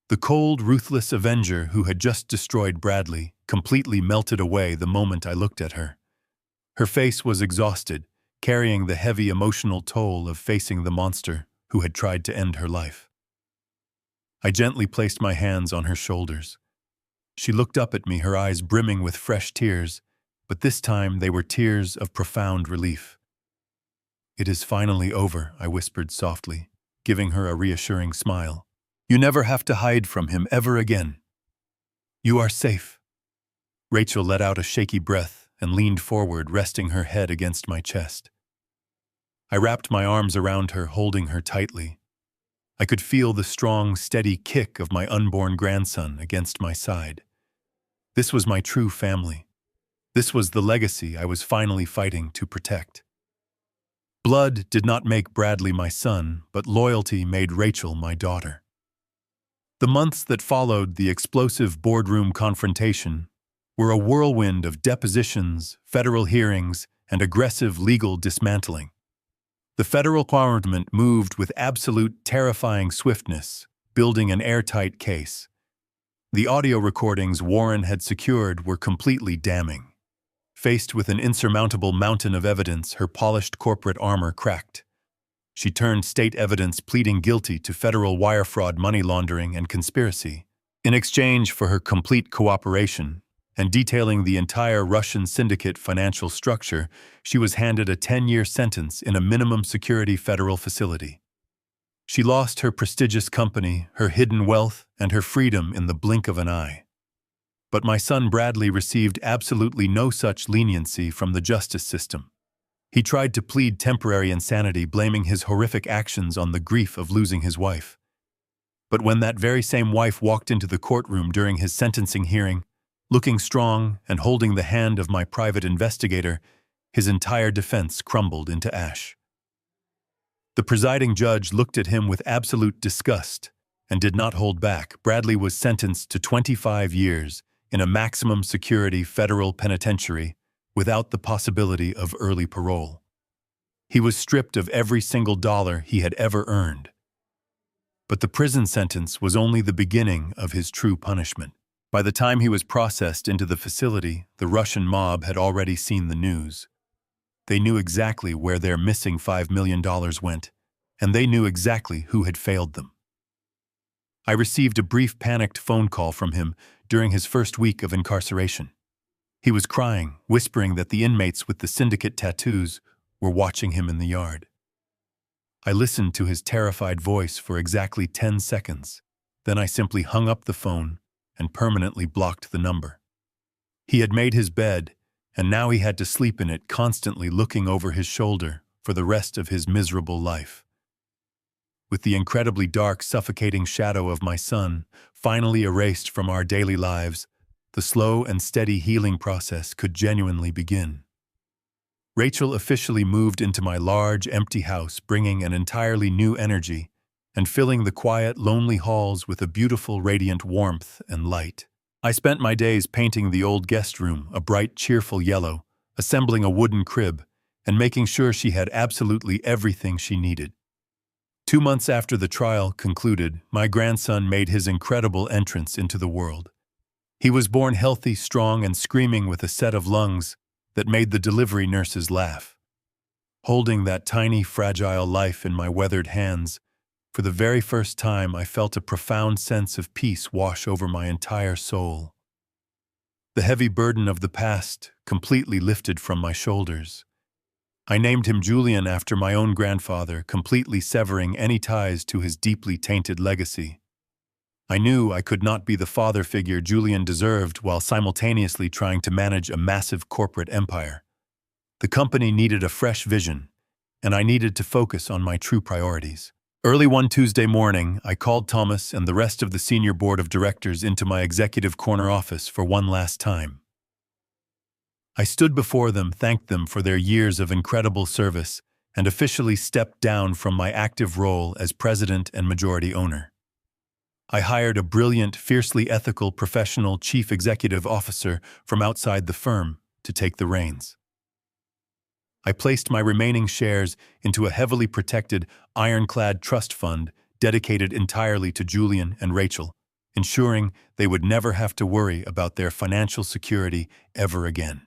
The cold, ruthless avenger who had just destroyed Bradley completely melted away the moment I looked at her. Her face was exhausted, carrying the heavy emotional toll of facing the monster who had tried to end her life. I gently placed my hands on her shoulders. She looked up at me, her eyes brimming with fresh tears, but this time they were tears of profound relief. It is finally over, I whispered softly, giving her a reassuring smile. You never have to hide from him ever again. You are safe. Rachel let out a shaky breath and leaned forward, resting her head against my chest. I wrapped my arms around her, holding her tightly. I could feel the strong, steady kick of my unborn grandson against my side. This was my true family. This was the legacy I was finally fighting to protect. Blood did not make Bradley my son, but loyalty made Rachel my daughter. The months that followed the explosive boardroom confrontation were a whirlwind of depositions, federal hearings, and aggressive legal dismantling. The federal government moved with absolute terrifying swiftness, building an airtight case. The audio recordings Warren had secured were completely damning. Faced with an insurmountable mountain of evidence, her polished corporate armor cracked. She turned state evidence pleading guilty to federal wire fraud, money laundering, and conspiracy. In exchange for her complete cooperation and detailing the entire Russian syndicate financial structure, she was handed a 10-year sentence in a minimum security federal facility. She lost her prestigious company, her hidden wealth, and her freedom in the blink of an eye. But my son Bradley received absolutely no such leniency from the justice system. He tried to plead temporary insanity, blaming his horrific actions on the grief of losing his wife. But when that very same wife walked into the courtroom during his sentencing hearing, looking strong and holding the hand of my private investigator, his entire defense crumbled into ash. The presiding judge looked at him with absolute disgust and did not hold back. Bradley was sentenced to 25 years in a maximum security federal penitentiary without the possibility of early parole. He was stripped of every single dollar he had ever earned. But the prison sentence was only the beginning of his true punishment. By the time he was processed into the facility, the Russian mob had already seen the news. They knew exactly where their missing $5 million went, and they knew exactly who had failed them. I received a brief panicked phone call from him during his first week of incarceration. He was crying, whispering that the inmates with the syndicate tattoos were watching him in the yard. I listened to his terrified voice for exactly 10 seconds. Then I simply hung up the phone and permanently blocked the number. He had made his bed, and now he had to sleep in it, constantly looking over his shoulder for the rest of his miserable life. With the incredibly dark, suffocating shadow of my son finally erased from our daily lives, the slow and steady healing process could genuinely begin. Rachel officially moved into my large, empty house, bringing an entirely new energy and filling the quiet, lonely halls with a beautiful, radiant warmth and light. I spent my days painting the old guest room a bright, cheerful yellow, assembling a wooden crib, and making sure she had absolutely everything she needed. 2 months after the trial concluded, my grandson made his incredible entrance into the world. He was born healthy, strong, and screaming with a set of lungs that made the delivery nurses laugh. Holding that tiny, fragile life in my weathered hands, for the very first time I felt a profound sense of peace wash over my entire soul. The heavy burden of the past completely lifted from my shoulders. I named him Julian after my own grandfather, completely severing any ties to his deeply tainted legacy. I knew I could not be the father figure Julian deserved while simultaneously trying to manage a massive corporate empire. The company needed a fresh vision, and I needed to focus on my true priorities. Early one Tuesday morning, I called Thomas and the rest of the senior board of directors into my executive corner office for one last time. I stood before them, thanked them for their years of incredible service, and officially stepped down from my active role as president and majority owner. I hired a brilliant, fiercely ethical, professional chief executive officer from outside the firm to take the reins. I placed my remaining shares into a heavily protected, ironclad trust fund dedicated entirely to Julian and Rachel, ensuring they would never have to worry about their financial security ever again.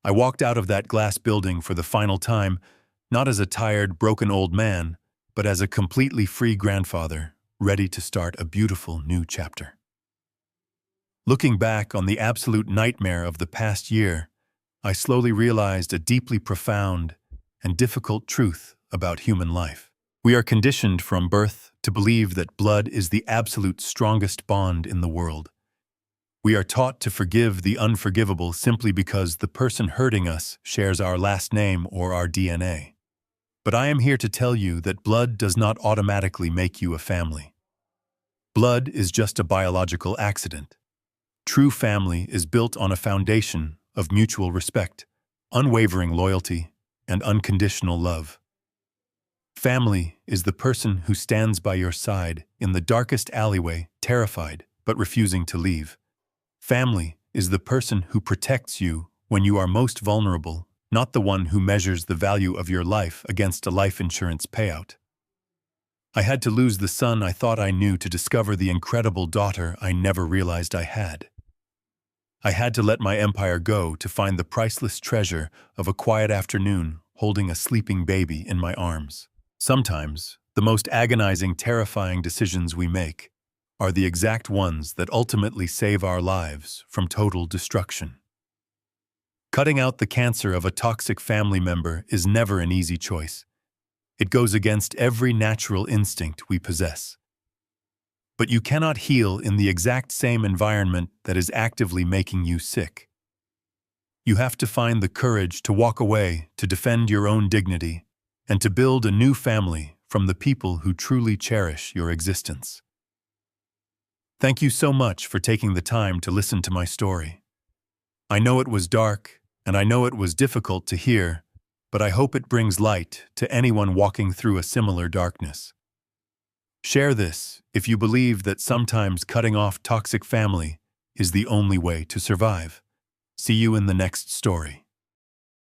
I walked out of that glass building for the final time, not as a tired, broken old man, but as a completely free grandfather, ready to start a beautiful new chapter. Looking back on the absolute nightmare of the past year, I slowly realized a deeply profound and difficult truth about human life. We are conditioned from birth to believe that blood is the absolute strongest bond in the world. We are taught to forgive the unforgivable simply because the person hurting us shares our last name or our DNA. But I am here to tell you that blood does not automatically make you a family. Blood is just a biological accident. True family is built on a foundation of mutual respect, unwavering loyalty, and unconditional love. Family is the person who stands by your side in the darkest alleyway, terrified but refusing to leave. Family is the person who protects you when you are most vulnerable not the one who measures the value of your life against a life insurance payout. I had to lose the son I thought I knew to discover the incredible daughter I never realized I had. I had to let my empire go to find the priceless treasure of a quiet afternoon holding a sleeping baby in my arms. Sometimes, the most agonizing, terrifying decisions we make are the exact ones that ultimately save our lives from total destruction. Cutting out the cancer of a toxic family member is never an easy choice. It goes against every natural instinct we possess. But you cannot heal in the exact same environment that is actively making you sick. You have to find the courage to walk away, to defend your own dignity, and to build a new family from the people who truly cherish your existence. Thank you so much for taking the time to listen to my story. I know it was dark, and I know it was difficult to hear, but I hope it brings light to anyone walking through a similar darkness. Share this if you believe that sometimes cutting off toxic family is the only way to survive. See you in the next story.